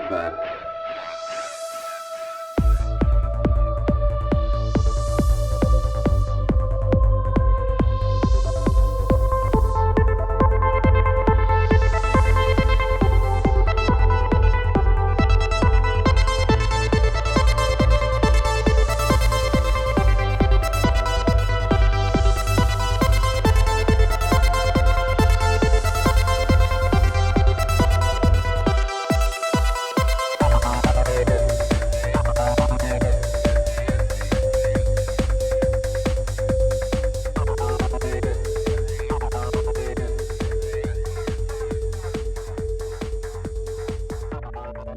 Quackhack.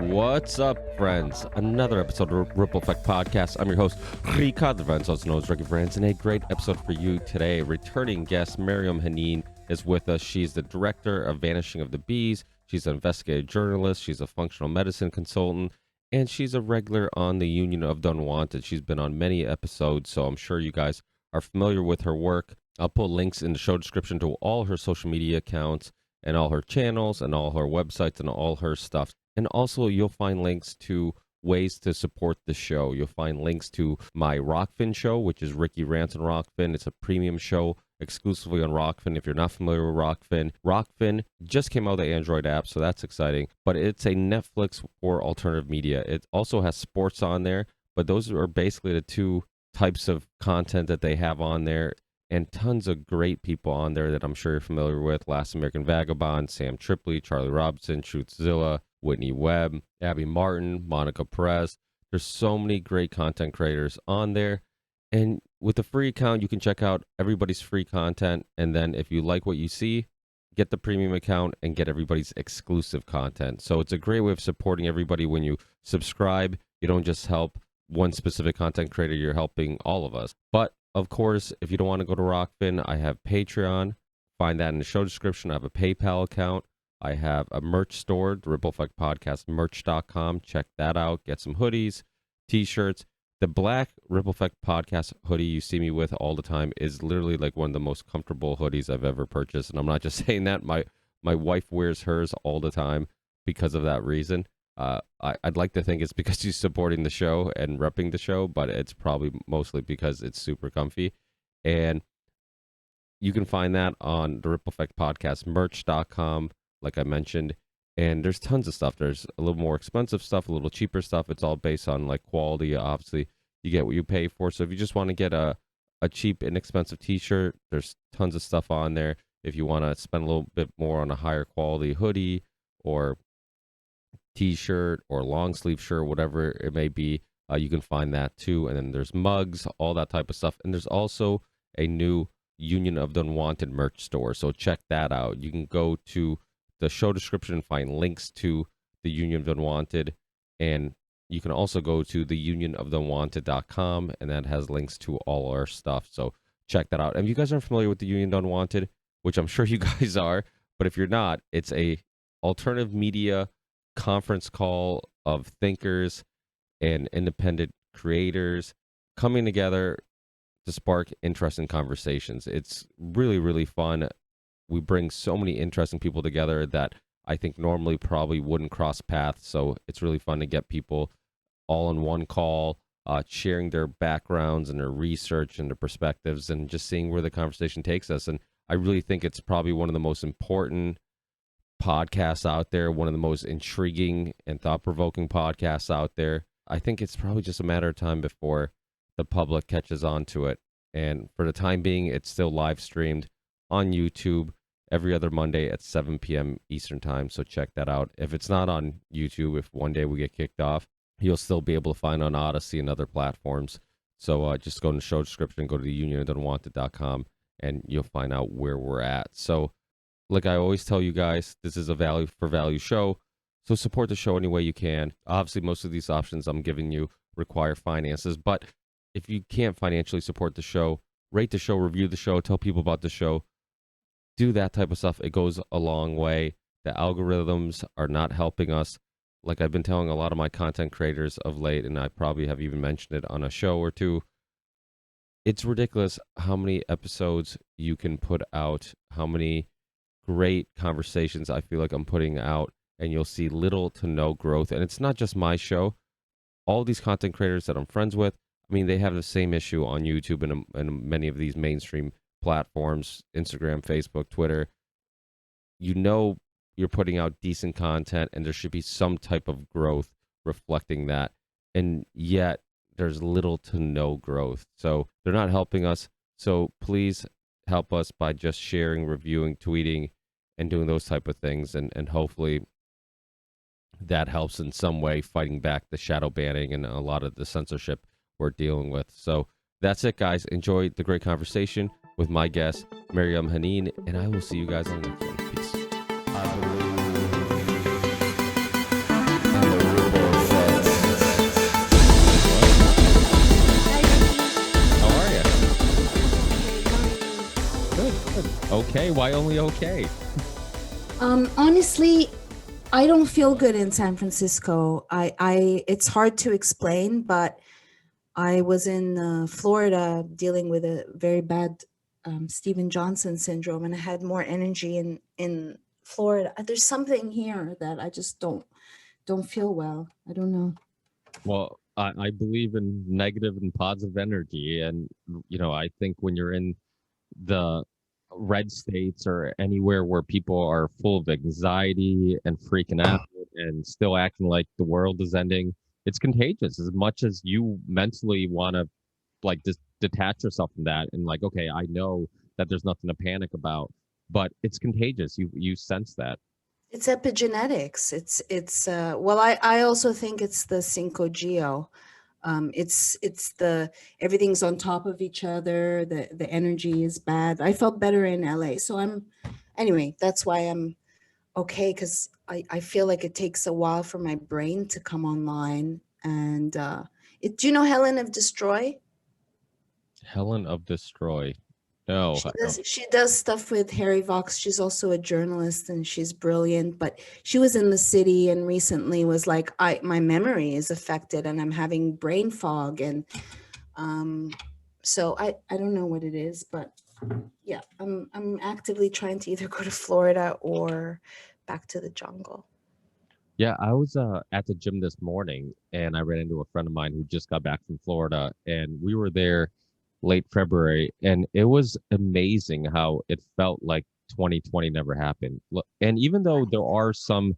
What's up, friends? Another episode of Ripple Effect Podcast. I'm your host, Ricardo Vance, also known as Ricky Vance, and a great episode for you today. Returning guest Maryam Henein is with us. She's the director of Vanishing of the Bees. She's an investigative journalist. She's a functional medicine consultant, and she's a regular on the Union of The Unwanted. She's been on many episodes, so I'm sure you guys are familiar with her work. I'll put links in the show description to all her social media accounts and all her channels and all her websites and all her stuff. And also, you'll find links to ways to support the show. You'll find links to my Rockfin show, which is Ricky Rants and Rockfin. It's a premium show exclusively on Rockfin. If you're not familiar with Rockfin just came out with the Android app, so that's exciting. But it's a Netflix for alternative media. It also has sports on there, but those are basically the two types of content that they have on there. And tons of great people on there that I'm sure you're familiar with. Last American Vagabond, Sam Tripoli, Charlie Robinson, Truthzilla, Whitney Webb, Abby Martin, Monica Perez. There's so many great content creators on there. And with the free account, you can check out everybody's free content. And then if you like what you see, get the premium account and get everybody's exclusive content. So it's a great way of supporting everybody when you subscribe. You don't just help one specific content creator, you're helping all of us. But of course, if you don't want to go to Rockfin, I have Patreon. Find that in the show description. I have a PayPal account. I have a merch store, the Ripple Effect Podcast merch.com. Check that out. Get some hoodies, t-shirts. The black Ripple Effect Podcast hoodie you see me with all the time is literally like one of the most comfortable hoodies I've ever purchased. And I'm not just saying that. My wife wears hers all the time because of that reason. I'd like to think it's because she's supporting the show and repping the show, but it's probably mostly because it's super comfy. And you can find that on the Ripple Effect Podcast merch.com, like I mentioned. And there's tons of stuff. There's a little more expensive stuff, a little cheaper stuff. It's all based on like quality. Obviously, you get what you pay for. So if you just want to get a cheap, inexpensive t-shirt, there's tons of stuff on there. If you want to spend a little bit more on a higher quality hoodie or t-shirt or long sleeve shirt, whatever it may be, you can find that too. And then there's mugs, all that type of stuff. And there's also a new Union of the Unwanted merch store, so check that out. You can go to the show description and find links to the Union of the Unwanted, and you can also go to the unionoftheunwanted.com, and that has links to all our stuff, so check that out. And if you guys aren't familiar with the Union of the Unwanted, which I'm sure you guys are, but if you're not, it's a alternative media conference call of thinkers and independent creators coming together to spark interesting conversations. It's really, really fun. We bring so many interesting people together that I think normally probably wouldn't cross paths. So it's really fun to get people all in one call, sharing their backgrounds and their research and their perspectives and just seeing where the conversation takes us. And I really think it's probably one of the most important podcasts out there, one of the most intriguing and thought-provoking podcasts out there. I think it's probably just a matter of time before the public catches on to it. And for the time being, it's still live streamed on YouTube every other Monday at 7 p.m. Eastern time. So check that out. If it's not on YouTube, if one day we get kicked off, you'll still be able to find on Odyssey and other platforms. So just go in the show description, go to the unionoftheunwanted.com, and you'll find out where we're at. So like I always tell you guys, this is a value for value show. So support the show any way you can. Obviously, most of these options I'm giving you require finances, but if you can't financially support the show, rate the show, review the show, tell people about the show, do that type of stuff. It goes a long way. The algorithms are not helping us. Like I've been telling a lot of my content creators of late, and I probably have even mentioned it on a show or two, it's ridiculous how many episodes you can put out, how many great conversations I feel like I'm putting out, and you'll see little to no growth. And it's not just my show. All these content creators that I'm friends with, I mean, they have the same issue on YouTube and many of these mainstream platforms, Instagram, Facebook, Twitter. You know, you're putting out decent content and there should be some type of growth reflecting that. And yet there's little to no growth. So they're not helping us. So please help us by just sharing, reviewing, tweeting, and doing those type of things. And hopefully that helps in some way fighting back the shadow banning and a lot of the censorship we're dealing with. So that's it, guys. Enjoy the great conversation with my guest, Maryam Henein, and I will see you guys on the next one. Peace. How are you? Good, good. Okay, why only okay? Honestly, I don't feel good in San Francisco. It's hard to explain, but I was in Florida dealing with a very bad Steven Johnson syndrome, and I had more energy in Florida. There's something here that I just don't feel well. I don't know. Well, I believe in negative and positive energy. And, I think when you're in the red states or anywhere where people are full of anxiety and freaking out and still acting like the world is ending, it's contagious. As much as you mentally want to like just detach yourself from that and like, okay, I know that there's nothing to panic about, but it's contagious. You sense that. It's epigenetics. Well, I also think it's the Cinco Geo. It's the everything's on top of each other. The energy is bad. I felt better in LA, so anyway. That's why I'm okay, because I feel like it takes a while for my brain to come online. And do you know Helen of Destroy? Helen of Destroy. No, I don't. She does stuff with Harry Vox. She's also a journalist and she's brilliant, but she was in the city and recently was like, my memory is affected and I'm having brain fog. And so I don't know what it is, but yeah, I'm actively trying to either go to Florida or back to the jungle. Yeah, I was at the gym this morning and I ran into a friend of mine who just got back from Florida, and we were there late February, and it was amazing how it felt like 2020 never happened. And even though there are some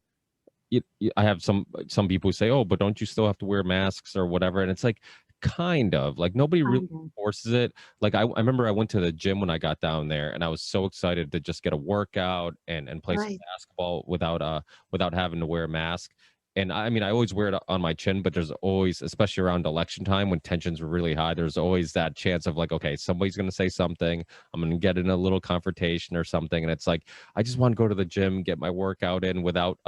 I have some people who say, "Oh, but don't you still have to wear masks or whatever?" And it's like, kind of like nobody really forces it. Like I remember I went to the gym when I got down there, and I was so excited to just get a workout and play some basketball without having to wear a mask. And I mean, I always wear it on my chin, but there's always, especially around election time when tensions were really high, there's always that chance of like, okay, somebody's going to say something. I'm going to get in a little confrontation or something. And it's like, I just want to go to the gym, get my workout in without,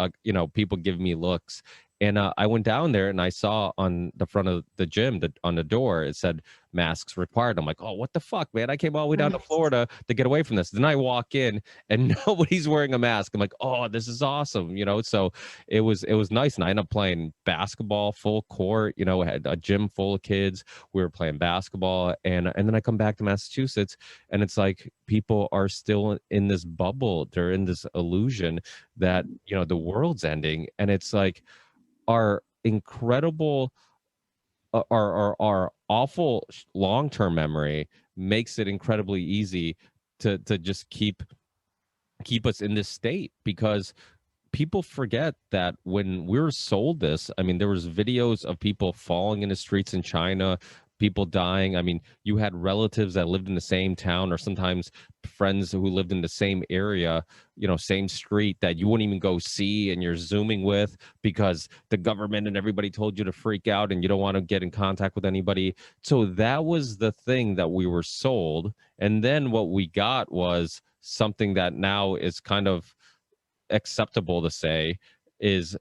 people giving me looks. And I went down there and I saw on the front of the gym, on the door, it said masks required. I'm like, oh, what the fuck, man? I came all the way down to Florida to get away from this. Then I walk in and nobody's wearing a mask. I'm like, oh, this is awesome. So it was nice. And I ended up playing basketball full court, had a gym full of kids. We were playing basketball. And then I come back to Massachusetts and it's like people are still in this bubble. They're in this illusion that, the world's ending. And it's like, our incredible our awful long-term memory makes it incredibly easy to just keep us in this state, because people forget that when we were sold this, I mean, there was videos of people falling in the streets in China, people dying. I mean, you had relatives that lived in the same town, or sometimes friends who lived in the same area, same street, that you wouldn't even go see, and you're Zooming with because the government and everybody told you to freak out and you don't want to get in contact with anybody. So that was the thing that we were sold. And then what we got was something that now is kind of acceptable to say is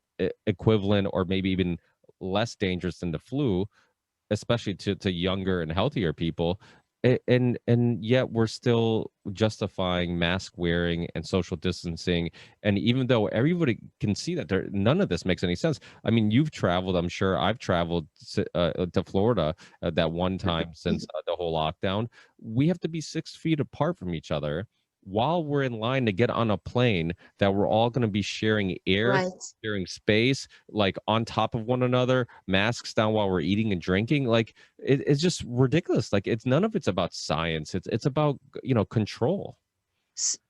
equivalent or maybe even less dangerous than the flu, especially to younger and healthier people. And yet we're still justifying mask wearing and social distancing. And even though everybody can see that none of this makes any sense. I mean, you've traveled, I'm sure I've traveled to Florida that one time since the whole lockdown. We have to be 6 feet apart from each other. while we're in line to get on a plane, that we're all going to be sharing air, Right. sharing space, like on top of one another, masks down while we're eating and drinking. Like it's just ridiculous. Like it's none of it's about science. It's about, control.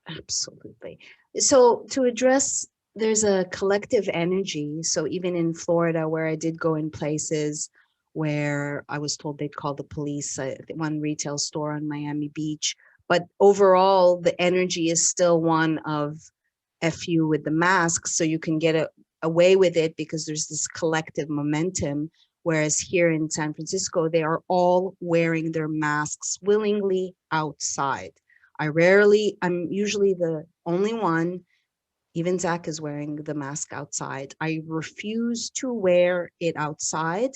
Absolutely. So to address, there's a collective energy. So even in Florida, where I did go in places where I was told they'd call the police, one retail store on Miami Beach, but overall the energy is still one of F you with the masks, so you can get away with it because there's this collective momentum. Whereas here in San Francisco, they are all wearing their masks willingly outside. I'm usually the only one. Even Zach is wearing the mask outside. I refuse to wear it outside.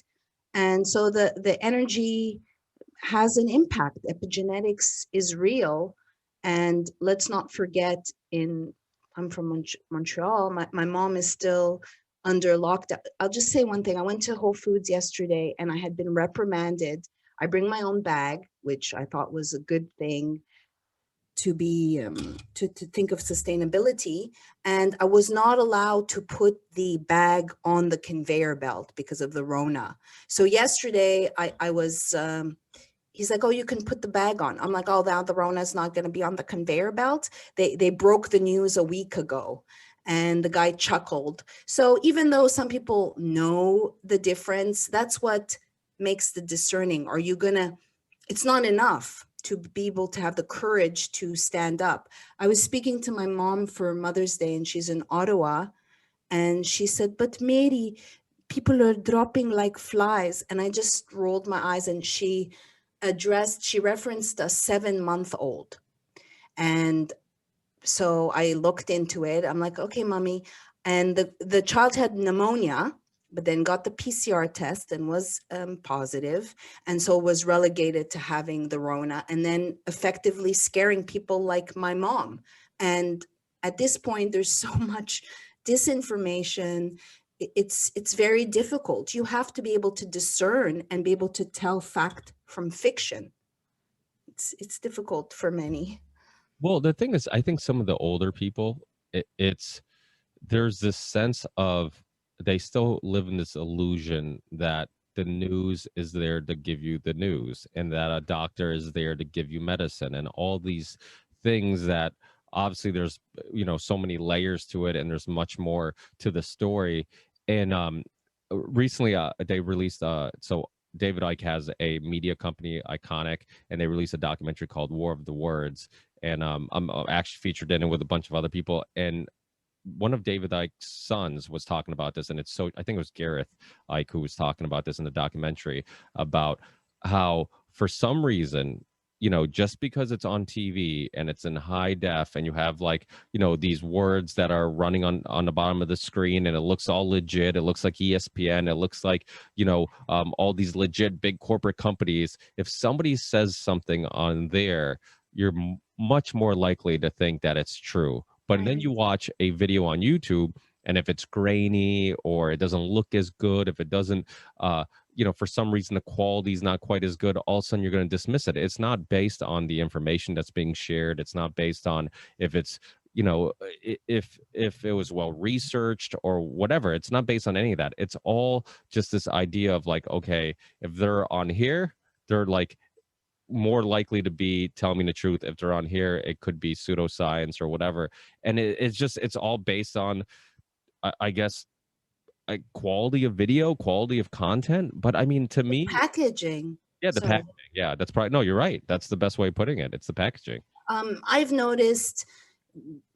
And so the energy has an impact. Epigenetics is real. And let's not forget, I'm from Montreal. My mom is still under lockdown. I'll just say one thing. I went to Whole Foods yesterday and I had been reprimanded. I bring my own bag, which I thought was a good thing to be to think of sustainability, and I was not allowed to put the bag on the conveyor belt because of the Rona. So yesterday I was he's like, oh, you can put the bag on. I'm like, oh, now the Rona's not going to be on the conveyor belt. They broke the news a week ago. And the guy chuckled. So even though some people know the difference, that's what makes the discerning. Are you gonna, it's not enough to be able to have the courage to stand up. I was speaking to my mom for Mother's Day and she's in Ottawa, and she said, but Mary, people are dropping like flies. And I just rolled my eyes, and she referenced a 7-month-old. And so I looked into it. I'm like, okay, mommy. And the child had pneumonia, but then got the PCR test and was positive, and so was relegated to having the Rona, and then effectively scaring people like my mom. And at this point, there's so much disinformation. It's very difficult. You have to be able to discern and be able to tell fact from fiction. It's difficult for many. Well, the thing is, I think some of the older people, it's there's this sense of they still live in this illusion that the news is there to give you the news and that a doctor is there to give you medicine and all these things that obviously there's so many layers to it and there's much more to the story. And recently they released so David Icke has a media company, Iconic, and they released a documentary called War of the Words, and I'm actually featured in it with a bunch of other people. And one of David Icke's sons was talking about this, and I think it was Gareth Icke who was talking about this in the documentary about how, for some reason, just because it's on TV and it's in high def and you have like, these words that are running on the bottom of the screen and it looks all legit, it looks like ESPN, it looks like, all these legit big corporate companies. If somebody says something on there, you're much more likely to think that it's true. But then Right. you watch a video on YouTube, and if it's grainy or it doesn't look as good, if it doesn't, for some reason the quality is not quite as good, all of a sudden you're going to dismiss it. It's not based on the information that's being shared. It's not based on if it's, if it was well researched or whatever. It's not based on any of that. It's all just this idea of like, okay, if they're on here, they're like more likely to be telling me the truth. If they're on here, it could be pseudoscience or whatever. And it's all based on, I guess, quality of video, quality of content. But I mean, to me, Packaging. yeah, the Sorry. packaging. Yeah, that's probably, no, you're right. That's the best way of putting it. It's the packaging. I've noticed,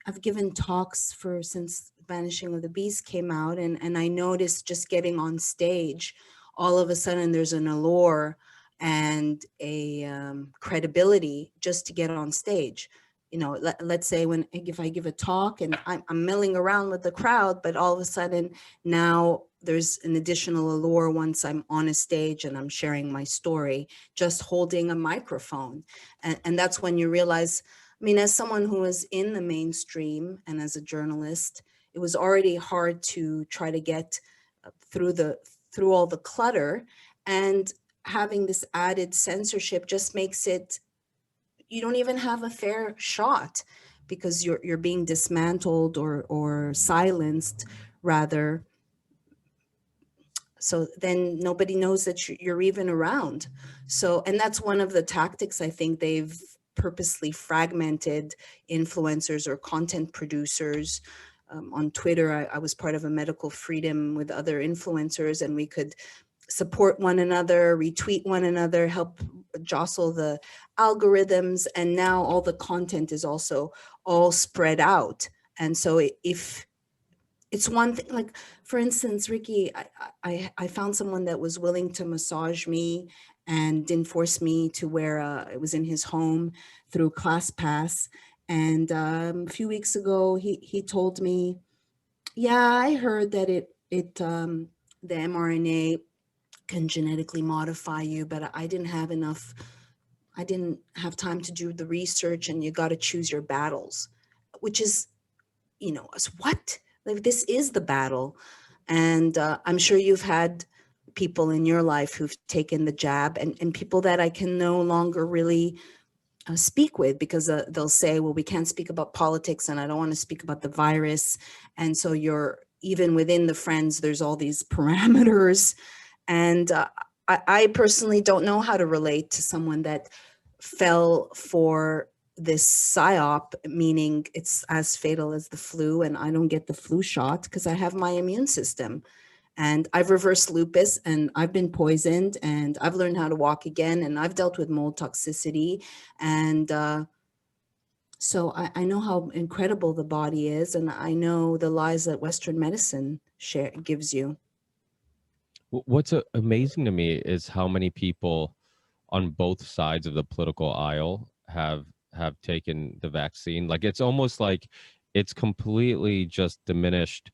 I've given talks for since Vanishing of the Beast came out, and I noticed just getting on stage, all of a sudden there's an allure and a credibility just to get on stage. Let's say if I give a talk and I'm milling around with the crowd, but all of a sudden now there's an additional allure once I'm on a stage and I'm sharing my story, just holding a microphone. And that's when you realize, I mean, as someone who was in the mainstream and as a journalist, it was already hard to try to get through all the clutter, and having this added censorship just makes it, you don't even have a fair shot. because you're being dismantled or silenced rather. So then nobody knows that you're even around. So, and that's one of the tactics I think they've purposely fragmented influencers or content producers. On Twitter, I was part of a medical freedom with other influencers, and we could support one another, retweet one another, help jostle the algorithms. And now all the content is also all spread out. And so if it's one thing, like for instance, Ricky, I found someone that was willing to massage me and didn't force me to wear it was in his home through ClassPass. And a few weeks ago, he told me, yeah, I heard that the mRNA can genetically modify you, but I didn't have time to do the research, and you got to choose your battles, which is, what? Like, this is the battle. And I'm sure you've had people in your life who've taken the jab, and people that I can no longer really speak with, because they'll say, well, we can't speak about politics and I don't want to speak about the virus. And so you're, even within the friends, there's all these parameters. And I personally don't know how to relate to someone that fell for this psyop, meaning it's as fatal as the flu, and I don't get the flu shot because I have my immune system. And I've reversed lupus, and I've been poisoned, and I've learned how to walk again, and I've dealt with mold toxicity. And so I know how incredible the body is, and I know the lies that Western medicine gives you. What's amazing to me is how many people on both sides of the political aisle have taken the vaccine. Like, it's almost like it's completely just diminished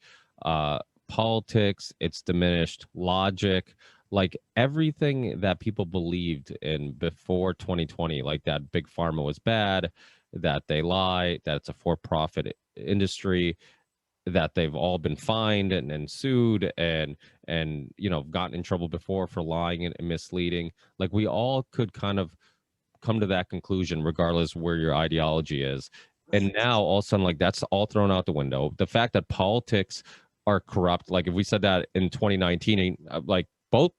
politics, it's diminished logic, like everything that people believed in before 2020, like that big pharma was bad, that they lie, that it's a for-profit industry, that they've all been fined and sued and gotten in trouble before for lying and misleading. Like, we all could kind of come to that conclusion regardless where your ideology is. And now all of a sudden, like, that's all thrown out the window. The fact that politics are corrupt, like if we said that in 2019, like both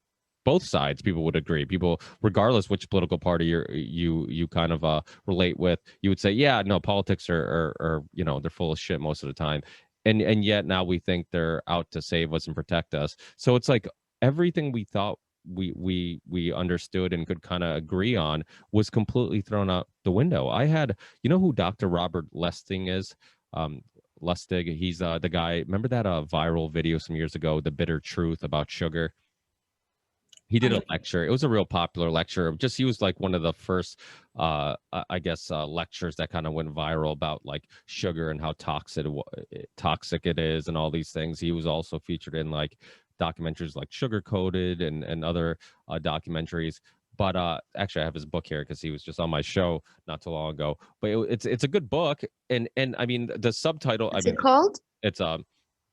sides, people would agree. People, regardless which political party you kind of relate with, you would say, yeah, no, politics are they're full of shit most of the time. And yet now we think they're out to save us and protect us. So it's like everything we thought we understood and could kind of agree on was completely thrown out the window. I had, who Dr. Robert Lustig is? Lustig, he's the guy, remember that viral video some years ago, The Bitter Truth about sugar? He did a lecture. It was a real popular lecture. Just, he was like one of the first I guess lectures that kind of went viral about like sugar and how toxic it is and all these things. He was also featured in like documentaries like Sugar Coated and other documentaries. But actually, I have his book here because he was just on my show not too long ago. But it's a good book, and I mean the subtitle. What's I mean, it called? it's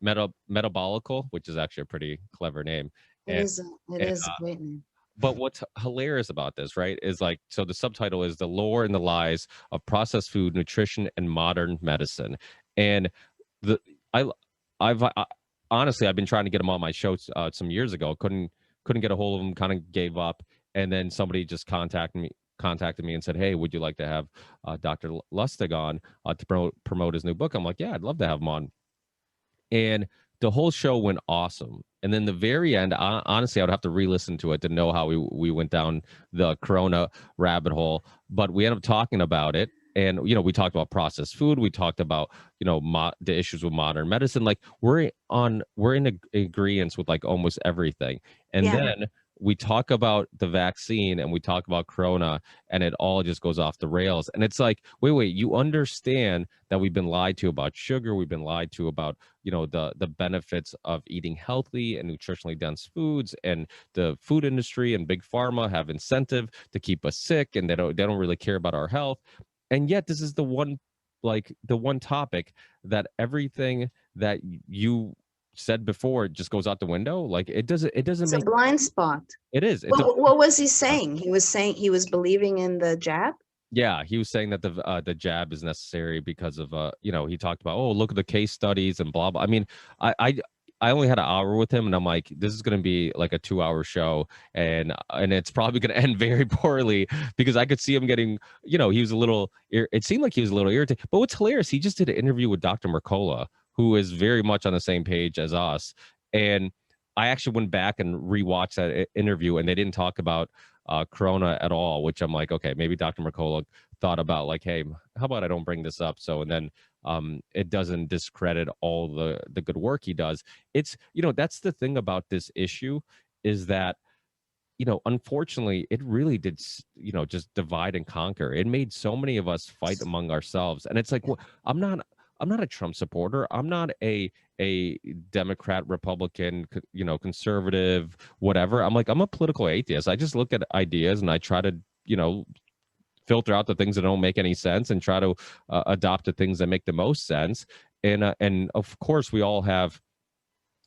metabolical, which is actually a pretty clever name. It And is. It and is a great name. but what's hilarious about this, right, is like, so the subtitle is The Lore and the Lies of Processed Food, Nutrition, and Modern Medicine. And the I I've honestly, I've been trying to get him on my show some years ago. Couldn't get a hold of him, kind of gave up. And then somebody just contacted me and said, hey, would you like to have Dr. Lustig on to promote his new book? I'm like, yeah, I'd love to have him on. And the whole show went awesome. And then the very end, honestly, I would have to re-listen to it to know how we went down the Corona rabbit hole. But we ended up talking about it. And, we talked about processed food. We talked about, the issues with modern medicine. Like, we're in agreement with like almost everything. And then we talk about the vaccine and we talk about Corona, and it all just goes off the rails. And it's like, wait, you understand that we've been lied to about sugar. We've been lied to about, the benefits of eating healthy and nutritionally dense foods, and the food industry and big pharma have incentive to keep us sick, and they don't really care about our health. And yet this is the one topic that everything that you said before just goes out the window. Like, it doesn't It's make a blind spot. it is. What was he saying? He was saying he was believing in the jab. Yeah, he was saying that the jab is necessary because of he talked about, oh, look at the case studies and blah blah. I mean, I I I only had an hour with him, and I'm like, this is gonna be like a 2 hour show, and it's probably gonna end very poorly because I could see him getting, he was a little. It seemed like he was a little irritated. But what's hilarious, he just did an interview with Dr. Mercola, who is very much on the same page as us, and I actually went back and rewatched that interview, and they didn't talk about Corona at all, which I'm like, okay, maybe Dr. Mercola thought about like, hey, how about I don't bring this up? So, and then it doesn't discredit all the good work he does. It's, that's the thing about this issue is that, unfortunately, it really did, just divide and conquer. It made so many of us fight among ourselves. And it's like, Yeah. I'm not a Trump supporter. I'm not a Democrat, Republican, conservative, whatever. I'm like, I'm a political atheist. I just look at ideas and I try to, filter out the things that don't make any sense and try to adopt the things that make the most sense. And of course, we all have,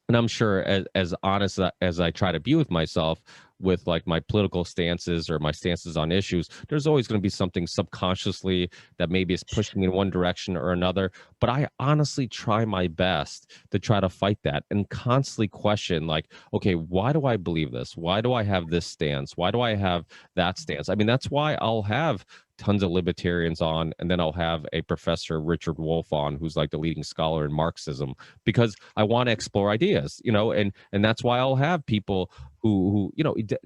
and I'm sure as honest as I try to be with myself with like my political stances or my stances on issues, there's always going to be something subconsciously that maybe is pushing me in one direction or another. But I honestly try my best to try to fight that and constantly question, like, okay, why do I believe this? Why do I have this stance? Why do I have that stance? I mean, that's why I'll have tons of libertarians on, and then I'll have a professor, Richard Wolff, on, who's like the leading scholar in Marxism, because I want to explore ideas, and that's why I'll have people who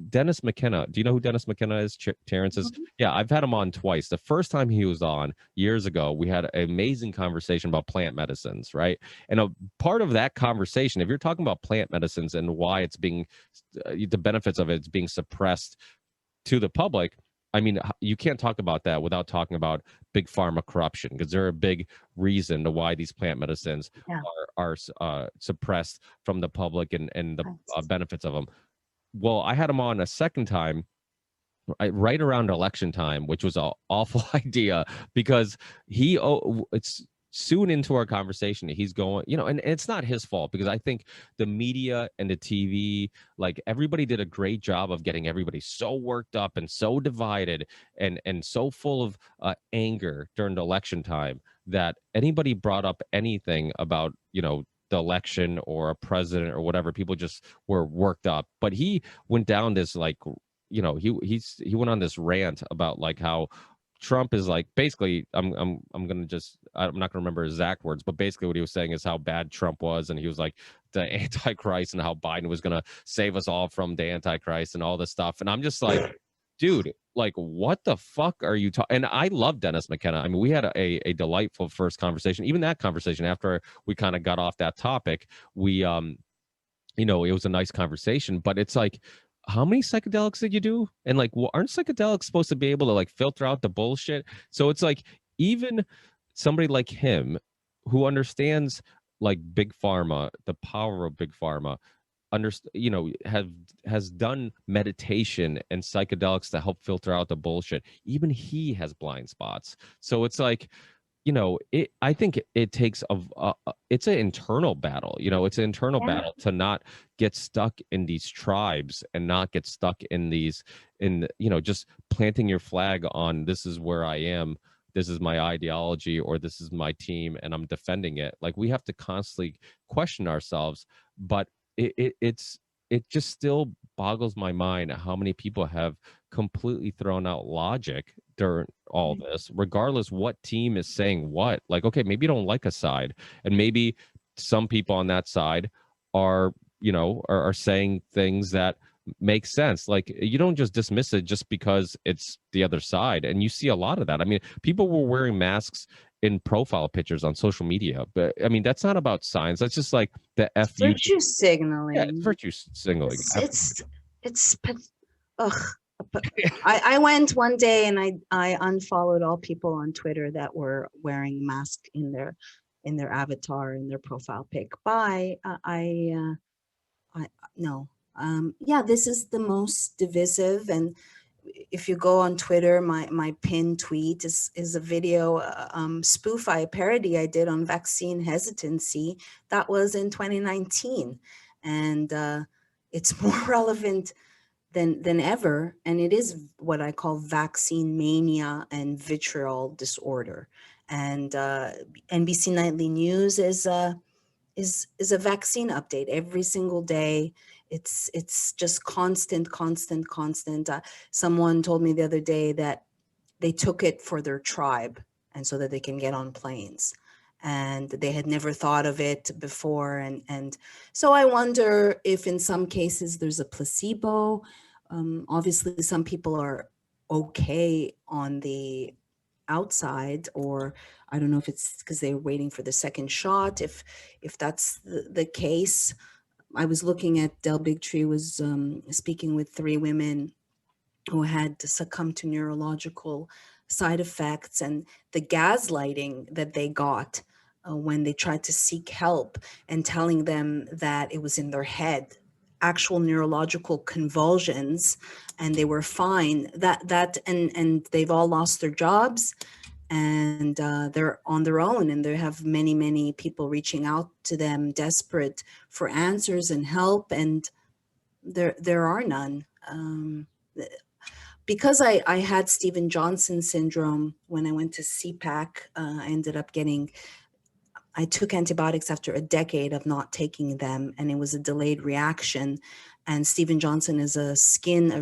Dennis McKenna. Do you know who Dennis McKenna is? Terrence is. Mhm. Yeah, I've had him on twice. The first time he was on years ago, we had an amazing conversation about plant medicines, right? And a part of that conversation, if you're talking about plant medicines and why it's being, the benefits of it's being suppressed to the public, I mean, you can't talk about that without talking about big pharma corruption, because they're a big reason to why these plant medicines Yeah. are suppressed from the public and the Right. benefits of them. Well, I had him on a second time right around election time, which was an awful idea because it's soon into our conversation. He's going, and it's not his fault because I think the media and the TV, like everybody did a great job of getting everybody so worked up and so divided and so full of anger during the election time that anybody brought up anything about, the election or a president or whatever, people just were worked up. But he went down this like he went on this rant about like how Trump is like basically I'm not gonna remember his exact words, but basically what he was saying is how bad Trump was, and he was like the Antichrist and how Biden was gonna save us all from the Antichrist and all this stuff. And I'm just like, dude, like what the fuck are you talking? And I love Dennis McKenna. I mean, we had a delightful first conversation. Even that conversation after we kind of got off that topic, we it was a nice conversation, but it's like, how many psychedelics did you do? And like, well, aren't psychedelics supposed to be able to like filter out the bullshit? So it's like, even somebody like him who understands like big pharma, the power of big pharma, has done meditation and psychedelics to help filter out the bullshit. Even he has blind spots. So it's like, I think it takes it's an internal battle. It's an internal Yeah. battle to not get stuck in these tribes and not get stuck in these, just planting your flag on, this is where I am, this is my ideology, or this is my team, and I'm defending it. Like, we have to constantly question ourselves, but it just still boggles my mind how many people have completely thrown out logic during all this, regardless what team is saying what. Like, okay, maybe you don't like a side, and maybe some people on that side are, are saying things that make sense. Like, you don't just dismiss it just because it's the other side. And you see a lot of that. I mean, people were wearing masks in profile pictures on social media, but I mean, that's not about science. That's just like the FU. Virtue Yeah, it's signaling. virtue signaling. It's ugh. But I went one day and I unfollowed all people on Twitter that were wearing masks in their avatar, in their profile pic. Bye. I no. Yeah, this is the most divisive. And if you go on Twitter, my pinned tweet is a video, spoof, parody I did on vaccine hesitancy. That was in 2019, and it's more relevant than ever, and it is what I call vaccine mania and vitriol disorder. And NBC Nightly News is a vaccine update every single day. It's just constant. Someone told me the other day that they took it for their tribe and so that they can get on planes, and they had never thought of it before. And so I wonder if in some cases there's a placebo. Obviously some people are okay on the outside, or I don't know if it's because they're waiting for the second shot. If that's the case, I was looking at Del Bigtree was speaking with three women who had succumbed to neurological side effects, and the gaslighting that they got when they tried to seek help, and telling them that it was in their head, actual neurological convulsions, and they were fine. And they've all lost their jobs, and they're on their own, and they have many people reaching out to them desperate for answers and help, and there are none. Because I had Steven Johnson syndrome when I went to CPAC. I ended up I took antibiotics after a decade of not taking them, and it was a delayed reaction. And Steven Johnson is a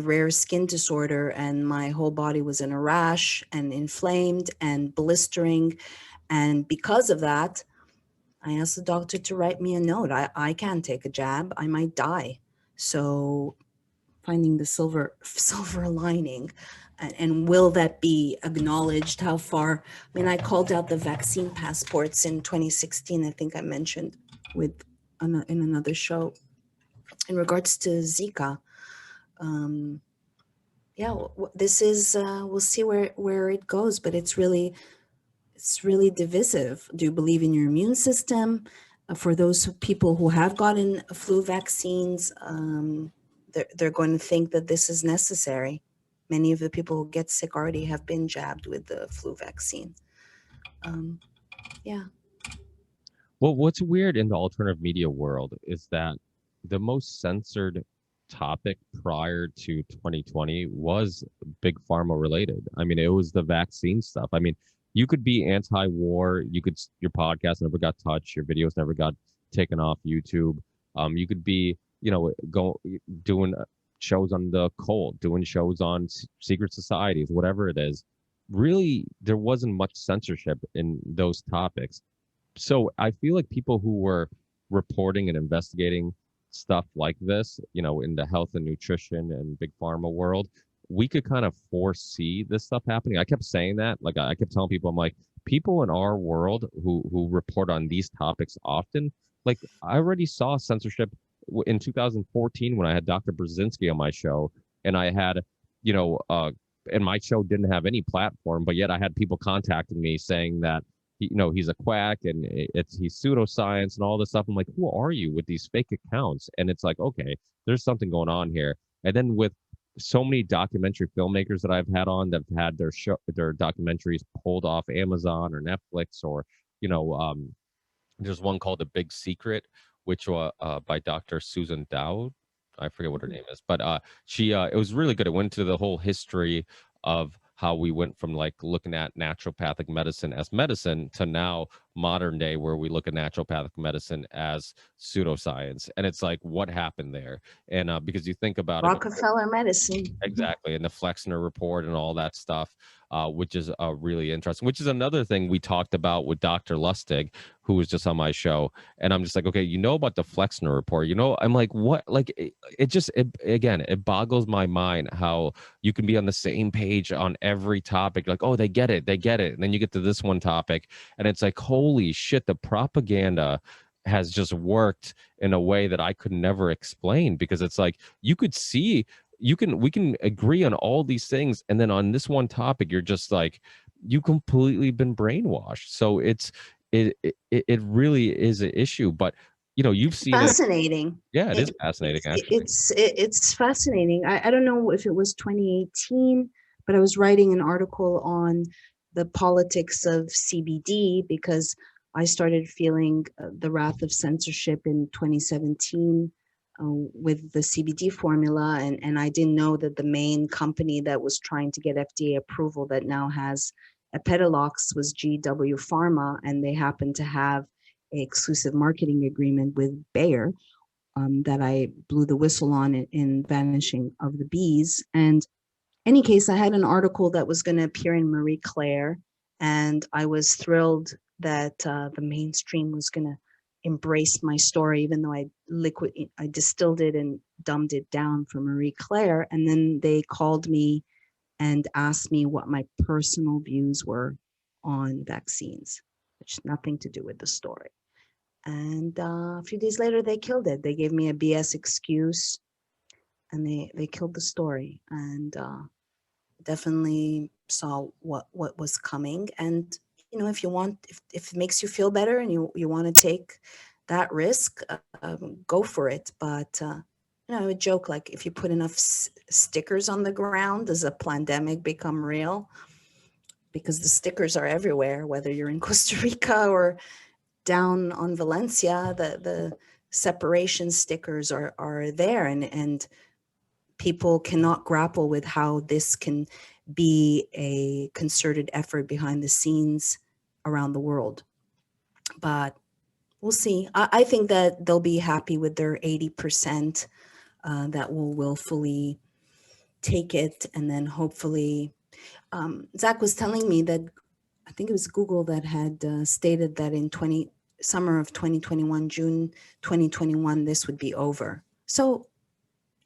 rare skin disorder, and my whole body was in a rash and inflamed and blistering. And because of that, I asked the doctor to write me a note. I can't take a jab. I might die. So finding the silver lining, and will that be acknowledged? How far? I mean, I called out the vaccine passports in 2016. I think I mentioned in another show in regards to Zika. Yeah, this is we'll see where it goes, but it's really divisive. Do you believe in your immune system? For those people who have gotten flu vaccines, they're going to think that this is necessary. Many of the people who get sick already have been jabbed with the flu vaccine. Yeah. Well, what's weird in the alternative media world is that the most censored topic prior to 2020 was big pharma related. I mean, it was the vaccine stuff. I mean, you could be anti-war, your podcast never got touched, your videos never got taken off YouTube. You could be, doing shows on the cult, doing shows on secret societies, whatever it is. Really, there wasn't much censorship in those topics. So I feel like people who were reporting and investigating stuff like this, in the health and nutrition and big pharma world, we could kind of foresee this stuff happening. I kept saying that, like I kept telling people, I'm like, people in our world who report on these topics often, like I already saw censorship in 2014 when I had Dr. Brzezinski on my show, and I had, and my show didn't have any platform, but yet I had people contacting me saying that he's a quack and he's pseudoscience and all this stuff. I'm like, who are you with these fake accounts? And it's like, okay, there's something going on here. And then with so many documentary filmmakers that I've had on that have had their documentaries pulled off Amazon or Netflix, or there's one called The Big Secret, which by Dr. Susan Dowd. I forget what her name is, but she it was really good. It went into the whole history of how we went from like looking at naturopathic medicine as medicine to now modern day where we look at naturopathic medicine as pseudoscience. And it's like, what happened there? And because you think about Rockefeller medicine. Exactly. And the Flexner report and all that stuff, which is really interesting, which is another thing we talked about with Dr. Lustig, who was just on my show. And I'm just like, okay, about the Flexner report, I'm like, what? Like, it boggles my mind how you can be on the same page on every topic. Like, oh, they get it. And then you get to this one topic and it's like, holy shit, the propaganda has just worked in a way that I could never explain, because it's like, you could see, we can agree on all these things, and then on this one topic you're just like, you completely been brainwashed. So it really is an issue. But you've seen fascinating. It is fascinating, actually. It's fascinating. I don't know if it was 2018, but I was writing an article on the politics of CBD because I started feeling the wrath of censorship in 2017 with the CBD formula, and I didn't know that the main company that was trying to get FDA approval that now has Epidiolex was GW Pharma, and they happened to have an exclusive marketing agreement with Bayer, that I blew the whistle on in Vanishing of the Bees. And any case, I had an article that was going to appear in Marie Claire, and I was thrilled that the mainstream was going to embrace my story, even though I distilled it and dumbed it down for Marie Claire. And then they called me and asked me what my personal views were on vaccines, which nothing to do with the story. And a few days later, they killed it. They gave me a BS excuse, and they killed the story. And definitely saw what was coming. And if you want, if it makes you feel better and you want to take that risk, go for it. But I would joke, like, if you put enough stickers on the ground, does a pandemic become real? Because the stickers are everywhere, whether you're in Costa Rica or down on Valencia. The separation stickers are there, and people cannot grapple with how this can be a concerted effort behind the scenes around the world. But we'll see. I think that they'll be happy with their 80% that will willfully take it. And then hopefully, Zach was telling me that I think it was Google that had stated that in summer of 2021, June 2021, this would be over. So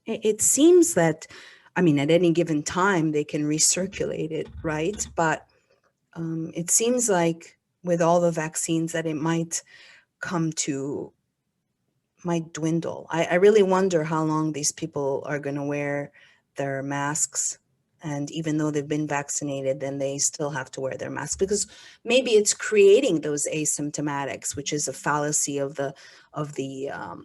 it seems that, at any given time, they can recirculate it, right? But it seems like with all the vaccines that it might dwindle. I really wonder how long these people are going to wear their masks. And even though they've been vaccinated, then they still have to wear their mask, because maybe it's creating those asymptomatics, which is a fallacy of the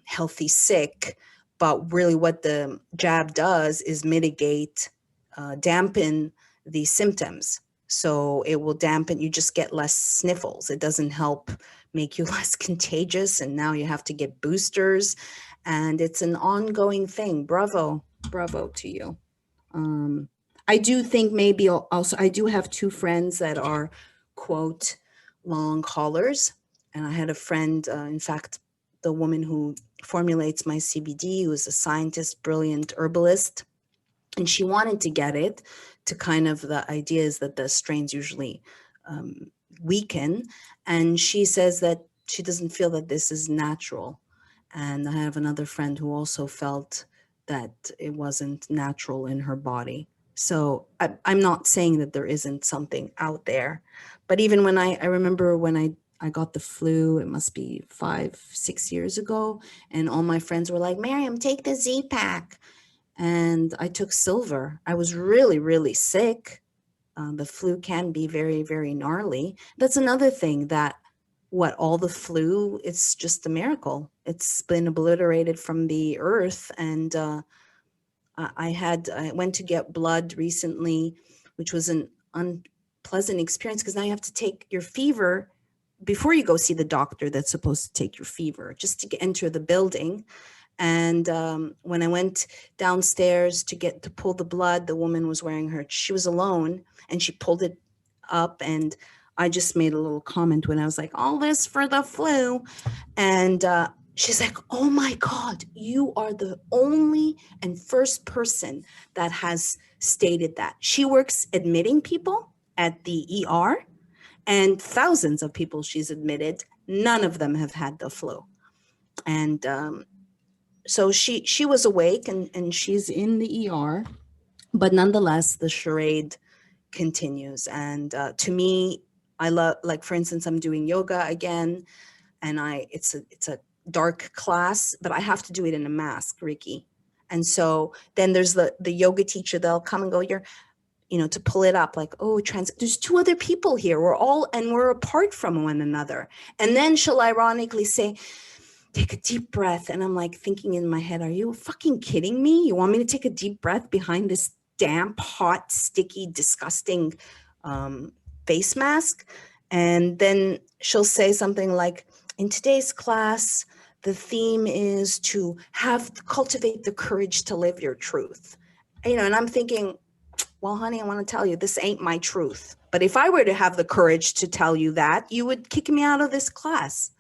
healthy sick. But really what the jab does is mitigate, dampen the symptoms. So it will dampen, you just get less sniffles. It doesn't help make you less contagious. And now you have to get boosters. And it's an ongoing thing. Bravo to you. I do think maybe also, I do have two friends that are, quote, long haulers. And I had a friend, in fact, the woman who formulates my CBD, who is a scientist, brilliant herbalist, and she wanted to get it to kind of, the idea is that the strains usually weaken. And she says that she doesn't feel that this is natural. And I have another friend who also felt that it wasn't natural in her body. So I'm not saying that there isn't something out there, but even when I remember when I got the flu, it must be 5-6 years ago, and all my friends were like, Maryam, take the Z-Pack. And I took silver. I was really, really sick. The flu can be very, very gnarly. That's another thing, that all the flu, it's just a miracle. It's been obliterated from the earth. And I went to get blood recently, which was an unpleasant experience, because now you have to take your fever before you go see the doctor that's supposed to take your fever, just to enter the building. And when I went downstairs to pull the blood, the woman was she was alone, and she pulled it up, and I just made a little comment when I was like, all this for the flu. And she's like, oh my God, you are the only and first person that has stated that. She works admitting people at the ER, and thousands of people she's admitted, none of them have had the flu. And so she was awake, and she's in the ER, but nonetheless, the charade continues. And to me, I love, like, for instance, I'm doing yoga again, and it's a dark class, but I have to do it in a mask, Ricky. And so then there's the yoga teacher, they'll come and go, to pull it up, like, oh, there's two other people here. We're apart from one another. And then she'll ironically say, take a deep breath. And I'm like thinking in my head, are you fucking kidding me? You want me to take a deep breath behind this damp, hot, sticky, disgusting face mask? And then she'll say something like, in today's class, the theme is to cultivate the courage to live your truth. And I'm thinking, well, honey, I want to tell you, this ain't my truth. But if I were to have the courage to tell you that, you would kick me out of this class.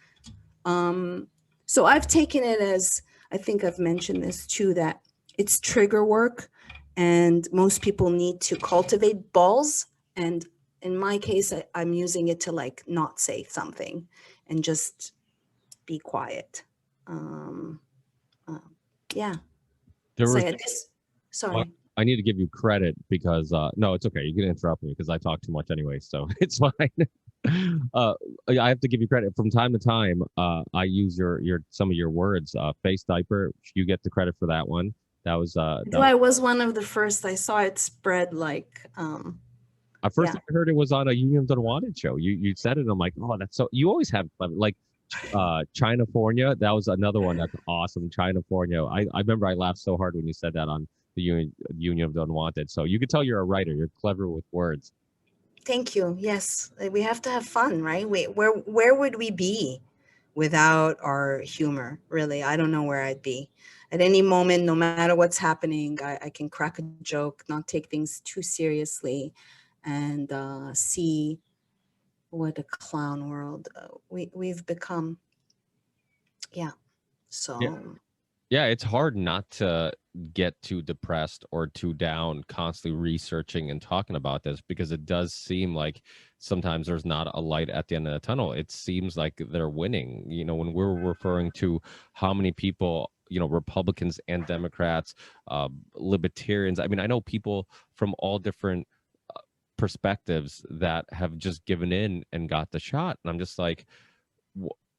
So I've taken it as, I think I've mentioned this too, that it's trigger work and most people need to cultivate balls. And in my case, I'm using it to like not say something and just be quiet. Yeah. There So was I guess, Well, sorry. I need to give you credit because no, it's okay. You can interrupt me because I talk too much anyway, so it's fine. I have to give you credit from time to time. I use your some of your words. Face diaper. You get the credit for that one. That was I was one of the first. I saw it spread like, first yeah. time I heard it was on a Union of The Unwanted show. You said it. I'm like, oh, that's so. You always have clever like. Chinafornia, that was another one that's awesome. Chinafornia. I remember I laughed so hard when you said that on the Union of the Unwanted. So you could tell you're a writer. You're clever with words. Thank you. Yes, we have to have fun, right? Where would we be without our humor? Really, I don't know where I'd be. At any moment, no matter what's happening, I can crack a joke, not take things too seriously, and see what a clown world we've become. Yeah. Yeah. So Yeah, it's hard not to get too depressed or too down constantly researching and talking about this because it does seem like sometimes there's not a light at the end of the tunnel. It seems like they're winning. When we're referring to how many people, Republicans and Democrats, libertarians. I mean, I know people from all different perspectives that have just given in and got the shot. And I'm just like,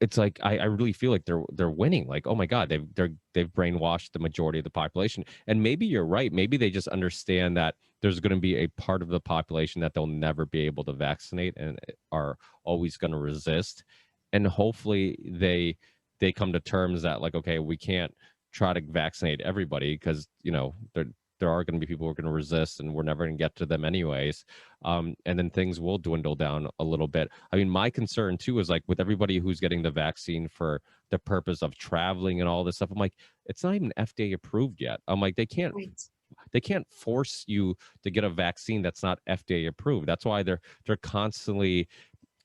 it's like I really feel like they're winning. Like, oh my God, they've brainwashed the majority of the population. And maybe you're right. Maybe they just understand that there's going to be a part of the population that they'll never be able to vaccinate and are always going to resist. And hopefully they come to terms that like, okay, we can't try to vaccinate everybody because there are going to be people who are going to resist and we're never going to get to them anyways. And then things will dwindle down a little bit. I mean, my concern too is like with everybody who's getting the vaccine for the purpose of traveling and all this stuff, I'm like, it's not even FDA approved yet. I'm like, they can't force you to get a vaccine that's not FDA approved. That's why they're constantly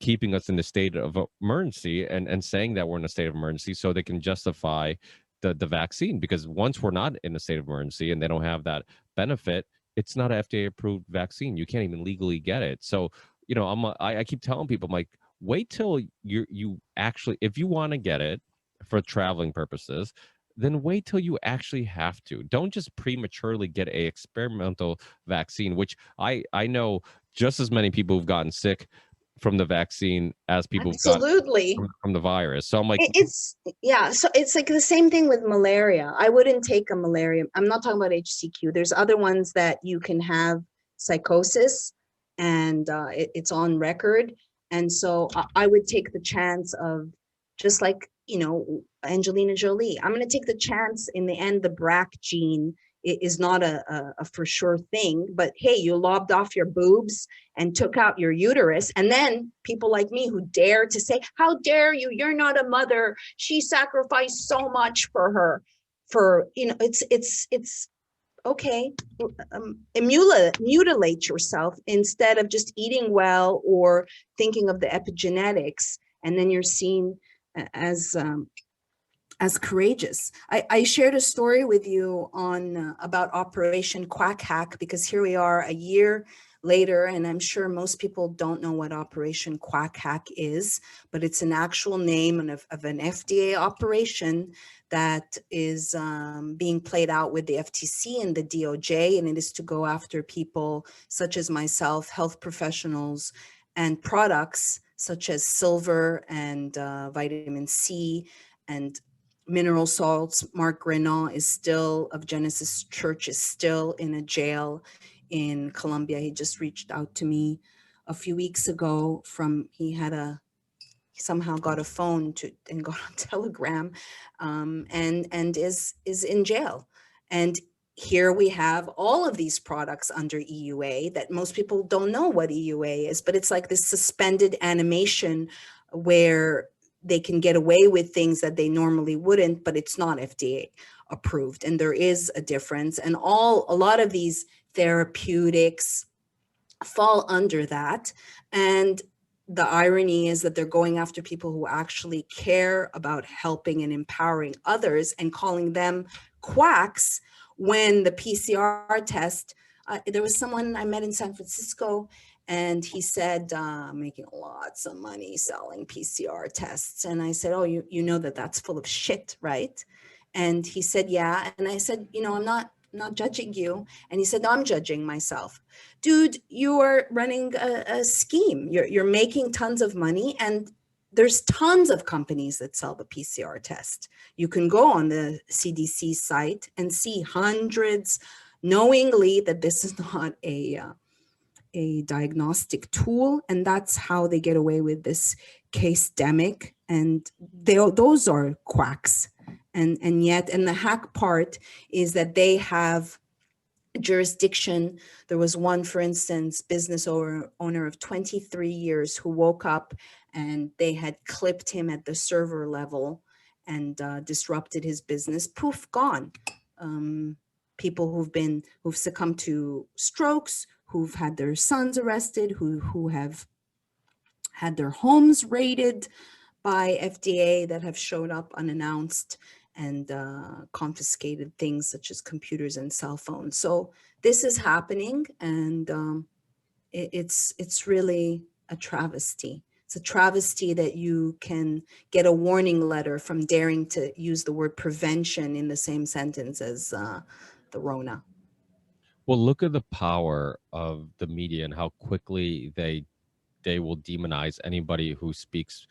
keeping us in the state of emergency and saying that we're in a state of emergency so they can justify the vaccine, because once we're not in a state of emergency and they don't have that benefit, it's not an FDA approved vaccine. You can't even legally get it. So, I keep telling people, I'm like, wait till you actually, if you want to get it for traveling purposes, then wait till you actually have to. Don't just prematurely get a experimental vaccine, which I know just as many people who've gotten sick from the vaccine as people who've gotten absolutely. from the virus. So I'm like, So it's like the same thing with malaria. I wouldn't take a malaria. I'm not talking about HCQ. There's other ones that you can have psychosis, and it's on record. And so I would take the chance of, just like, Angelina Jolie. I'm going to take the chance. In the end, the BRCA gene is not a for sure thing, but hey, you lobbed off your boobs and took out your uterus. And then people like me who dare to say, how dare you? You're not a mother. She sacrificed so much for her. It's okay. Mutilate yourself instead of just eating well or thinking of the epigenetics. And then you're seen as courageous. I shared a story with you on about Operation Quackhack, because here we are a year later, and I'm sure most people don't know what Operation Quackhack is, but it's an actual name of an FDA operation that is being played out with the FTC and the DOJ, and it is to go after people such as myself, health professionals, and products such as silver and vitamin C and mineral salts. Mark Renan is still, of Genesis Church, is still in a jail in Colombia. He just reached out to me a few weeks ago he somehow got a phone and got a telegram, and is in jail. And here we have all of these products under EUA that most people don't know what EUA is, but it's like this suspended animation where they can get away with things that they normally wouldn't, but it's not FDA approved. And there is a difference. And a lot of these therapeutics fall under that. And the irony is that they're going after people who actually care about helping and empowering others and calling them quacks when the PCR test, there was someone I met in San Francisco and he said, making lots of money selling PCR tests. And I said, oh, you know that that's full of shit, right? And he said, yeah. And I said, I'm not judging you. And he said, no, I'm judging myself. Dude, you are running a scheme. You're making tons of money, and there's tons of companies that sell the PCR test. You can go on the CDC site and see hundreds knowingly that this is not a diagnostic tool, and that's how they get away with this case demic. And those are quacks. And yet, the hack part is that they have jurisdiction. There was one, for instance, business owner of 23 years who woke up and they had clipped him at the server level and disrupted his business. Poof, gone. People who've succumbed to strokes, who've had their sons arrested, who have had their homes raided by FDA that have showed up unannounced and confiscated things such as computers and cell phones. So this is happening, and it's really a travesty. It's a travesty that you can get a warning letter from daring to use the word prevention in the same sentence as the Rona. Well, look at the power of the media and how quickly they will demonize anybody who speaks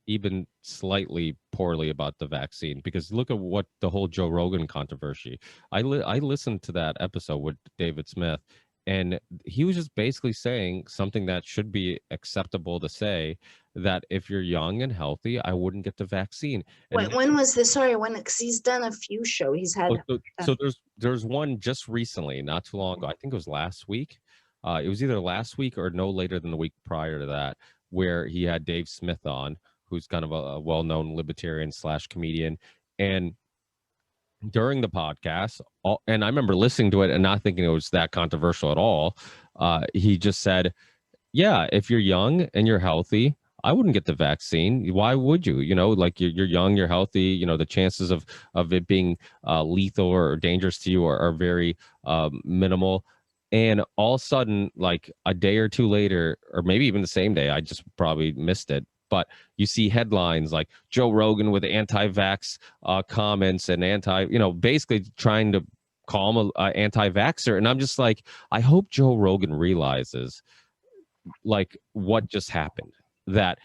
even slightly poorly about the vaccine. Because look at what the whole Joe Rogan controversy. I listened to that episode with David Smith, and he was just basically saying something that should be acceptable to say, that if you're young and healthy, I wouldn't get the vaccine. And When was this? Sorry, because he's done a few shows. He's had. so there's one just recently, not too long ago. I think it was last week. It was either last week or no later than the week prior to that, where he had Dave Smith on, who's kind of a well-known libertarian / comedian. And during the podcast, and I remember listening to it and not thinking it was that controversial at all. He just said, yeah, if you're young and you're healthy, I wouldn't get the vaccine. Why would you? Like you're young, you're healthy. The chances of it being lethal or dangerous to you are very minimal. And all of a sudden, like a day or two later, or maybe even the same day, I just probably missed it, but you see headlines like Joe Rogan with anti-vax comments and basically trying to call him an anti-vaxxer. And I'm just like, I hope Joe Rogan realizes like what just happened, that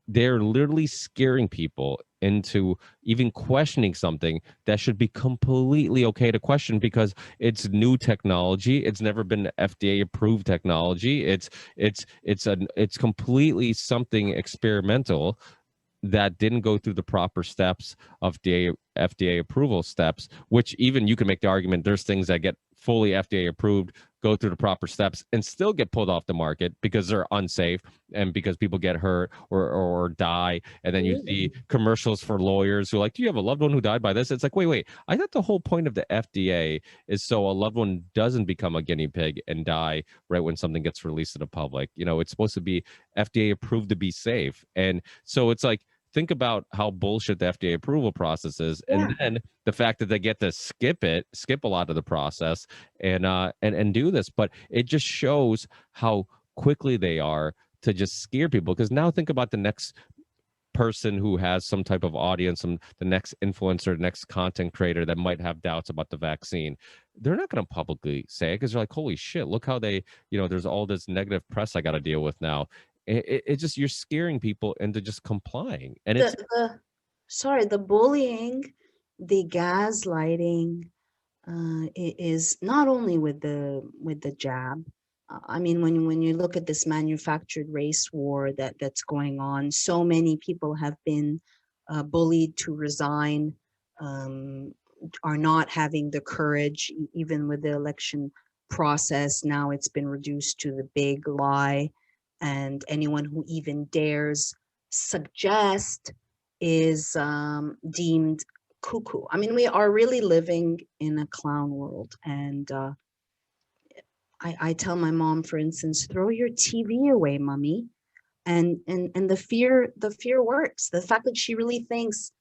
they're literally scaring people into even questioning something that should be completely okay to question, because it's new technology. It's never been FDA approved technology. It's completely something experimental that didn't go through the proper steps of the FDA approval steps, which even you can make the argument there's things that get fully FDA approved, go through the proper steps, and still get pulled off the market because they're unsafe and because people get hurt or die. And then you see commercials for lawyers who are like, do you have a loved one who died by this? It's like, wait, I thought the whole point of the FDA is so a loved one doesn't become a guinea pig and die right when something gets released to the public. It's supposed to be FDA approved to be safe. And so it's like, think about how bullshit the FDA approval process is, and then the fact that they get to skip a lot of the process and do this. But it just shows how quickly they are to just scare people. Because now think about the next person who has some type of audience, the next influencer, next content creator that might have doubts about the vaccine. They're not going to publicly say it because they're like, holy shit, look how they, there's all this negative press I got to deal with now. It just, you're scaring people into just complying. And the bullying, the gaslighting is not only with the jab. I mean, when you look at this manufactured race war that's going on, so many people have been bullied to resign, are not having the courage, even with the election process. Now it's been reduced to the big lie. And anyone who even dares suggest is deemed cuckoo. I mean, we are really living in a clown world. And I tell my mom, for instance, throw your TV away, mommy. And the fear works. The fact that she really thinks,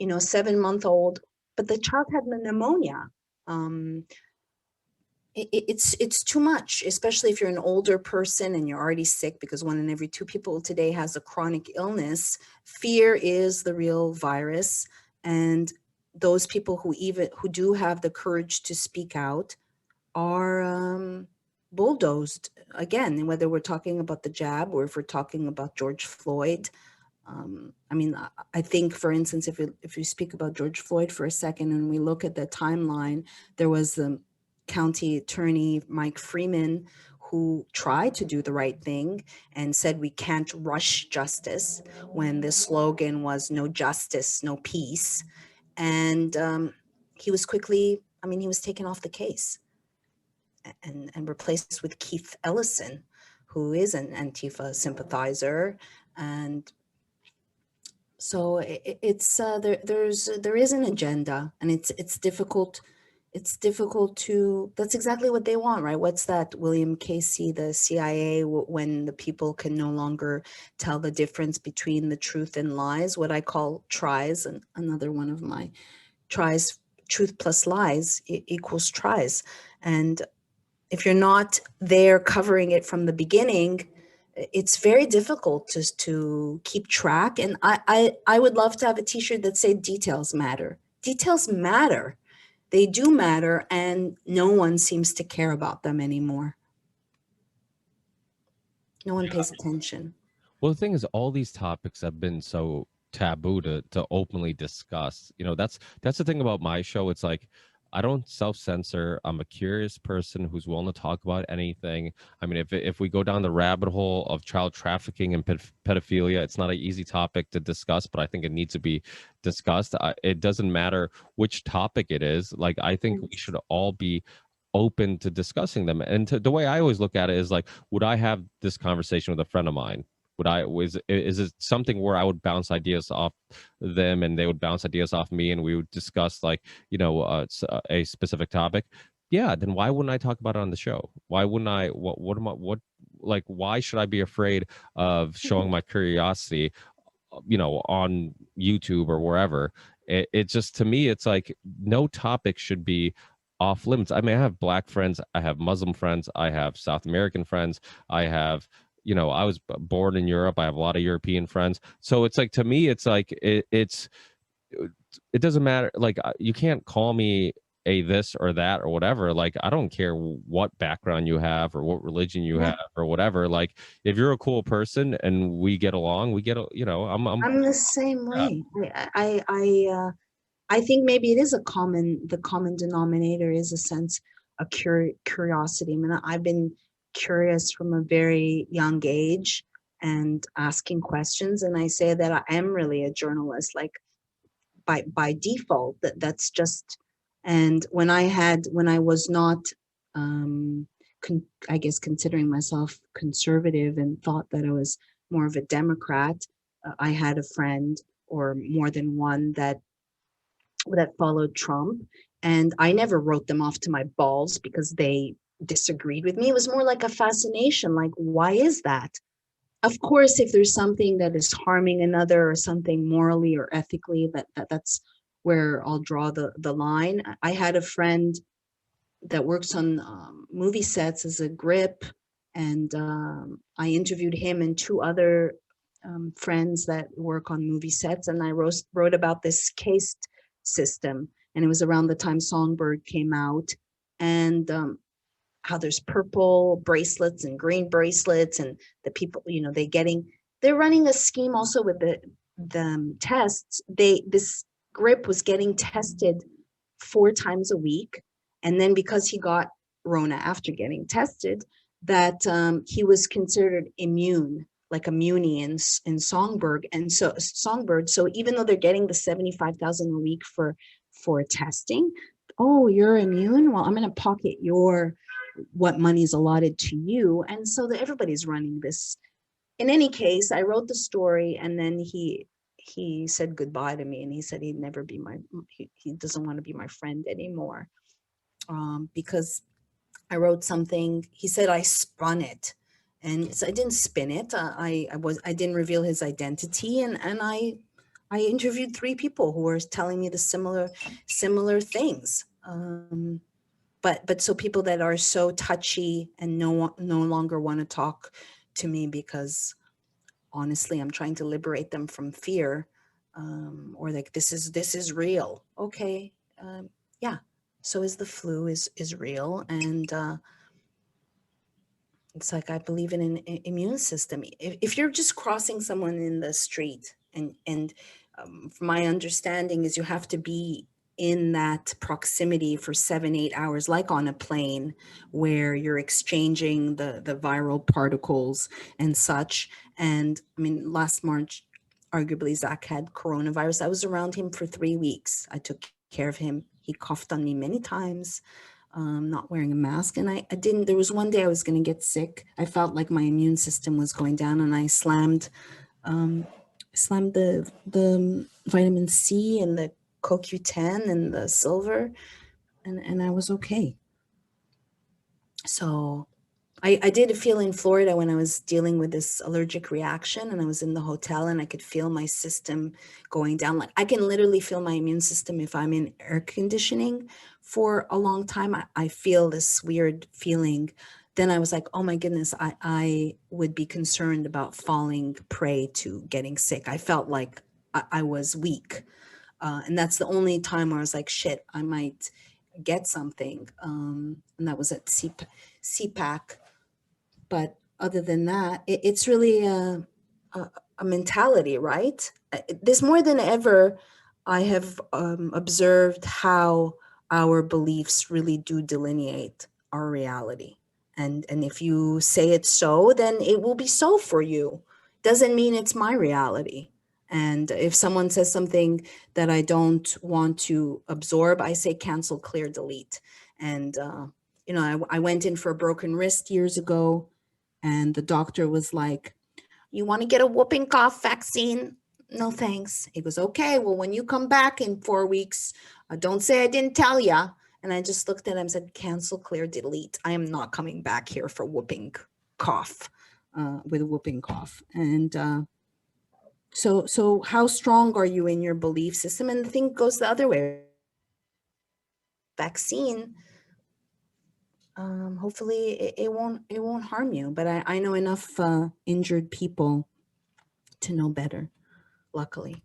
7-month-old, but the child had pneumonia. Um, it's too much, especially if you're an older person and you're already sick, because 1 in every 2 people today has a chronic illness. Fear is the real virus, and those people who do have the courage to speak out are bulldozed again. Whether we're talking about the jab or if we're talking about George Floyd. I mean, I think, for instance, if we speak about George Floyd for a second and we look at the timeline, there was the county attorney, Mike Freeman, who tried to do the right thing and said we can't rush justice, when the slogan was no justice, no peace. And he was quickly, he was taken off the case and replaced with Keith Ellison, who is an Antifa sympathizer. And so it's there is an agenda, and it's difficult. It's difficult to. That's exactly what they want, right? What's that? William Casey, the CIA, when the people can no longer tell the difference between the truth and lies. What I call tries, and another one of my tries. Truth plus lies equals tries, and if you're not there covering it from the beginning, it's very difficult to keep track. And I would love to have a t-shirt that said details matter. Details matter. They do matter, and no one seems to care about them anymore. No one pays attention. Well, the thing is, all these topics have been so taboo to openly discuss. That's the thing about my show. It's like I don't self-censor. I'm a curious person who's willing to talk about anything. I mean, if we go down the rabbit hole of child trafficking and pedophilia, it's not an easy topic to discuss, but I think it needs to be discussed. It doesn't matter which topic it is. Like, I think we should all be open to discussing them. And the way I always look at it is like, would I have this conversation with a friend of mine? Is it something where I would bounce ideas off them and they would bounce ideas off me, and we would discuss, like, a specific topic? Yeah, then why wouldn't I talk about it on the show? Why wouldn't I? Why should I be afraid of showing my curiosity, on YouTube or wherever? It just, to me, it's like no topic should be off limits. I mean, I have Black friends, I have Muslim friends, I have South American friends, I have, I was born in Europe, I have a lot of European friends. So it's like, to me, it's like it doesn't matter. Like, you can't call me a this or that or whatever. Like, I don't care what background you have or what religion you have or whatever. Like, if you're a cool person and we get along, I'm the same way. I think maybe it is the common denominator is a sense of curiosity. I mean, I've been curious from a very young age and asking questions. And I say that I am really a journalist, like by default. That's just. And when I was not, I guess, considering myself conservative and thought that I was more of a Democrat, I had a friend, or more than one, that followed Trump. And I never wrote them off to my balls because they disagreed with me. It was more like a fascination. Like, why is that? Of course, if there's something that is harming another, or something morally or ethically, that's where I'll draw the line. I had a friend that works on movie sets as a grip, and I interviewed him and 2 other friends that work on movie sets, and I wrote about this caste system. And it was around the time Songbird came out, and how there's purple bracelets and green bracelets, and the people, they're running a scheme also with the tests. This grip was getting tested 4 times a week, and then because he got Rona after getting tested, that he was considered immune, like immunity in Songbird. And so even though they're getting the 75,000 a week for testing, oh, you're immune, well, I'm going to pocket what money is allotted to you. And so that everybody's running this. In any case, I wrote the story, and then he he said goodbye to me, and he said he'd never be my he doesn't want to be my friend anymore, because I wrote something. He said I spun it, and so I didn't spin it. I didn't reveal his identity, and I interviewed three people who were telling me the similar things. But so people that are so touchy and no longer want to talk to me because honestly I'm trying to liberate them from fear, or like this is real. Okay, yeah. So is the flu is real, and it's like I believe in an immune system. If you're just crossing someone in the street, and from my understanding is you have to be in that proximity for 7-8 hours, like on a plane, where you're exchanging the viral particles and such. And I mean, last March, arguably Zach had coronavirus. I was around him for 3 weeks. I took care of him. He coughed on me many times, not wearing a mask. And I didn't, there was one day I was going to get sick. I felt like my immune system was going down, and I slammed the vitamin C and the CoQ10 and the silver, and I was okay. So I did feel in Florida when I was dealing with this allergic reaction, and I was in the hotel and I could feel my system going down. Like I can literally feel my immune system if I'm in air conditioning for a long time. I feel this weird feeling. Then I was like, oh my goodness, I would be concerned about falling prey to getting sick. I felt like I was weak. And that's the only time where I was like, shit, I might get something. And that was at CPAC. But other than that, it's really a mentality, right? This more than ever, I have observed how our beliefs really do delineate our reality. And if you say it's so, then it will be so for you. Doesn't mean it's my reality. And if someone says something that I don't want to absorb, I say cancel, clear, delete. And I went in for a broken wrist years ago, and the doctor was like, you want to get a whooping cough vaccine? No, thanks. He goes, okay, well, when you come back in 4 weeks, don't say I didn't tell ya. And I just looked at him and said, cancel, clear, delete. I am not coming back here for whooping cough, with a whooping cough. And so how strong are you in your belief system? And the thing goes the other way. Vaccine, hopefully it won't harm you. But I know enough injured people to know better, luckily.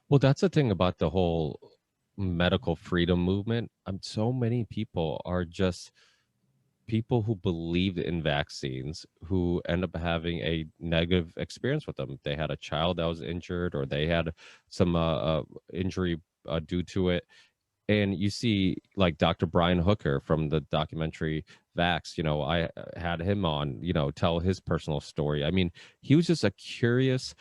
Well, that's the thing about the whole medical freedom movement. So many people are just people who believe in vaccines who end up having a negative experience with them. They had a child that was injured, or they had some injury due to it. And you see, like Dr. Brian Hooker from the documentary Vax, I had him on, tell his personal story. I mean, he was just a curious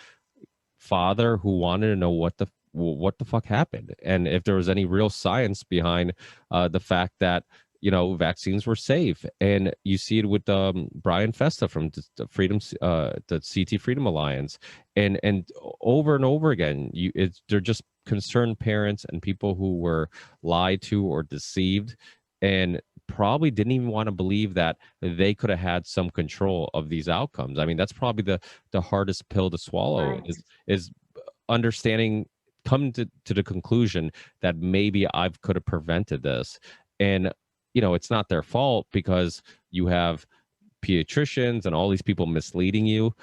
father who wanted to know what the fuck happened, and if there was any real science behind the fact that vaccines were safe. And you see it with Brian Festa from the the CT Freedom Alliance, and over and over again, they're just concerned parents and people who were lied to or deceived, and probably didn't even want to believe that they could have had some control of these outcomes. I mean, that's probably the hardest pill to swallow, Right. is understanding, come to the conclusion that maybe I could have prevented this. And it's not their fault, because you have pediatricians and all these people misleading you.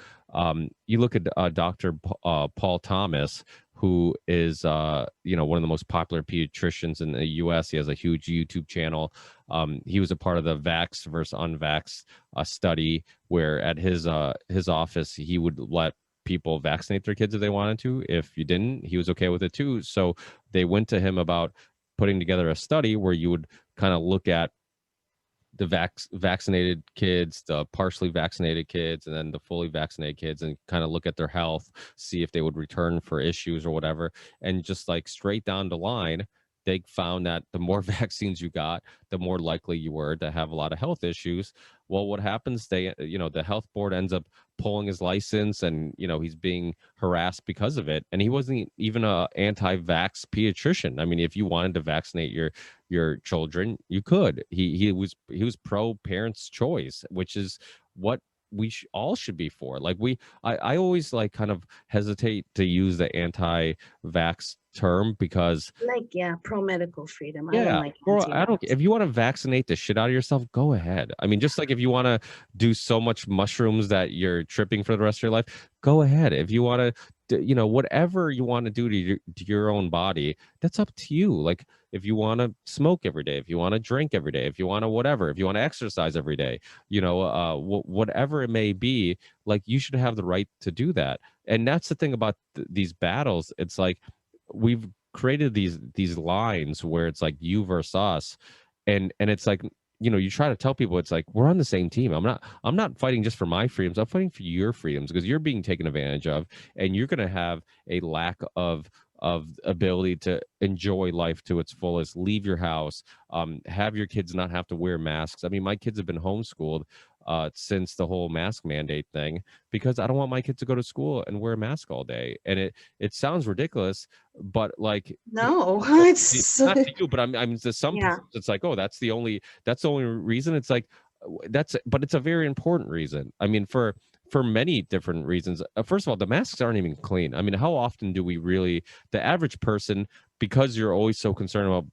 You look at Dr. Paul Thomas, who is one of the most popular pediatricians in the U.S. He has a huge YouTube channel. He was a part of the Vax versus Unvax study, where at his office he would let people vaccinate their kids if they wanted to. If you didn't, he was okay with it too. So they went to him about putting together a study where you would kind of look at the vaccinated kids, the partially vaccinated kids, and then the fully vaccinated kids, and kind of look at their health, see if they would return for issues or whatever. And just like straight down the line, they found that the more vaccines you got, the more likely you were to have a lot of health issues. Well, what happens? The health board ends up pulling his license, and he's being harassed because of it. And he wasn't even a anti-vax pediatrician. I mean, if you wanted to vaccinate your children, you could. He was pro parents' choice, which is what we all should be for. Like I always like kind of hesitate to use the anti-vax term because Like, yeah, pro medical freedom. I don't yeah, like bro, I don't. anti-vax. If you want to vaccinate the shit out of yourself, go ahead. I mean, just like if you want to do so much mushrooms that you're tripping for the rest of your life, go ahead. If you want to, whatever you want to do to your own body, that's up to you. Like if you want to smoke every day, if you want to drink every day, if you want to whatever, if you want to exercise every day, whatever it may be, like you should have the right to do that. And that's the thing about these battles. It's like we've created these lines where it's like you versus us, and it's like you try to tell people it's like we're on the same team. I'm not fighting just for my freedoms. I'm fighting for your freedoms because you're being taken advantage of, and you're going to have a lack of ability to enjoy life to its fullest, leave your house, have your kids not have to wear masks. I mean, my kids have been homeschooled since the whole mask mandate thing because I don't want my kids to go to school and wear a mask all day. And it sounds ridiculous, but like No, it's not to you, but I'm to some yeah. parents, it's like, oh, that's the only reason. It's like but it's a very important reason. I mean, for many different reasons. First of all, the masks aren't even clean. I mean, how often do we really, the average person, because you're always so concerned about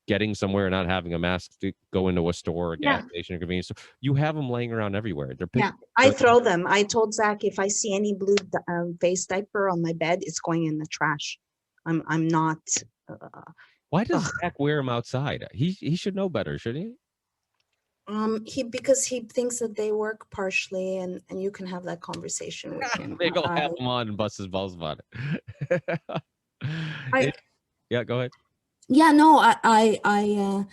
getting somewhere and not having a mask to go into a store or gas Yeah. station or convenience store, you have them laying around everywhere. They're Yeah, I throw them. I told Zach if I see any blue face diaper on my bed, it's going in the trash. I'm not. Why does Ugh. Zach wear them outside? He should know better, shouldn't he? Because he thinks that they work partially, and you can have that conversation with him. Maybe I'll have him on and bust his balls about it. I Yeah, go ahead. yeah, no,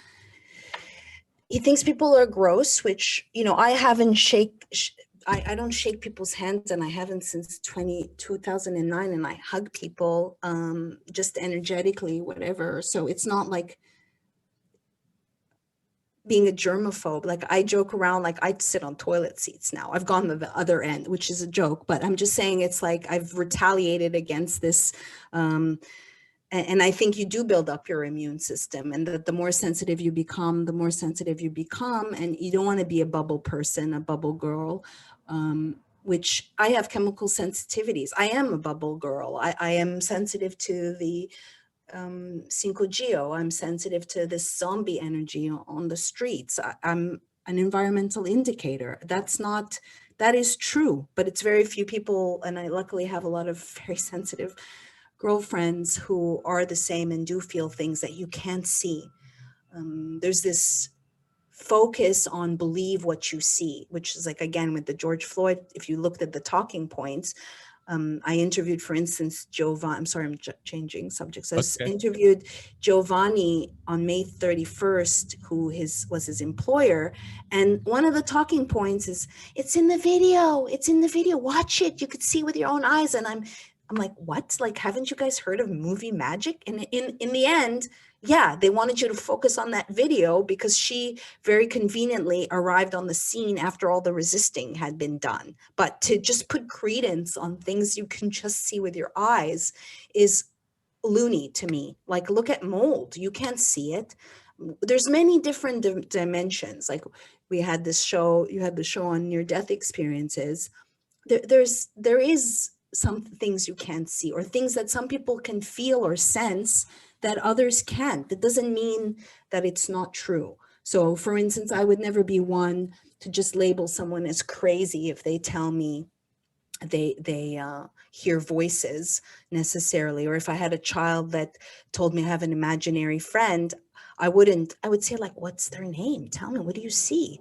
he thinks people are gross, which I haven't I don't shake people's hands, and I haven't since 2009, and I hug people just energetically, whatever. So it's not like being a germaphobe. Like I joke around, like I sit on toilet seats now. I've gone to the other end, which is a joke, but I'm just saying it's like I've retaliated against this. And I think you do build up your immune system, and that the more sensitive you become, and you don't want to be a bubble person, a bubble girl, which I have chemical sensitivities. I am a bubble girl. I am sensitive to the 5G. I'm sensitive to this zombie energy on the streets. I'm an environmental indicator. That is true, but it's very few people, and I luckily have a lot of very sensitive girlfriends who are the same and do feel things that you can't see. There's this focus on believe what you see, which is like, again, with the George Floyd, if you looked at the talking points, I interviewed, for instance, Giovanni. I'm sorry, I'm changing subjects. I interviewed Giovanni on May 31st, who was his employer. And one of the talking points is, it's in the video. It's in the video. Watch it. You could see with your own eyes. And I'm like, what? Like, haven't you guys heard of movie magic? And in the end, yeah, they wanted you to focus on that video because she very conveniently arrived on the scene after all the resisting had been done. But to just put credence on things you can just see with your eyes is loony to me. Like, look at mold. You can't see it. There's many different dimensions. Like you had the show on near-death experiences. There is some things you can't see, or things that some people can feel or sense that others can't. That doesn't mean that it's not true. So for instance, I would never be one to just label someone as crazy if they tell me they hear voices necessarily, or if I had a child that told me I have an imaginary friend, I would say, like, what's their name? Tell me, what do you see?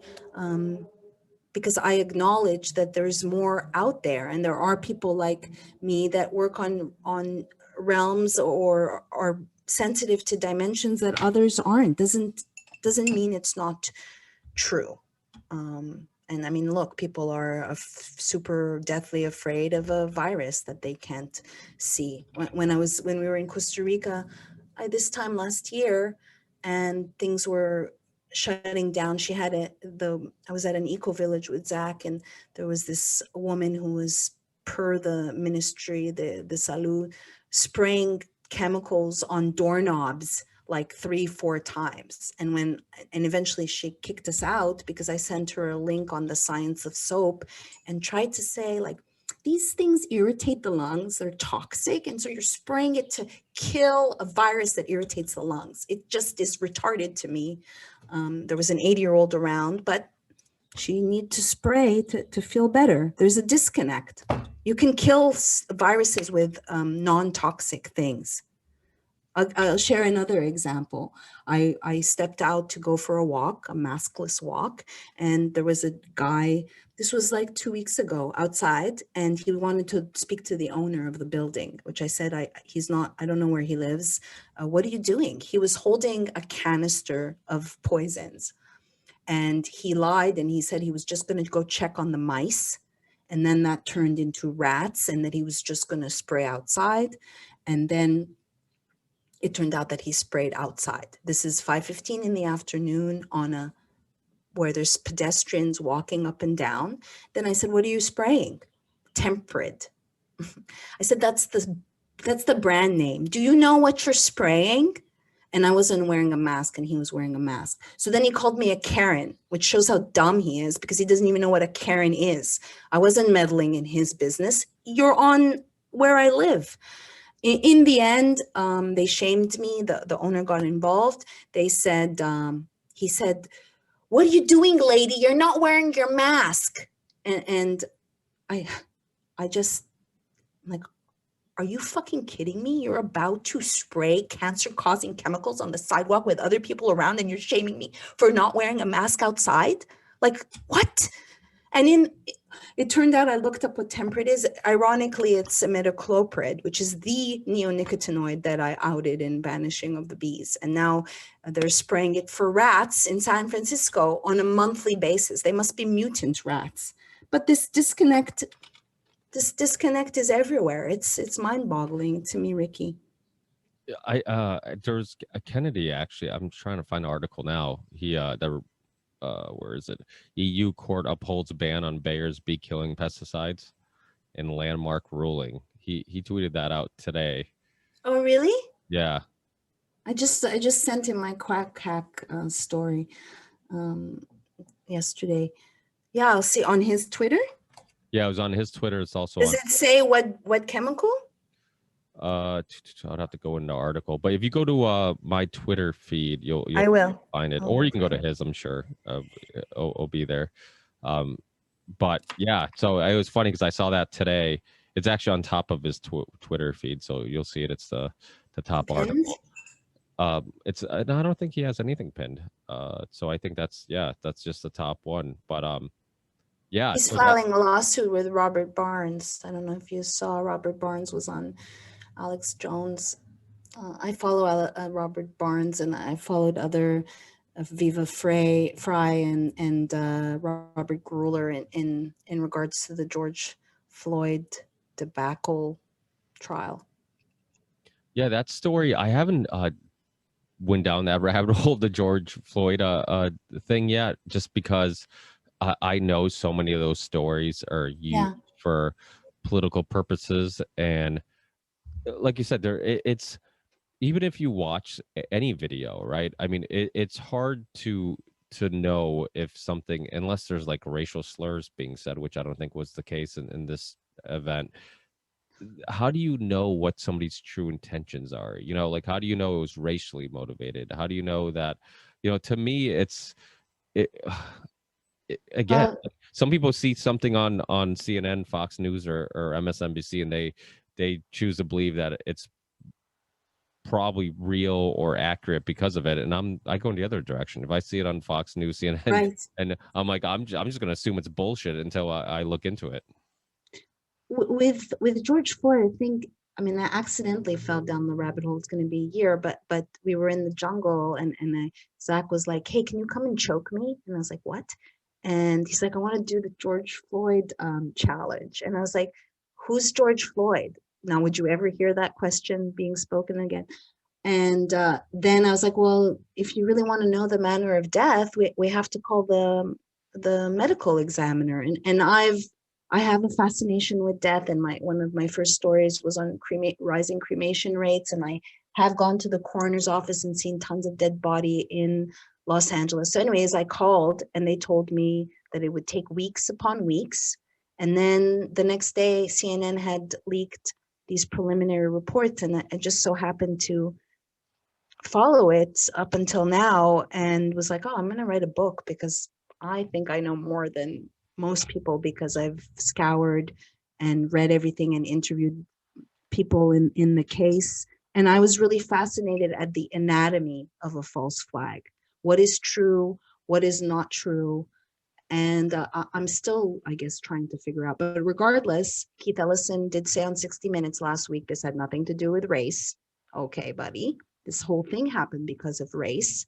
Because I acknowledge that there's more out there, and there are people like me that work on realms or are sensitive to dimensions that others aren't. Doesn't mean it's not true. And I mean, look, people are super deathly afraid of a virus that they can't see. When we were in Costa Rica this time last year, and things were shutting down. I was at an eco village with Zach, and there was this woman who was, per the ministry, the salud, spraying chemicals on doorknobs like 3-4 times. And eventually she kicked us out because I sent her a link on the science of soap and tried to say, like, these things irritate the lungs, they're toxic, and so you're spraying it to kill a virus that irritates the lungs. It just is retarded to me. There was an 80-year-old around, but she needed to spray to feel better. There's a disconnect. You can kill viruses with non-toxic things. I'll share another example. I stepped out to go for a walk, a maskless walk, and there was a guy, this was like 2 weeks ago, outside, and he wanted to speak to the owner of the building, which I said, I don't know where he lives. What are you doing? He was holding a canister of poisons, and he lied, and he said he was just going to go check on the mice, and then that turned into rats, and that he was just going to spray outside, and then it turned out that he sprayed outside. This is 5:15 in the afternoon where there's pedestrians walking up and down. Then I said, "What are you spraying?" Temperate. I said, that's the brand name. Do you know what you're spraying? And I wasn't wearing a mask, and he was wearing a mask. So then he called me a Karen, which shows how dumb he is, because he doesn't even know what a Karen is. I wasn't meddling in his business. You're on where I live. In the end, they shamed me. The owner got involved. They said, he said, "What are you doing, lady? You're not wearing your mask." And I just, like, are you fucking kidding me? You're about to spray cancer-causing chemicals on the sidewalk with other people around, and you're shaming me for not wearing a mask outside? Like, what? And it turned out, I looked up what temperate is. Ironically, it's imidacloprid, which is the neonicotinoid that I outed in Vanishing of the Bees. And now they're spraying it for rats in San Francisco on a monthly basis. They must be mutant rats. But this disconnect is everywhere. It's mind-boggling to me, Ricky. There's a Kennedy, actually. I'm trying to find the article now. Where is it? EU court upholds ban on Bayer's bee killing pesticides in landmark ruling. He tweeted that out today. Oh, really? Yeah. I just sent him my Quackhack story yesterday. Yeah, I'll see on his Twitter. Yeah, it was on his Twitter. It's also Does it say what chemical? I'd have to go into the article, but if you go to my Twitter feed, you'll I will find it, or you can go to his. I'm sure it'll be there. But yeah, so it was funny because I saw that today. It's actually on top of his Twitter feed, so you'll see it. It's the top article. It's I don't think he has anything pinned. So I think that's just the top one. But yeah, he's filing a lawsuit with Robert Barnes. I don't know if you saw. Robert Barnes was on Alex Jones. I follow Robert Barnes, and I followed other Viva Fry and Robert Gruler in regards to the George Floyd debacle trial. Yeah, that story, I haven't went down that rabbit hole, the George Floyd thing yet, just because I know so many of those stories are used for political purposes, and like you said, it's even if you watch any video, right? I mean, it's hard to know if something, unless there's like racial slurs being said, which I don't think was the case in this event. How do you know what somebody's true intentions are? You know, like, how do you know it was racially motivated? How do you know that, to me, again, some people see something on CNN, Fox News, or MSNBC, and they choose to believe that it's probably real or accurate because of it, and I go in the other direction. If I see it on Fox News, CNN, and I'm like, I'm just going to assume it's bullshit until I look into it. With George Floyd, I mean, I accidentally fell down the rabbit hole. It's going to be a year, but we were in the jungle, and Zach was like, "Hey, can you come and choke me?" And I was like, "What?" And he's like, "I want to do the George Floyd challenge." And I was like, "Who's George Floyd?" Now, would you ever hear that question being spoken again? And then I was like, well, if you really want to know the manner of death, we have to call the medical examiner. And I have a fascination with death. And one of my first stories was on rising cremation rates. And I have gone to the coroner's office and seen tons of dead body in Los Angeles. So anyways, I called and they told me that it would take weeks upon weeks. And then the next day, CNN had leaked these preliminary reports, and it just so happened to follow it up until now, and was like, oh, I'm going to write a book because I think I know more than most people, because I've scoured and read everything and interviewed people in the case. And I was really fascinated at the anatomy of a false flag. What is true? What is not true? And I'm still, I guess, trying to figure out. But regardless, Keith Ellison did say on 60 Minutes last week, this had nothing to do with race. Okay, buddy. This whole thing happened because of race.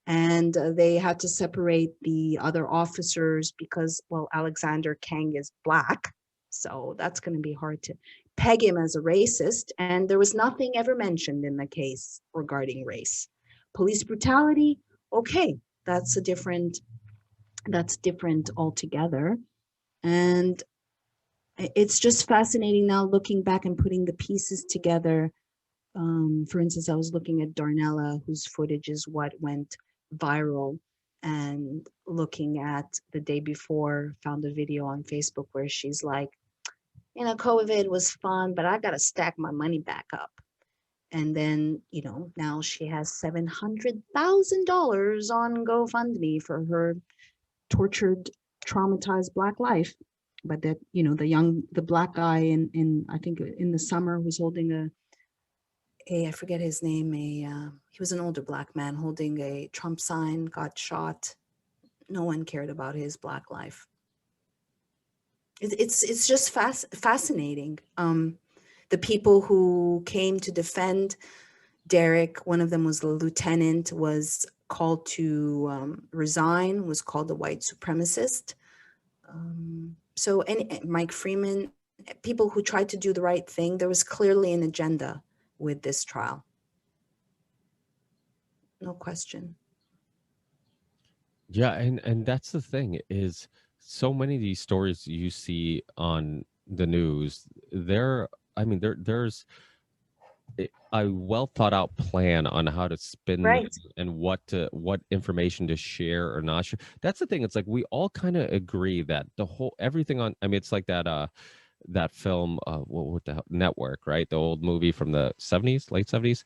And they had to separate the other officers because, well, Alexander Kang is Black. So that's going to be hard to peg him as a racist. And there was nothing ever mentioned in the case regarding race. Police brutality, okay, that's different altogether. And it's just fascinating now looking back and putting the pieces together. For instance, I was looking at Darnella, whose footage is what went viral, and looking at the day before, found a video on Facebook where she's like, COVID was fun, but I got to stack my money back up. And then, now she has $700,000 on GoFundMe for her tortured, traumatized Black life. But that, the Black guy in I think in the summer was holding I forget his name, he was an older Black man holding a Trump sign, got shot. No one cared about his Black life. It's just fascinating. The people who came to defend Derek, one of them was the lieutenant, was called to resign, was called a white supremacist. So, and Mike Freeman, people who tried to do the right thing, there was clearly an agenda with this trial. No question. Yeah, and that's the thing, is so many of these stories you see on the news, there's a well thought out plan on how to spin Right. them and what information to share or not share. That's the thing. It's like we all kind of agree that everything on, it's like that film, what the hell, Network, right? The old movie from the 70s, late 70s,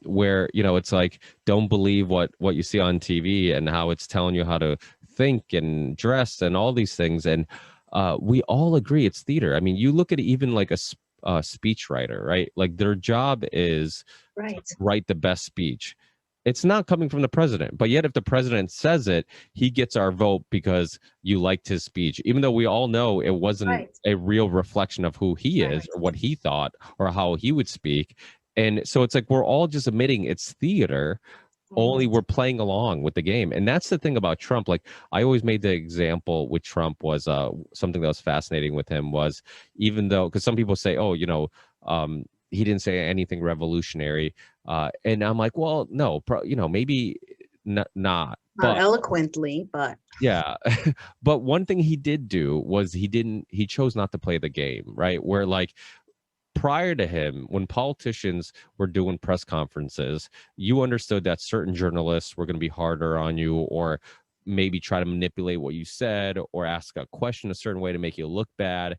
where, it's like, don't believe what you see on TV, and how it's telling you how to think and dress and all these things. And we all agree it's theater. You look at it, even like a speech writer, right? Like their job is Right. to write the best speech. It's not coming from the president, but yet if the president says it, he gets our vote because you liked his speech, even though we all know it wasn't a real reflection of who he is or what he thought or how he would speak. And so it's like we're all just admitting it's theater, only we're playing along with the game. And that's the thing about Trump. Like I always made the example with Trump was something that was fascinating with him was, even though, because some people say, oh, he didn't say anything revolutionary. And I'm like, well, no, maybe not but eloquently, but yeah. But one thing he did do was he chose not to play the game, right? Where like prior to him, when politicians were doing press conferences, you understood that certain journalists were going to be harder on you, or maybe try to manipulate what you said, or ask a question a certain way to make you look bad.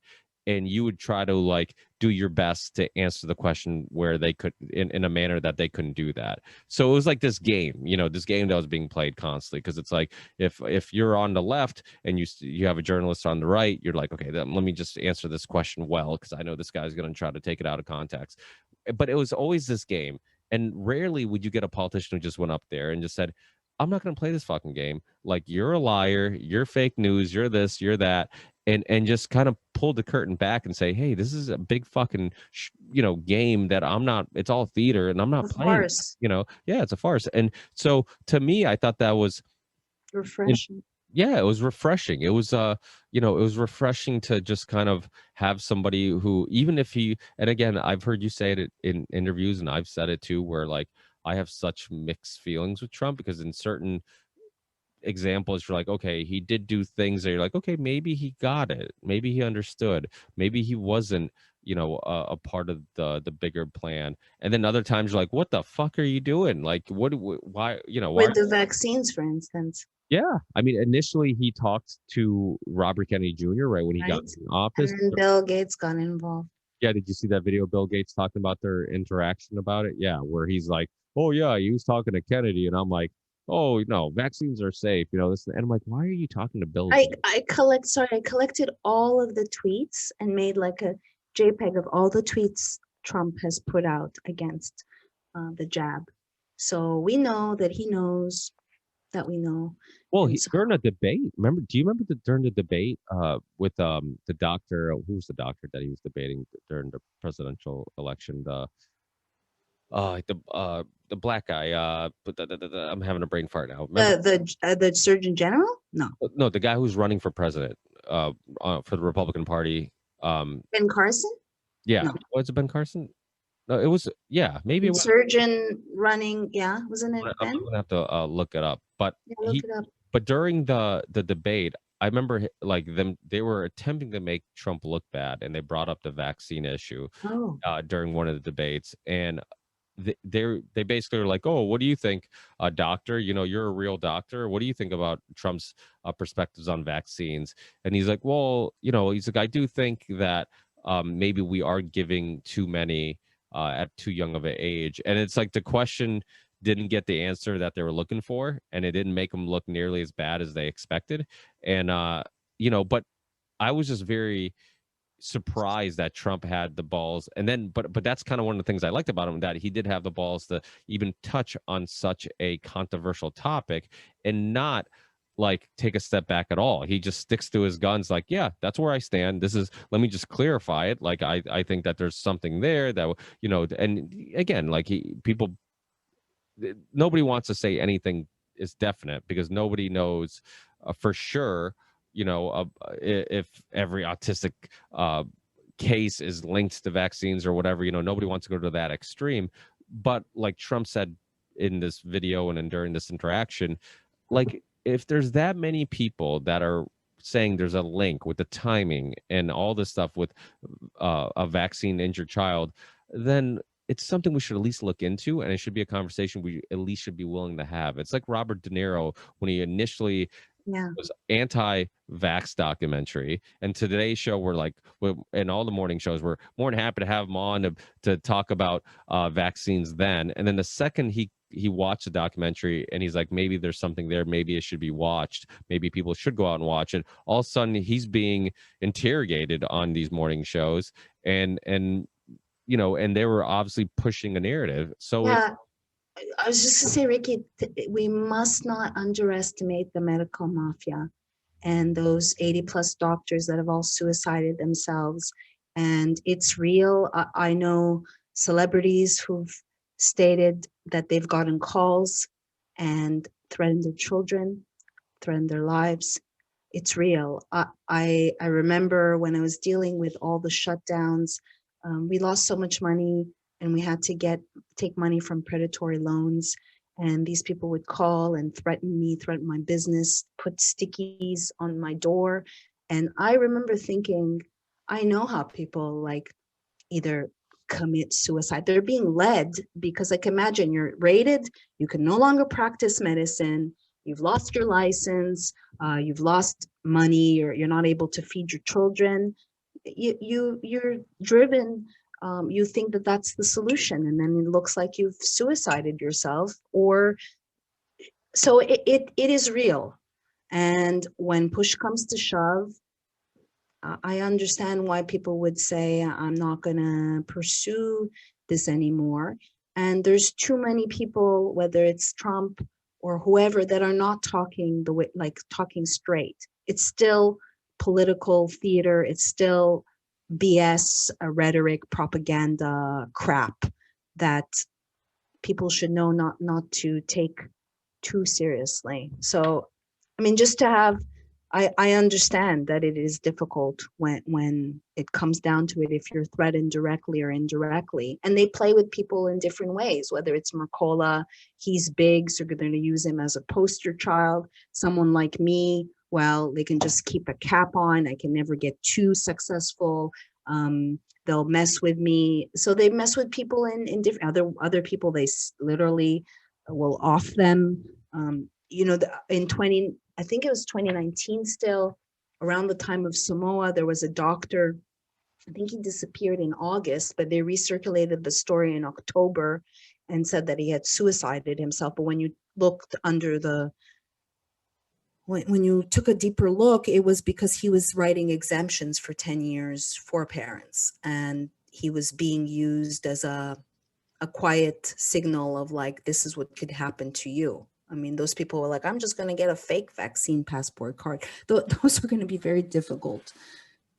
And you would try to like do your best to answer the question where they could in a manner that they couldn't do that. So it was like this game, this game that was being played constantly, because it's like if you're on the left and you have a journalist on the right, you're like, okay, then let me just answer this question well, because I know this guy's going to try to take it out of context. But it was always this game, and rarely would you get a politician who just went up there and just said, I'm not going to play this fucking game. Like, you're a liar, you're fake news, you're this, you're that. And just kind of pull the curtain back and say, hey, this is a big fucking game that I'm not, it's all theater and I'm not playing farce. Yeah, it's a farce. And so to me, I thought that was refreshing. yeah, it was refreshing. It was it was refreshing to just kind of have somebody who, even if he, and again, I've heard you say it in interviews and I've said it too, where like I have such mixed feelings with Trump because in certain examples you're like, okay, he did do things that you're like, okay, maybe he got it, maybe he understood, maybe he wasn't, a part of the bigger plan. And then other times you're like, what the fuck are you doing? Like, why, why? With the vaccines, for instance, Yeah, I mean, initially he talked to Robert Kennedy Jr. right when he got right? in And office. then Bill Gates got involved. Yeah, did you see that video? Bill Gates talking about their interaction about it. Yeah, where he's like, "Oh yeah, he was talking to Kennedy," and I'm like, "Oh no, vaccines are safe," this, and I'm like, "Why are you talking to Bill Gates?" I collected all of the tweets and made like a JPEG of all the tweets Trump has put out against the jab. So we know that he knows that we know. Well, And so during a debate, remember? Do you remember during the debate with the doctor? Who was the doctor that he was debating during the presidential election? The black guy. But I'm having a brain fart now. Remember? the Surgeon General? No. No, the guy who's running for president for the Republican Party. Ben Carson? Yeah, No. was it Ben Carson? No, it was. Yeah, maybe it was. Surgeon running, yeah, wasn't it I'm Ben? gonna have to look it up. But Yeah, look it up. during the debate, I remember like them. They were attempting to make Trump look bad, and they brought up the vaccine issue Oh. during one of the debates, and they basically were like, "Oh, what do you think, doctor? You're a real doctor. What do you think about Trump's perspectives on vaccines?" And he's like, "Well, he's like, I do think that maybe we are giving too many at too young of an age." And it's like the question didn't get the answer that they were looking for, and it didn't make them look nearly as bad as they expected. And but I was just very surprised that Trump had the balls. And then but that's kind of one of the things I liked about him, that he did have the balls to even touch on such a controversial topic and not like take a step back at all. He just sticks to his guns, like, yeah, that's where I stand. This is, let me just clarify it. Like I think that there's something there that and again, like people, nobody wants to say anything is definite because nobody knows for sure, if every autistic case is linked to vaccines or whatever. Nobody wants to go to that extreme. But like Trump said in this video and during this interaction, like if there's that many people that are saying there's a link with the timing and all this stuff with a vaccine injured child, then it's something we should at least look into, and it should be a conversation we at least should be willing to have. It's like Robert De Niro when he initially Yeah. was anti-vax documentary, and today's show we're like, and all the morning shows, we're more than happy to have him on to talk about vaccines then. And then the second he watched the documentary and he's like, maybe there's something there, maybe it should be watched, maybe people should go out and watch it, all of a sudden he's being interrogated on these morning shows. And and they were obviously pushing a narrative. So Yeah. I was just gonna say, Ricky, we must not underestimate the medical mafia and those 80 plus doctors that have all suicided themselves. And it's real. I know celebrities who've stated that they've gotten calls and threatened their children, threatened their lives. It's real. I remember when I was dealing with all the shutdowns, we lost so much money and we had to take money from predatory loans. And these people would call and threaten me, threaten my business, put stickies on my door. And I remember thinking, I know how people like either commit suicide. They're being led because, like, imagine you're rated, you can no longer practice medicine, you've lost your license, you've lost money, you're not able to feed your children. You're driven. You think that that's the solution, and then it looks like you've suicided yourself. Or so it is real. And when push comes to shove, I understand why people would say, I'm not going to pursue this anymore. And there's too many people, whether it's Trump or whoever, that are not talking the way, like talking straight. It's still political theater. It's still BS, rhetoric, propaganda crap that people should know not to take too seriously. So I mean, just to have, I understand that it is difficult when it comes down to it, if you're threatened directly or indirectly. And they play with people in different ways, whether it's Mercola, he's big, so they're going to use him as a poster child. Someone like me, well, they can just keep a cap on. I can never get too successful. They'll mess with me. So they mess with people in different other people. They literally will off them. You know, in 20, I think it was 2019 still, around the time of Samoa, there was a doctor, I think he disappeared in August, but they recirculated the story in October and said that he had suicided himself. But when you looked under the, when you took a deeper look, it was because he was writing exemptions for 10 years for parents. And he was being used as a quiet signal of like, this is what could happen to you. I mean, those people were like, I'm just going to get a fake vaccine passport card. Those are going to be very difficult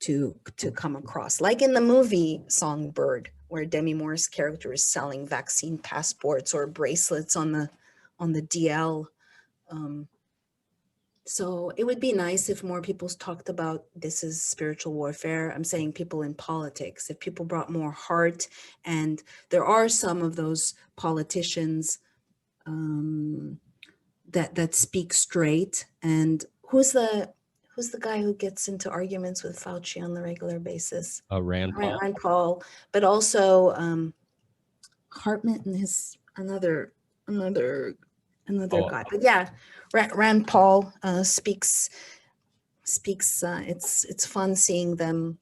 to come across. Like in the movie Songbird, where Demi Moore's character is selling vaccine passports or bracelets on the DL. So it would be nice if more people talked about this is spiritual warfare. I'm saying people in politics, if people brought more heart, and there are some of those politicians that speak straight. And who's the guy who gets into arguments with Fauci on the regular basis? Rand Paul. Rand Paul, but also Hartman and his another guy. But yeah, Rand Paul speaks. It's fun seeing them,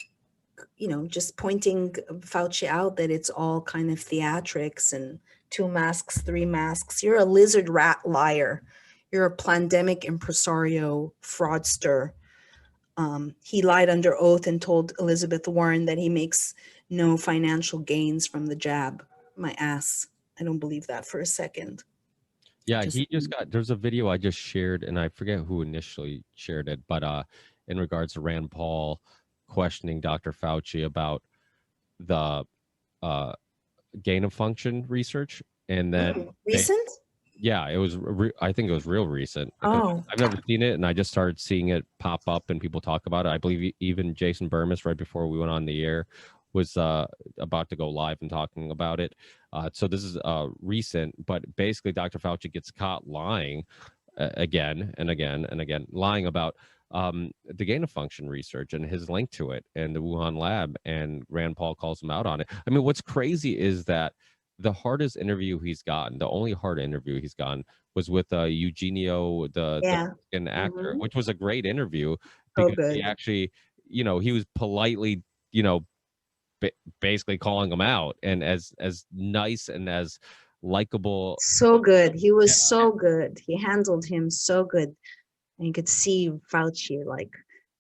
you know, just pointing Fauci out that it's all kind of theatrics and 2 masks, 3 masks. You're a lizard rat liar. You're a pandemic impresario fraudster. He lied under oath and told Elizabeth Warren that he makes no financial gains from the jab. My ass. I don't believe that for a second. Yeah, he just got, there's a video I just shared, and I forget who initially shared it, but in regards to Rand Paul questioning Dr. Fauci about the gain of function research, and then recent? Yeah, it was. I think it was real recent. Oh, I've never seen it, and I just started seeing it pop up, and people talk about it. I believe even Jason Burmis, right before we went on the air, was about to go live and talking about it. So this is recent, but basically, Dr. Fauci gets caught lying again and again and again, lying about the gain of function research and his link to it and the Wuhan lab, and Rand Paul calls him out on it. I mean, what's crazy is that the hardest interview he's gotten, the only hard interview he's gotten, was with Eugenio, the Mexican actor, which was a great interview because he actually, you know, he was politely, you know, basically calling him out, and as nice and as likable. So good. He was so good. He handled him so good. And you could see Fauci like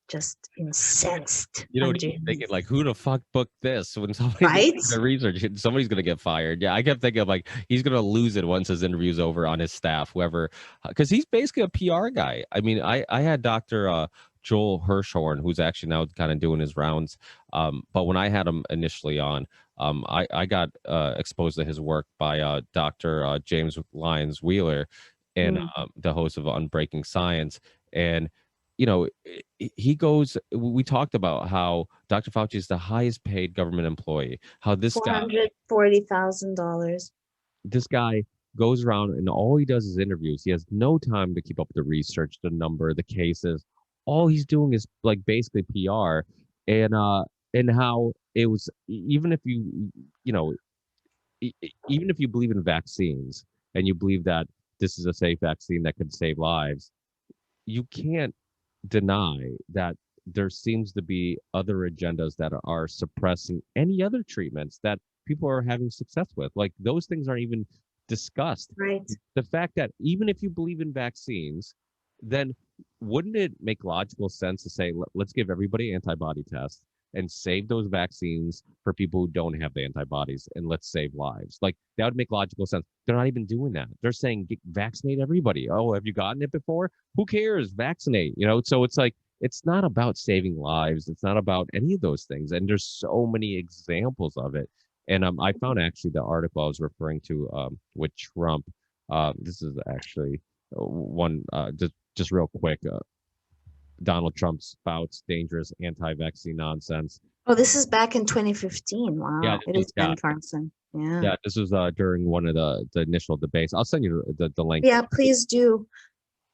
just incensed. You know what he's thinking? Like, who the fuck booked this? When somebody does the research, somebody's gonna get fired. Yeah, I kept thinking of like he's gonna lose it once his interview's over on his staff, whoever, because he's basically a PR guy. I mean, I had Dr. Joel Hirschhorn, who's actually now kind of doing his rounds. But when I had him initially on, I got exposed to his work by Dr. James Lyons Wheeler, and the host of Unbreaking Science. And you know, he goes, we talked about how Dr. Fauci is the highest paid government employee, how this guy, $440,000. This guy goes around and all he does is interviews. He has no time to keep up with the research, the number, the cases. All he's doing is like basically PR. And how it was, even if you know, even if you believe in vaccines and you believe that this is a safe vaccine that could save lives, you can't deny that there seems to be other agendas that are suppressing any other treatments that people are having success with. Like those things aren't even discussed. Right. The fact that even if you believe in vaccines, then wouldn't it make logical sense to say, let's give everybody antibody tests and save those vaccines for people who don't have the antibodies, and let's save lives? Like that would make logical sense. They're not even doing that. They're saying vaccinate everybody. Oh, have you gotten it before? Who cares? Vaccinate. You know, so it's like it's not about saving lives. It's not about any of those things. And there's so many examples of it. And I found actually the article I was referring to with Trump. This is actually one just just real quick, Donald Trump spouts dangerous anti-vaccine nonsense. Oh, this is back in 2015. Yeah, Wow. It this is, is Ben Carson. Yeah. yeah. This was during one of the initial debates. I'll send you the link. Yeah, please do.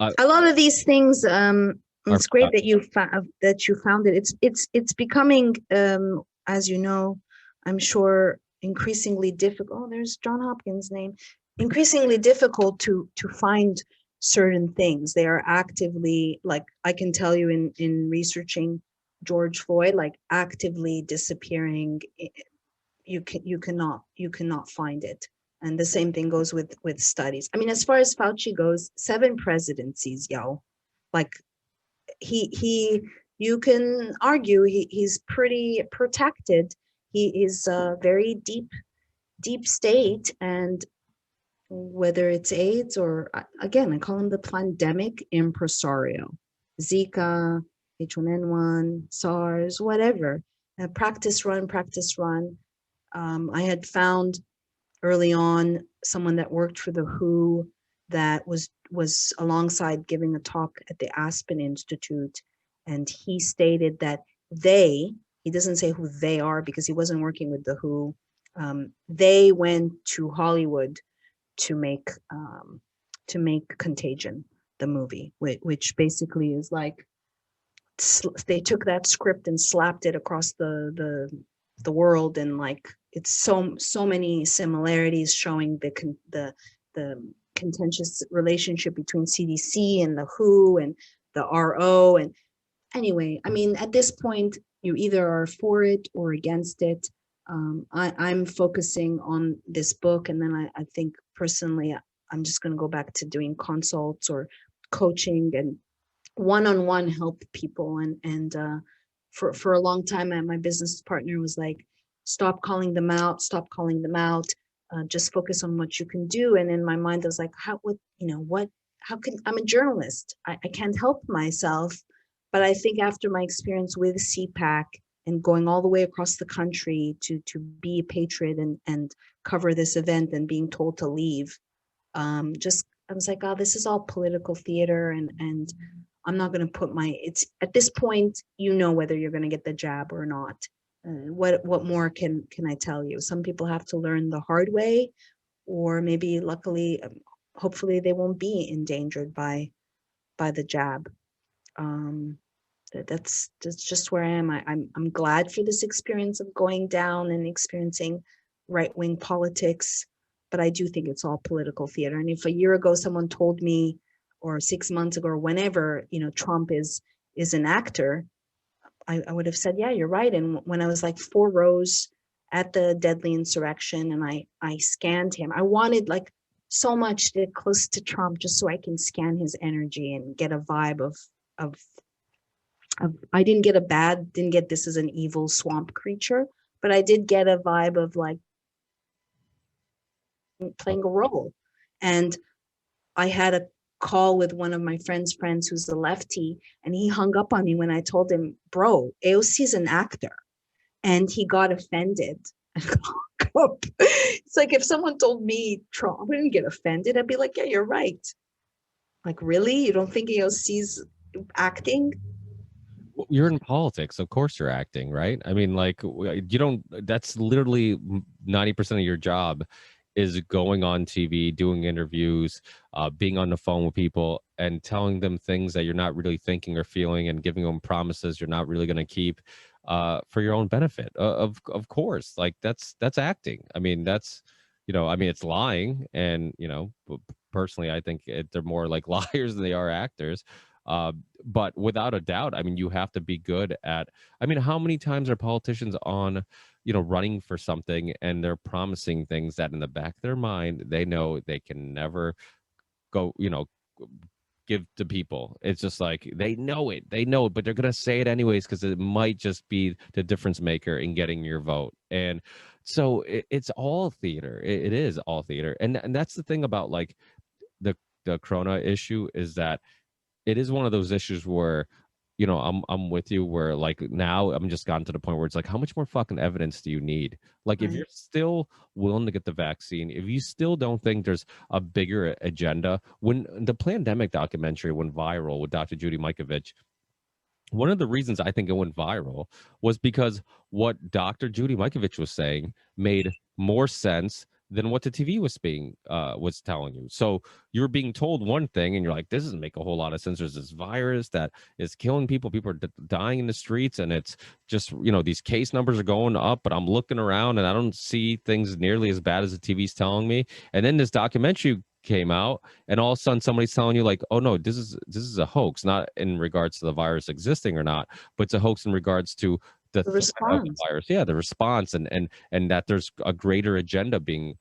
Uh, A lot of these things, are, it's great that you found it. It's becoming, as you know, I'm sure, increasingly difficult. Oh, there's John Hopkins' name. Increasingly difficult to find certain things. They are actively, like I can tell you in researching George Floyd, like actively disappearing. You cannot find it. And the same thing goes with studies. I mean, as far as Fauci goes, 7 presidencies, yo. Like he you can argue he's pretty protected. He is a very deep state, and whether it's AIDS or, again, I call him the pandemic impresario. Zika, H1N1, SARS, whatever. Practice run, practice run. I had found early on someone that worked for the WHO that was alongside giving a talk at the Aspen Institute, and he stated that he doesn't say who they are because he wasn't working with the WHO. They went to Hollywood to make Contagion, the movie, which basically is like they took that script and slapped it across the world, and like it's so many similarities showing the contentious relationship between CDC and the WHO and the RO. And anyway, I mean, at this point, you either are for it or against it. I'm focusing on this book, and then I think personally, I'm just going to go back to doing consults or coaching and one-on-one help people. And for a long time, my business partner was like, stop calling them out, just focus on what you can do. And in my mind, I was like, how can I'm a journalist, I can't help myself. But I think after my experience with CPAC and going all the way across the country to be a patriot and cover this event and being told to leave, just I was like, oh, this is all political theater, and I'm not going to put it's at this point, whether you're going to get the jab or not. What more can I tell you? Some people have to learn the hard way, or maybe luckily, hopefully they won't be endangered by the jab. That's just where I am. I'm glad for this experience of going down and experiencing right-wing politics, but I do think it's all political theater. And if a year ago someone told me, or 6 months ago, or whenever, Trump is an actor, I would have said, yeah, you're right. And when I was like 4 rows at the deadly insurrection and I scanned him, I wanted like so much to get close to Trump just so I can scan his energy and get a vibe of I didn't get this as an evil swamp creature, but I did get a vibe of like playing a role. And I had a call with one of my friends who's a lefty, and he hung up on me when I told him, bro, AOC is an actor. And he got offended. It's like if someone told me Trump, I wouldn't get offended. I'd be like, yeah, you're right. Like, really? You don't think AOC's acting? You're in politics, of course you're acting, right? I mean, like, you don't, that's literally 90% of your job is going on TV, doing interviews, being on the phone with people and telling them things that you're not really thinking or feeling, and giving them promises you're not really going to keep, for your own benefit. Of course, like that's acting. I mean, that's, I mean, it's lying, and personally, I think they're more like liars than they are actors. But without a doubt, I mean, you have to be good at, I mean, how many times are politicians on, running for something and they're promising things that in the back of their mind, they know they can never go, give to people. It's just like, they know it, but they're going to say it anyways, because it might just be the difference maker in getting your vote. And so it's all theater. It is all theater. And that's the thing about like the Corona issue, is that it is one of those issues where I'm with you where like now I'm just gotten to the point where it's like, how much more fucking evidence do you need? Like if Right. you're still willing to get the vaccine, if you still don't think there's a bigger agenda, when the pandemic documentary went viral with Dr. Judy Mikovits, one of the reasons I think it went viral was because what Dr. Judy Mikovits was saying made more sense than what the TV was telling you. So you're being told one thing, and you're like, "This doesn't make a whole lot of sense." There's this virus that is killing people. People are dying in the streets, and it's just these case numbers are going up. But I'm looking around, and I don't see things nearly as bad as the TV's telling me. And then this documentary came out, and all of a sudden somebody's telling you like, oh no, this is a hoax, not in regards to the virus existing or not, but it's a hoax in regards to the The threat of the response. virus, the response, and that there's a greater agenda being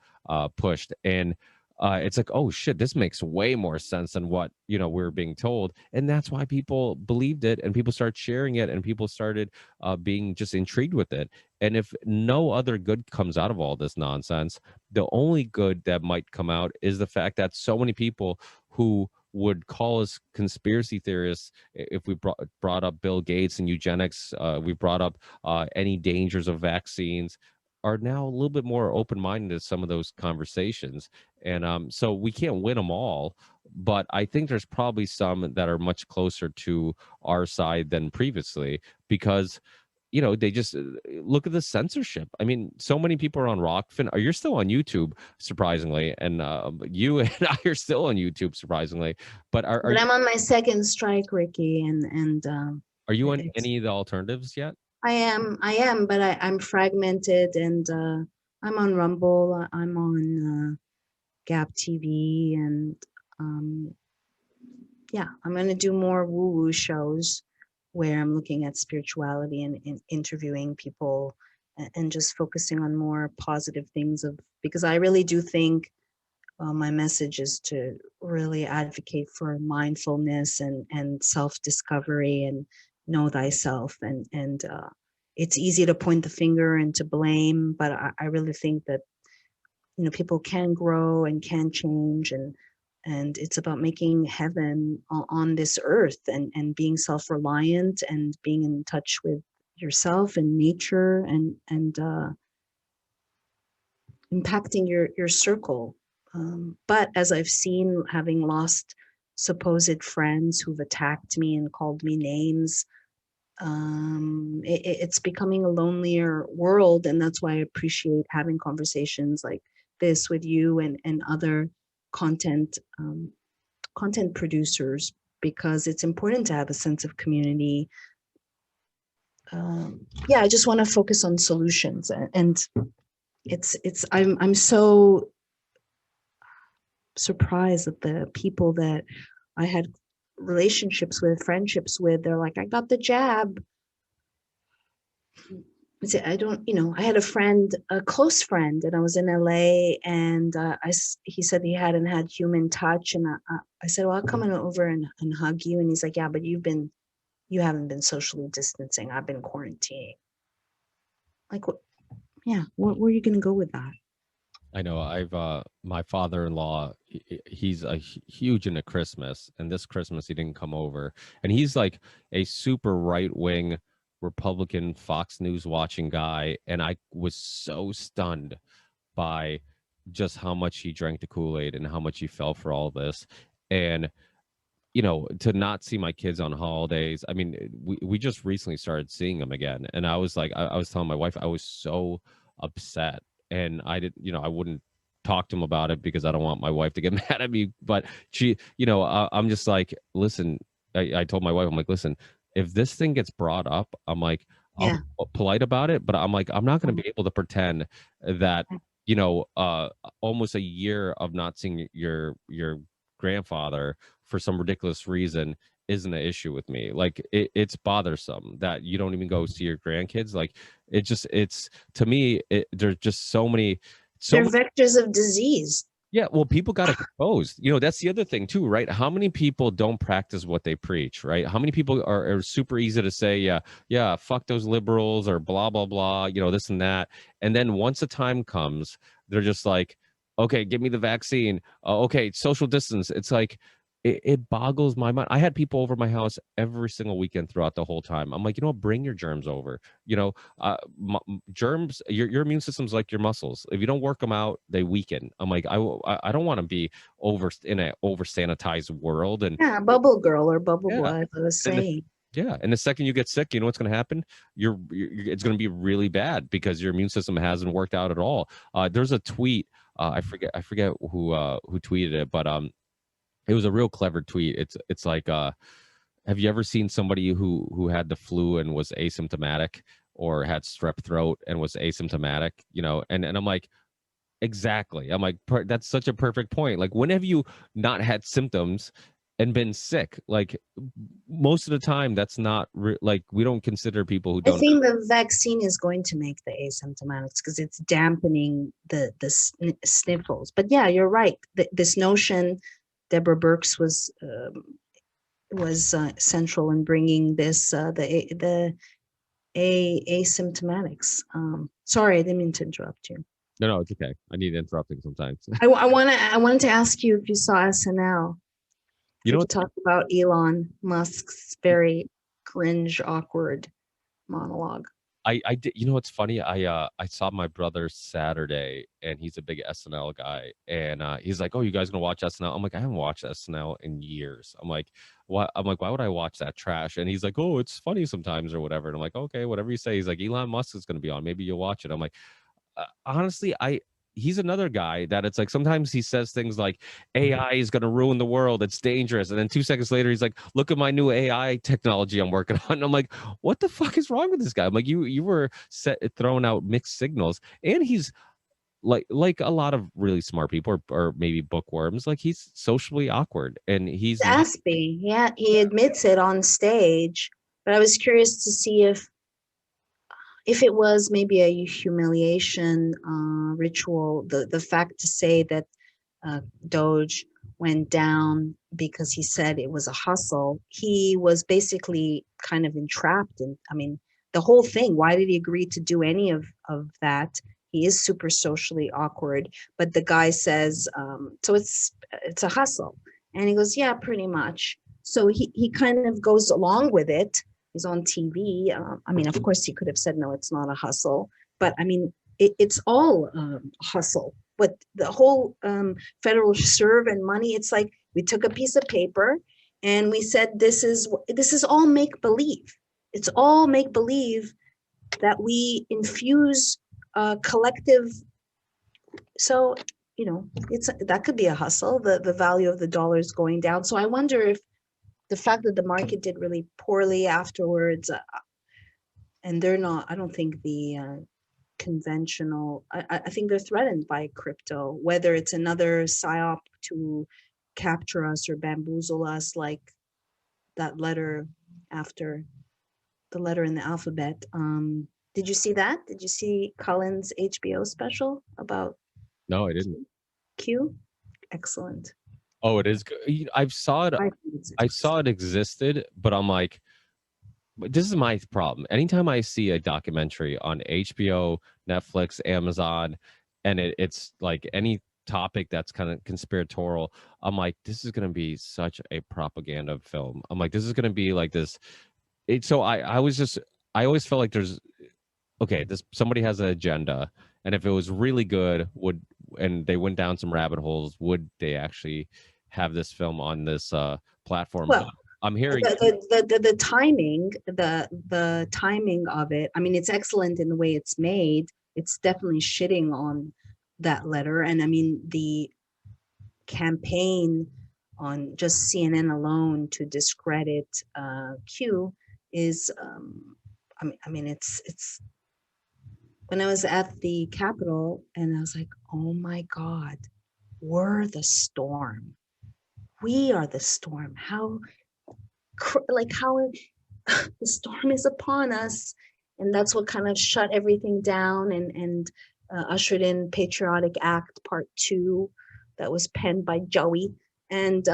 pushed. And it's like, oh shit, this makes way more sense than what we're being told. And that's why people believed it, and people started sharing it, and people started being just intrigued with it. And if no other good comes out of all this nonsense, the only good that might come out is the fact that so many people who would call us conspiracy theorists if we brought up Bill Gates and eugenics, we brought up any dangers of vaccines, are now a little bit more open-minded to some of those conversations. And so we can't win them all, but I think there's probably some that are much closer to our side than previously, because they just look at the censorship. I mean, so many people are on Rockfin. You're still on YouTube, surprisingly, and you and I are still on YouTube, surprisingly. But are But you I'm on my second strike, Ricky, and are you on it's any of the alternatives yet? I am, but I'm fragmented, and I'm on Rumble, I'm on Gap TV, and um, yeah, I'm gonna do more woo-woo shows where I'm looking at spirituality and interviewing people and just focusing on more positive things because I really do think my message is to really advocate for mindfulness and self-discovery and know thyself, and it's easy to point the finger and to blame, but I really think that people can grow and can change, and it's about making heaven on this earth, and being self-reliant and being in touch with yourself and nature, and impacting your circle. But as I've seen, having lost supposed friends who've attacked me and called me names, it's becoming a lonelier world, and that's why I appreciate having conversations like this with you and other content content producers, because it's important to have a sense of community. Yeah, I just want to focus on solutions, and I'm so surprised that the people that I had relationships with, friendships with, they're like, I got the jab. I don't, I had a friend, a close friend, and I was in LA, and he said he hadn't had human touch. And I said, well, I'll come on over and hug you. And he's like, yeah, but you haven't been socially distancing. I've been quarantining. Like, what? Yeah. Where are you going to go with that? I know. I've my father-in-law, he's a huge into Christmas, and this Christmas he didn't come over, and he's like a super right-wing Republican Fox News watching guy, and I was so stunned by just how much he drank the Kool-Aid and how much he fell for all this. And to not see my kids on holidays. I mean, we just recently started seeing them again, and I was like, I was telling my wife I was so upset, and I wouldn't talk to him about it because I don't want my wife to get mad at me. But she, I'm just like, listen, I told my wife, I'm like, listen, if this thing gets brought up, I'm like, I'll Yeah. be polite about it, but I'm like, I'm not going to be able to pretend that almost a year of not seeing your grandfather for some ridiculous reason isn't an issue with me. Like it's bothersome that you don't even go see your grandkids. Like it's to me, there's just They're vectors of disease. yeah, well, people got exposed. That's the other thing too, right? How many people don't practice what they preach, right? How many people are super easy to say, yeah, fuck those liberals or blah, blah, blah, this and that. And then once the time comes, they're just like, okay, give me the vaccine. Okay, social distance. It's like, it boggles my mind. I had people over my house every single weekend throughout the whole time. I'm like, you know what, bring your germs over. You know, germs, your immune system's like your muscles. If you don't work them out, they weaken. I'm like, I don't want to be in a over sanitized world. And Yeah, bubble girl or bubble yeah, boy, as I was and saying. yeah, and the second you get sick, you know what's going to happen? It's going to be really bad because your immune system hasn't worked out at all. There's a tweet. I forget who tweeted it, but it was a real clever tweet. It's like, have you ever seen somebody who had the flu and was asymptomatic, or had strep throat and was asymptomatic? You know, and I'm like, exactly. I'm like, that's such a perfect point. Like, when have you not had symptoms and been sick? Like, most of the time, that's not like, we don't consider people who I don't. think the vaccine is going to make the asymptomatics because it's dampening the sniffles. But yeah, you're right. This notion, Deborah Birx was central in bringing this the asymptomatics. Sorry, I didn't mean to interrupt you. No, it's okay. I need interrupting sometimes. I wanted to ask you if you saw SNL. You We know, could talk about Elon Musk's very cringe, awkward monologue. I did. You know what's funny? I saw my brother Saturday, and he's a big SNL guy, and he's like, "Oh, you guys gonna watch SNL?" I'm like, "I haven't watched SNL in years." I'm like, "What?" I'm like, "Why would I watch that trash?" And he's like, "Oh, it's funny sometimes or whatever." And I'm like, "Okay, whatever you say." He's like, "Elon Musk is gonna be on. Maybe you'll watch it." I'm like, honestly, he's another guy that it's like, sometimes he says things like AI is going to ruin the world, it's dangerous, and then 2 seconds later he's like, look at my new AI technology I'm working on. And I'm like, what the fuck is wrong with this guy? I'm like, you were throwing out mixed signals. And he's like a lot of really smart people, or maybe bookworms, like, he's socially awkward, and he's not. Aspie, yeah, he admits it on stage. But I was curious to see if it was maybe a humiliation ritual. The fact to say that Doge went down because he said it was a hustle. He was basically kind of entrapped in, I mean, the whole thing. Why did he agree to do any of that? He is super socially awkward, but the guy says, so it's a hustle. And he goes, yeah, pretty much. So he kind of goes along with it. He's on TV. I mean, of course, he could have said, no, it's not a hustle. But I mean, it's all hustle. But the whole Federal Reserve and money, it's like we took a piece of paper and we said, this is all make believe. It's all make believe that we infuse collective. So, you know, that could be a hustle. The value of the dollar is going down. So I wonder if the fact that the market did really poorly afterwards, and they're not, I don't think the conventional, I think they're threatened by crypto, whether it's another psyop to capture us or bamboozle us, like that letter after the letter in the alphabet. Did you see that? Did you see Cullen's HBO special about No, I didn't. Q? Excellent. Oh, it is good. I've saw it. I think it's I saw it existed, but I'm like, but this is my problem. Anytime I see a documentary on HBO, Netflix, Amazon, and it's like any topic that's kind of conspiratorial, I'm like, this is going to be such a propaganda film. I'm like, this is going to be like this. So I always felt like there's, okay, this, somebody has an agenda, and if it was really good, and they went down some rabbit holes, would they actually have this film on this platform? well, I'm hearing. the timing, the timing of it, I mean, it's excellent in the way it's made. It's definitely shitting on that letter. And I mean, the campaign on just CNN alone to discredit Q is I mean it's when I was at the Capitol and I was like, oh my God, we're the storm. We are the storm. How the storm is upon us, and that's what kind of shut everything down and ushered in Patriotic Act Part 2 that was penned by Joey, and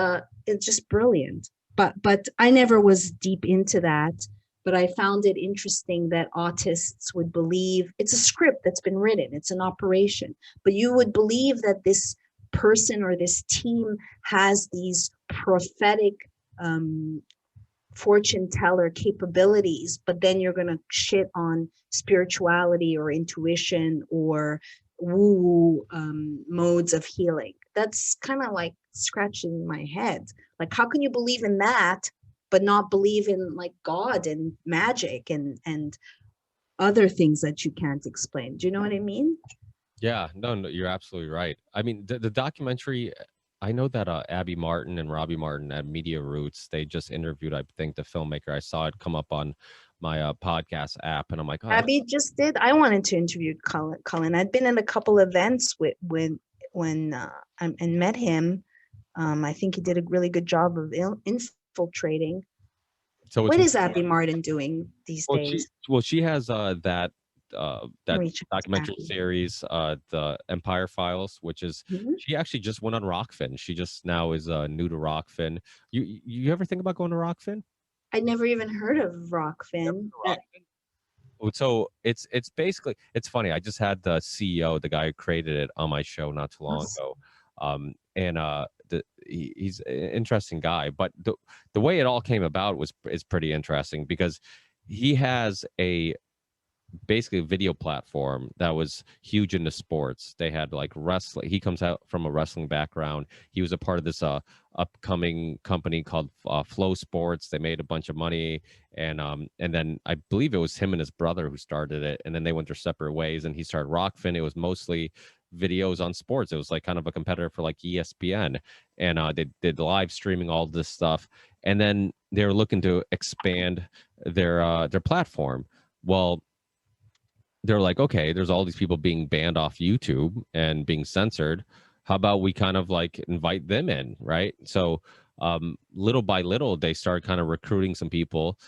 it's just brilliant. But I never was deep into that, but I found it interesting that autists would believe it's a script that's been written, it's an operation, but you would believe that this person or this team has these prophetic fortune teller capabilities, but then you're going to shit on spirituality or intuition or woo modes of healing. That's kind of like scratching my head. Like, how can you believe in that, but not believe in like God and magic and other things that you can't explain? Do you know what I mean? Yeah, no, you're absolutely right. I mean, the documentary, I know that Abby Martin and Robbie Martin at Media Roots, they just interviewed, I think, the filmmaker. I saw it come up on my podcast app, and I'm like, oh, Abby just did. I wanted to interview Cullen. I'd been in a couple events when and met him. I think he did a really good job of infiltrating. so it's What is Abby Martin doing these days? she has that Reach documentary Abby. series, the Empire Files, which is Mhm. she actually just went on Rockfin. She just now is new to Rockfin. You ever think about going to Rockfin? I never even heard of Never Rockfin. to Rockfin? So it's basically, it's funny. I just had the CEO, the guy who created it, on my show not too long ago, and he's an interesting guy. But the way it all came about is pretty interesting, because he has basically a video platform that was huge into sports. They had like wrestling. He comes out from a wrestling background. He was a part of this upcoming company called Flow Sports. They made a bunch of money, and then I believe it was him and his brother who started it, and then they went their separate ways. And he started Rockfin. It was mostly videos on sports. It was like kind of a competitor for like ESPN, and they did live streaming all this stuff. And then they were looking to expand their platform. Well, they're like, okay, there's all these people being banned off YouTube and being censored. How about we kind of like invite them in, right? So little by little, they started kind of recruiting some people.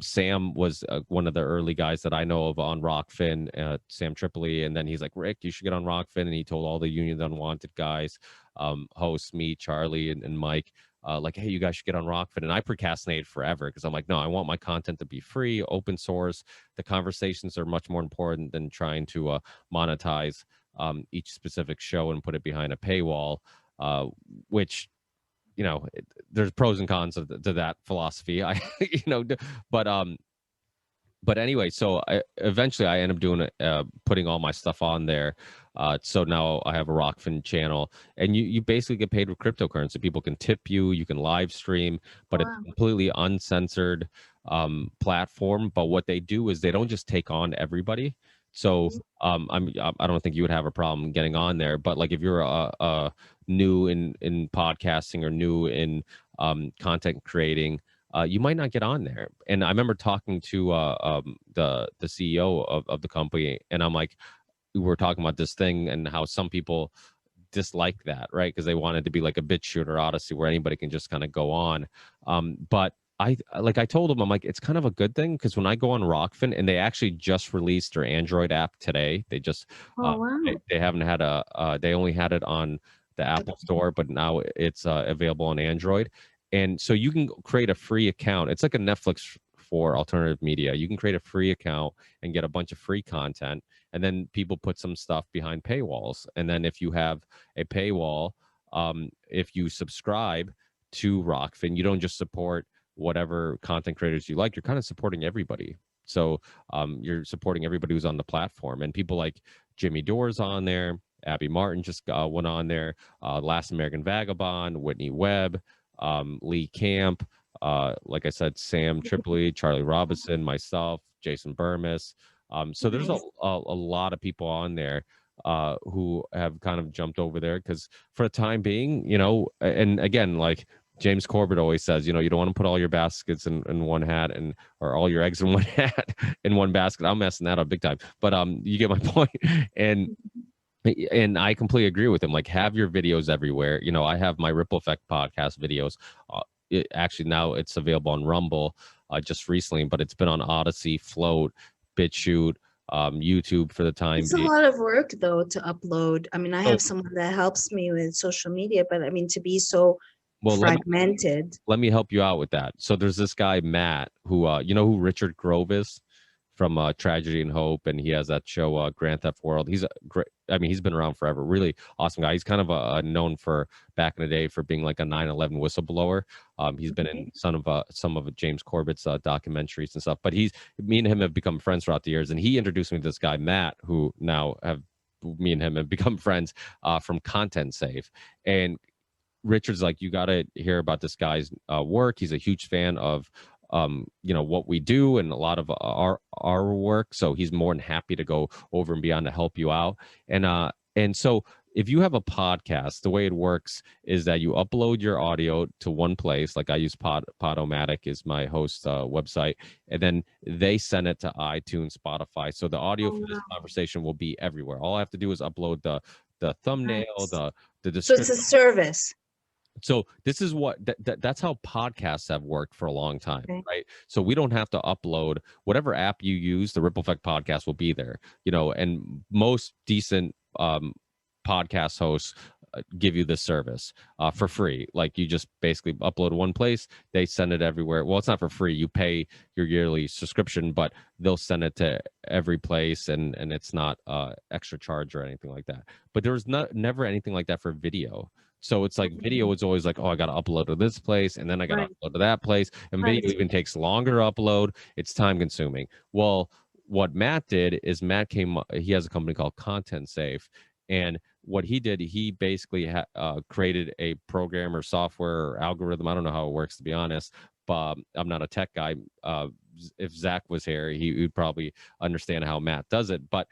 Sam was one of the early guys that I know of on Rockfin, Sam Tripoli. And then he's like, Rick, you should get on Rockfin. And he told all the Union of The Unwanted guys, hosts, me, Charlie, and Mike, like, hey, you guys should get on Rockfin. And I procrastinated forever because I'm like, no, I want my content to be free, open source. The conversations are much more important than trying to monetize each specific show and put it behind a paywall, which, there's pros and cons to that philosophy. But but anyway, so eventually I end up doing putting all my stuff on there. So now I have a Rockfin channel, and you basically get paid with cryptocurrency. People can tip you, you can live stream, but it's Wow. completely uncensored platform. But what they do is they don't just take on everybody. So I don't think you would have a problem getting on there. But like if you're new in podcasting or new in content creating, you might not get on there. And I remember talking to the CEO of the company, and I'm like, we were talking about this thing and how some people dislike that, right? Because they wanted to be like a BitChute or Odyssey where anybody can just kind of go on. But I told them, I'm like, it's kind of a good thing, because when I go on Rockfin, and they actually just released their Android app today. They just Oh wow. they haven't had they only had it on the Apple Store, but now it's available on Android. And so you can create a free account. It's like a Netflix for alternative media. You can create a free account and get a bunch of free content, and then people put some stuff behind paywalls. And then if you have a paywall, if you subscribe to Rockfin, you don't just support whatever content creators you like. You're kind of supporting everybody. So you're supporting everybody who's on the platform, and people like Jimmy Dore's on there. Abby Martin just went on there. Last American Vagabond, Whitney Webb, Lee Camp, like I said, Sam Tripoli, Charlie Robinson, myself, Jason Burmis. So there's a lot of people on there who have kind of jumped over there, because for the time being, and again, like James Corbett always says, you don't want to put all your baskets in one hat, or all your eggs in one hat in one basket. I'm messing that up big time, but you get my point. And I completely agree with him. Like, have your videos everywhere. I have my Ripple Effect podcast videos. Actually, now it's available on Rumble just recently, but it's been on Odyssey, Float, BitChute, YouTube for the time It's a being. lot of work though to upload. I mean, I So, have someone that helps me with social media, but I mean, to be so well, fragmented. let me help you out with that. So there's this guy Matt who you know who Richard Grove is from Tragedy and Hope, and he has that show Grand Theft World. He's a great. I mean, he's been around forever. Really awesome guy. He's kind of known for back in the day for being like a 9/11 whistleblower. He's been in some of James Corbett's documentaries and stuff. But me and him have become friends throughout the years, and he introduced me to this guy Matt, who now have me and him have become friends from Content Safe. And Richard's like, you got to hear about this guy's work. He's a huge fan of what we do and a lot of our work, so he's more than happy to go over and beyond to help you out. And so if you have a podcast, the way it works is that you upload your audio to one place. Like I use Podomatic is my host website, and then they send it to iTunes, Spotify, so the audio for this conversation will be everywhere. All I have to do is upload the thumbnail, the description. So it's a service. So this is what that's how podcasts have worked for a long time, right? So we don't have to upload whatever app you use. The Ripple Effect podcast will be there, and most decent podcast hosts give you this service for free. Like you just basically upload one place, they send it everywhere. Well, it's not for free. You pay your yearly subscription, but they'll send it to every place, and it's not extra charge or anything like that. But there was never anything like that for video. So it's like video is always like, oh, I got to upload to this place, and then I got to upload to that place. And video even takes longer to upload. It's time consuming. Well, what Matt did is he has a company called Content Safe. And what he did, he basically created a program or software or algorithm. I don't know how it works, to be honest, but I'm not a tech guy. If Zach was here, he would probably understand how Matt does it. But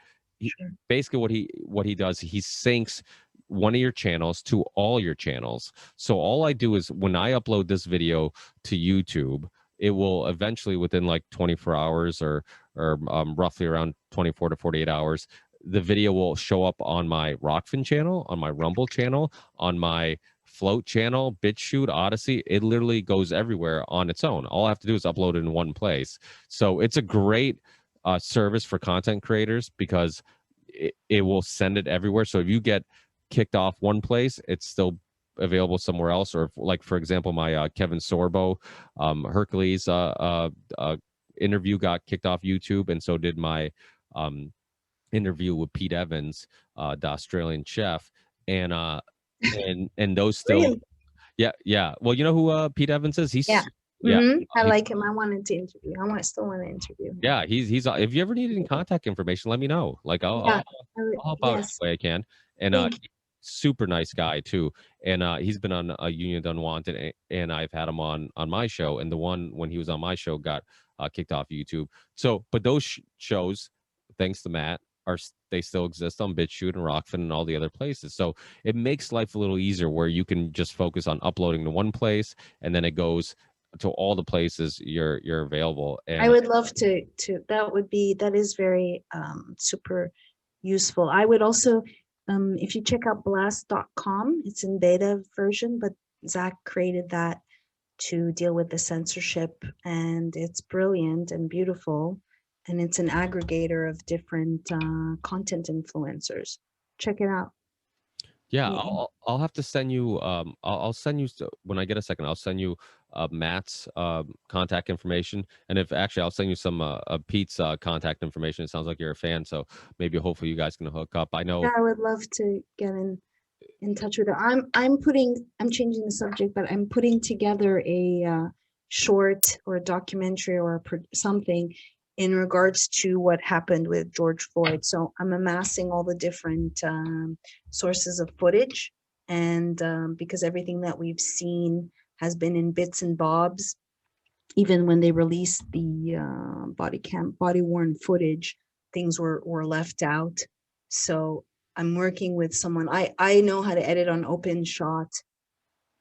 basically what he does, he syncs one of your channels to all your channels. So all I do is when I upload this video to YouTube, it will eventually within like 24 hours or roughly around 24 to 48 hours, the video will show up on my Rockfin channel, on my Rumble channel, on my Float channel, BitChute, Odyssey. It literally goes everywhere on its own. All I have to do is upload it in one place. So it's a great service for content creators because it will send it everywhere. So if you get kicked off one place, it's still available somewhere else. Or if, like, for example, my Kevin Sorbo, Hercules interview got kicked off YouTube, and so did my interview with Pete Evans, the Australian chef, and those still, yeah. Well, you know who Pete Evans is? He's I like him. I wanted to interview. Still want to interview him. Yeah, he's. If you ever need any contact information, let me know. Like I'll help out any way I can. And super nice guy too. And he's been on a Union of The Unwanted, and I've had him on my show. And the one when he was on my show got kicked off YouTube. So, but those shows, thanks to Matt, they still exist on BitChute and Rockfin and all the other places. So it makes life a little easier where you can just focus on uploading to one place, and then it goes to all the places you're available. And I would love to that is very super useful. I would also if you check out blast.com, it's in beta version, but Zach created that to deal with the censorship, and it's brilliant and beautiful, and it's an aggregator of different content influencers. Check it out. Yeah, I'll have to send you. I'll send you when I get a second. I'll send you Matt's contact information, and I'll send you some Pete's contact information. It sounds like you're a fan, so maybe hopefully you guys can hook up. I know. Yeah, I would love to get in touch with her. I'm changing the subject, but I'm putting together a short or a documentary or something in regards to what happened with George Floyd. So I'm amassing all the different sources of footage, and because everything that we've seen has been in bits and bobs, even when they released the body worn footage, things were left out. So I'm working with someone. I know how to edit on OpenShot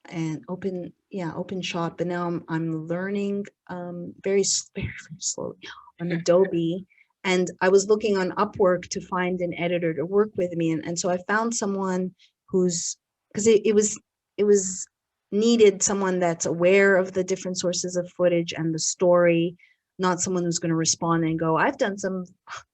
and OpenShot, but now I'm learning very, very slowly on Adobe. And I was looking on Upwork to find an editor to work with me, and so I found someone because it was needed someone that's aware of the different sources of footage and the story, not someone who's going to respond and go, I've done some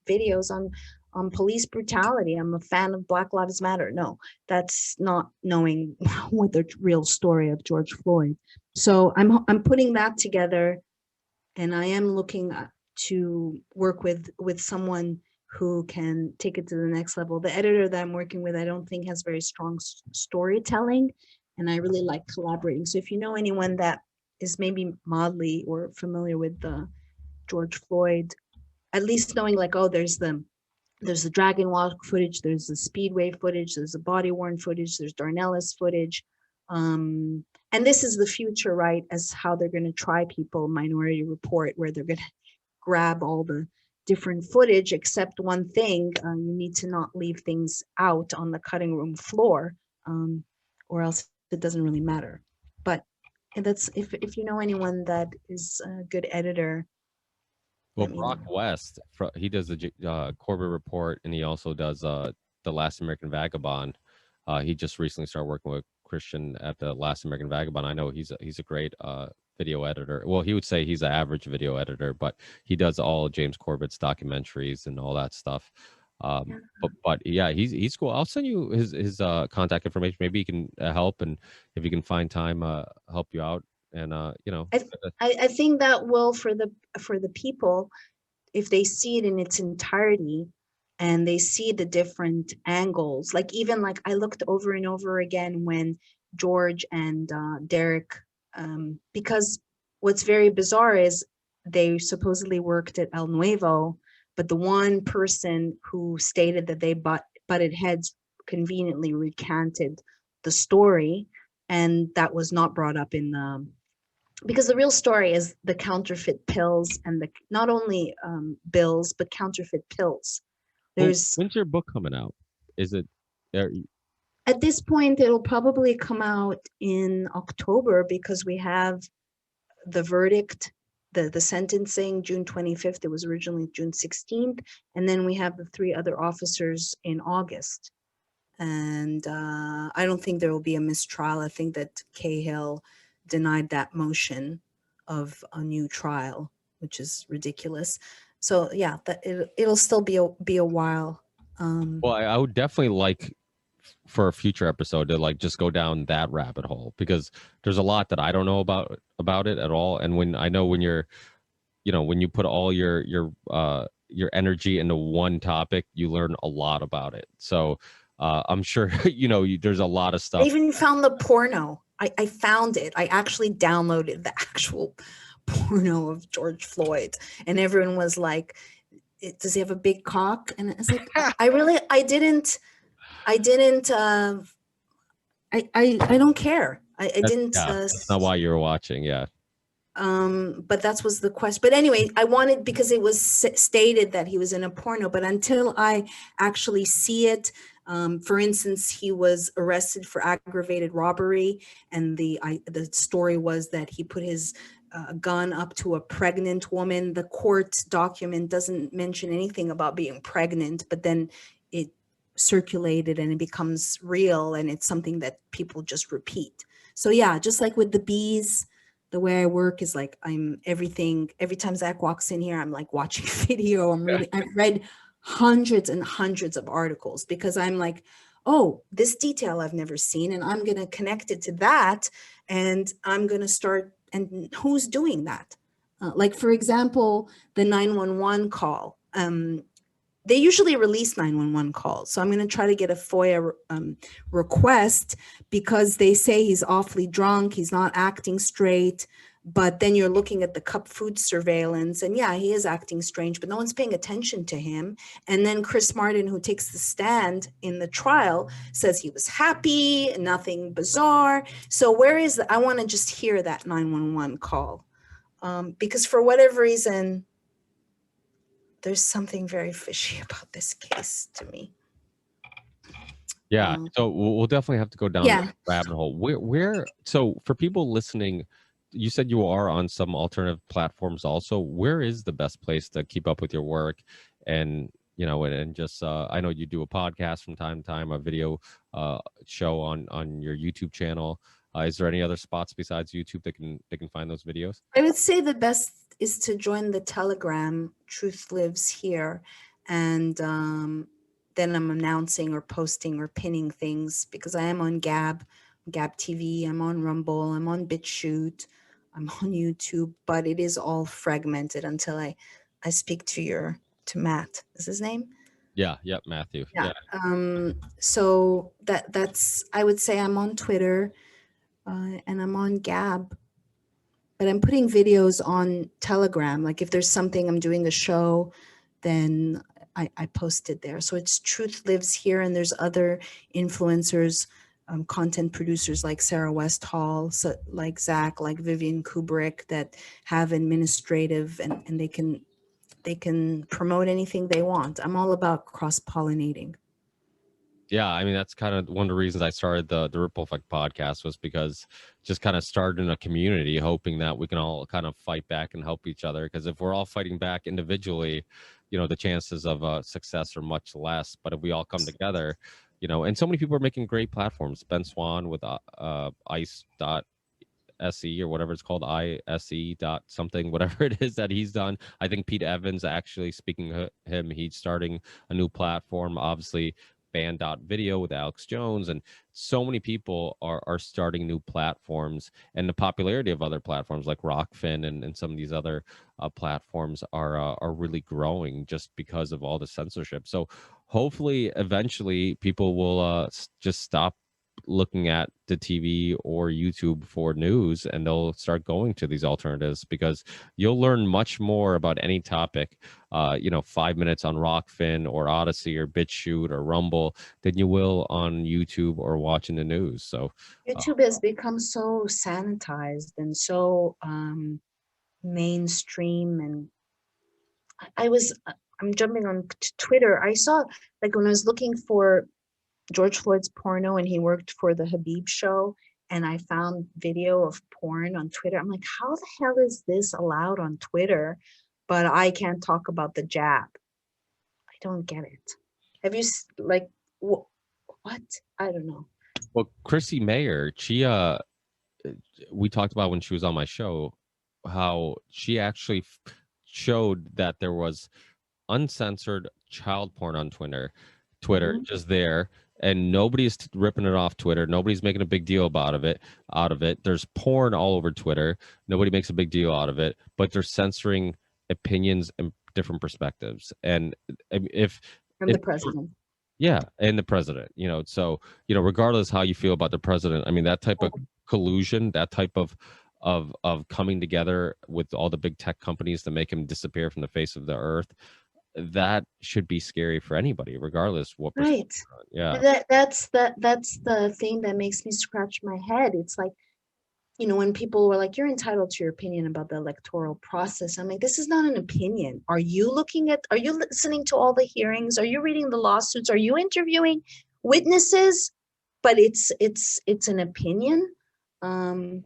videos on police brutality, I'm a fan of Black Lives Matter. No, that's not knowing what the real story of George Floyd. So I'm putting that together, and I am looking to work with someone who can take it to the next level. The editor that I'm working with, I don't think has very strong storytelling, and I really like collaborating. So if you know anyone that is maybe mildly or familiar with the George Floyd, at least knowing like, oh, there's the dragon walk footage, there's the speedway footage, there's the body worn footage, there's Darnell's footage. And this is the future, right? As how they're going to try people, Minority Report, where they're going to grab all the different footage, except one thing, you need to not leave things out on the cutting room floor, or else it doesn't really matter. But that's, if you know anyone that is a good editor, Well, let me Brock know. West, he does the Corbett Report, and he also does the Last American Vagabond. He just recently started working with Christian at the Last American Vagabond. I know he's a great video editor. Well, he would say he's an average video editor, but he does all James Corbett's documentaries and all that stuff. Yeah. But yeah, he's cool. I'll send you his contact information. Maybe he can help, and if you can find time, help you out. And you know, I, I think that will, for the people, if they see it in its entirety and they see the different angles, like even like I looked over and over again when George and Derek, because what's very bizarre is they supposedly worked at El Nuevo, but the one person who stated that they butted heads conveniently recanted the story, and that was not brought up in the, because the real story is the counterfeit pills and the not only bills but counterfeit pills. well, There's, when's your book coming out? Is it? Are, at this point it'll probably come out in October because we have the verdict, the sentencing June 25th. It was originally June 16th, and then we have the three other officers in August. And I don't think there will be a mistrial. I think that Cahill denied that motion of a new trial, which is ridiculous. So yeah, that it'll still be a while. well, I would definitely like for a future episode to like just go down that rabbit hole because there's a lot that I don't know about it at all. And when I know when you're, you know, when you put all your energy into one topic, you learn a lot about it. So I'm sure you know there's a lot of I stuff. even found the porno. I found it. I actually downloaded the actual porno of George Floyd, and everyone was like, "Does he have a big cock?" And it's like, I didn't. I don't care. I didn't. Yeah, that's not why you were watching. Yeah. But that was the question. But anyway, I wanted, because it was stated that he was in a porno, but until I actually see it, for instance, he was arrested for aggravated robbery, and the story was that he put his gun up to a pregnant woman. The court document doesn't mention anything about being pregnant, but then it circulated and it becomes real, and it's something that people just repeat. So yeah, just like with the bees, the way I work is like I'm everything. Every time Zach walks in here, I'm like watching video. I've read hundreds and hundreds of articles because I'm like, oh, this detail I've never seen, and I'm going to connect it to that, and I'm going to start. And who's doing that? Like, for example, the 911 call. They usually release 911 calls. So I'm going to try to get a FOIA request because they say he's awfully drunk. He's not acting straight. But then you're looking at the cup food surveillance, and yeah, he is acting strange, but no one's paying attention to him. And then Chris Martin, who takes the stand in the trial, says he was happy, nothing bizarre. So where is I want to just hear that 911 call, because for whatever reason, there's something very fishy about this case to me. Yeah, so we'll definitely have to go down Yeah. that rabbit hole. So for people listening, you said you are on some alternative platforms also. Where is the best place to keep up with your work? And, you know, and just, I know you do a podcast from time to time, a video show on your YouTube channel. Is there any other spots besides YouTube that they can find those videos? I would say the best is to join the Telegram, Truth Lives Here. And then I'm announcing or posting or pinning things because I am on Gab TV, I'm on Rumble, I'm on BitChute, I'm on YouTube, but it is all fragmented until I I speak to Matt. Is his name? Yeah, yep, Matthew. Yeah. Yeah. So that's I would say I'm on Twitter, and I'm on Gab, but I'm putting videos on Telegram. Like if there's something, I'm doing a show, then I post it there. So it's Truth Lives Here, and there's other influencers, content producers like Sarah Westhall, so like Zach, like Vivian Kubrick, that have administrative, and they can promote anything they want. I'm all about cross-pollinating. Yeah, I mean that's kind of one of the reasons I started the Ripple Effect podcast, was because just kind of started in a community, hoping that we can all kind of fight back and help each other. Because if we're all fighting back individually, the chances of success are much less. But if we all come together, and so many people are making great platforms. Ben Swan with ice.se or whatever it's called, ISE dot something, whatever it is that he's done. I think Pete Evans, actually, speaking of him, he's starting a new platform, obviously band.video with Alex Jones, and so many people are starting new platforms, and the popularity of other platforms like Rockfin and some of these other platforms are really growing just because of all the censorship. So hopefully eventually people will just stop looking at the TV or YouTube for news, and they'll start going to these alternatives, because you'll learn much more about any topic, 5 minutes on Rockfin or Odyssey or BitChute or Rumble, than you will on YouTube or watching the news. So YouTube has become so sanitized and so mainstream, and I'm jumping on Twitter. I saw, like, when I was looking for George Floyd's porno and he worked for the Habib show, and I found video of porn on Twitter. I'm like, how the hell is this allowed on Twitter, but I can't talk about the jab? I don't get it. Have you like what? I don't know. well, Chrissy Mayer, we talked about when she was on my show, how she actually showed that there was uncensored child porn on Twitter, Mhm. just there, and nobody's ripping it off Twitter. Nobody's making a big deal about it. There's porn all over Twitter. Nobody makes a big deal out of it, but they're censoring opinions and different perspectives. And if From if the president. yeah, and the president, so regardless how you feel about the president, I mean, that type of collusion, that type of coming together with all the big tech companies to make him disappear from the face of the earth, that should be scary for anybody, regardless what perspective. Right. Yeah. That's the thing that makes me scratch my head. It's like, when people were like, you're entitled to your opinion about the electoral process. I'm like, this is not an opinion. Are you listening to all the hearings? Are you reading the lawsuits? Are you interviewing witnesses? But it's an opinion. And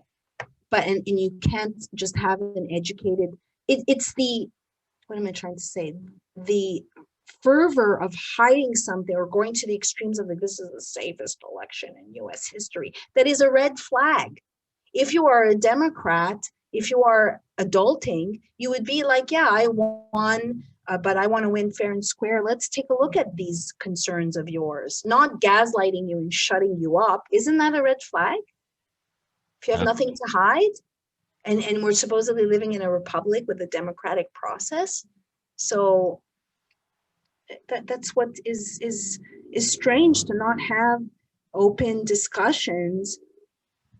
you can't just have an educated, it's the, what am I trying to say? The fervor of hiding something or going to the extremes of, like, this is the safest election in US history. That is a red flag. If you are a Democrat, if you are adulting, you would be like, yeah, I won, but I want to win fair and square. Let's take a look at these concerns of yours, not gaslighting you and shutting you up. Isn't that a red flag? If you have nothing to hide, and we're supposedly living in a republic with a democratic process. So that's what is strange, to not have open discussions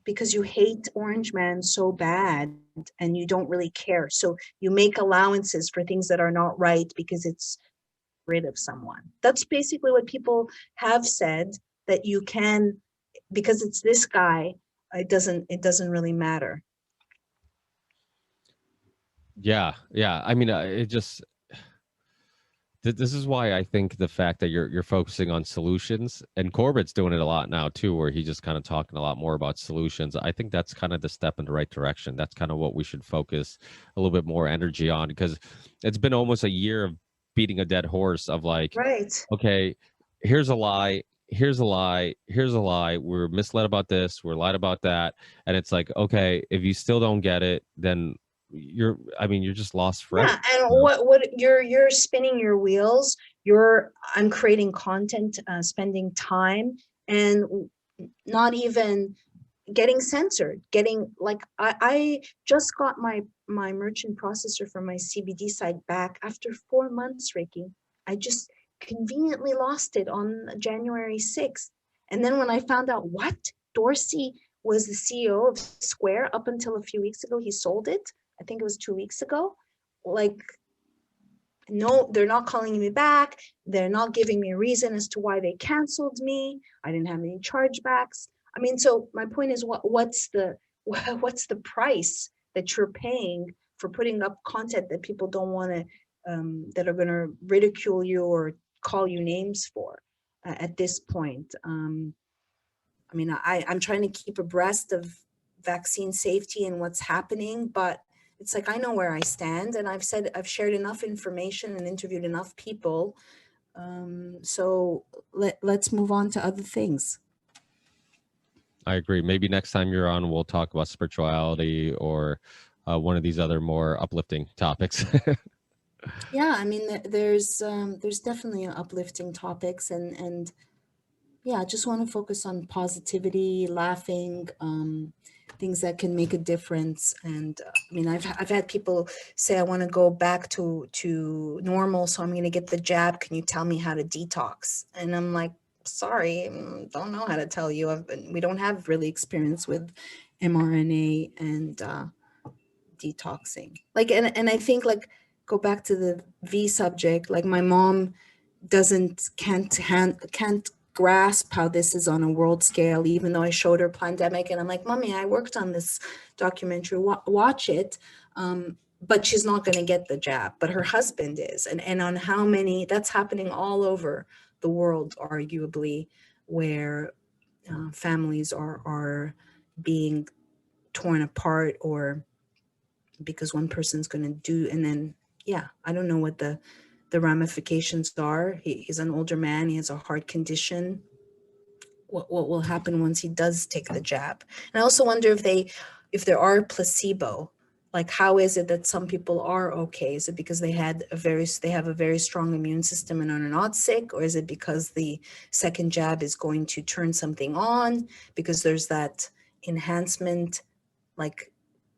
because you hate Orange Man so bad and you don't really care. So you make allowances for things that are not right because it's rid of someone. That's basically what people have said, that you can, because it's this guy, it doesn't really matter. Yeah. I mean, it just, this is why I think the fact that you're focusing on solutions, and Corbett's doing it a lot now too, where he's just kind of talking a lot more about solutions. I think that's kind of the step in the right direction. That's kind of what we should focus a little bit more energy on, because it's been almost a year of beating a dead horse of like, Right. okay, here's a lie, here's a lie, here's a lie. We're misled about this, we're lied about that. And it's like, okay, if you still don't get it, then you're just lost forever. Yeah, and what you're spinning your wheels. I'm creating content, spending time, and not even getting censored, getting like I just got my merchant processor for my CBD site back after 4 months, Ricky. I just conveniently lost it on January 6th. And then when I found out what Dorsey was the CEO of Square up until a few weeks ago, he sold it. I think it was 2 weeks ago. Like, no, they're not calling me back. They're not giving me a reason as to why they canceled me. I didn't have any chargebacks. I mean, so my point is, what's the what's the price that you're paying for putting up content that people don't want to, that are going to ridicule you or call you names for at this point? I mean, I'm trying to keep abreast of vaccine safety and what's happening, but it's like I know where I stand, and I've shared enough information and interviewed enough people. So let's move on to other things. I agree. Maybe next time you're on, we'll talk about spirituality or one of these other more uplifting topics. Yeah, I mean, there's definitely uplifting topics, and yeah, I just want to focus on positivity, laughing, things that can make a difference. And I mean, I've had people say, I want to go back to normal, so I'm going to get the jab. Can you tell me how to detox? And I'm like, sorry, don't know how to tell you. We don't have really experience with mRNA and detoxing. Like, and I think, like, go back to the V subject. Like, my mom can't grasp how this is on a world scale, even though I showed her Pandemic, and I'm like, Mommy, I worked on this documentary, watch it. But she's not going to get the jab, but her husband is. And on how many, that's happening all over the world, arguably, where families are being torn apart, or because one person's going to do, and then, yeah, I don't know what the ramifications are. He's an older man. He has a heart condition. What will happen once he does take the jab? And I also wonder if there are placebo. Like, how is it that some people are okay? Is it because they have a very strong immune system and are not sick, or is it because the second jab is going to turn something on because there's that enhancement? Like,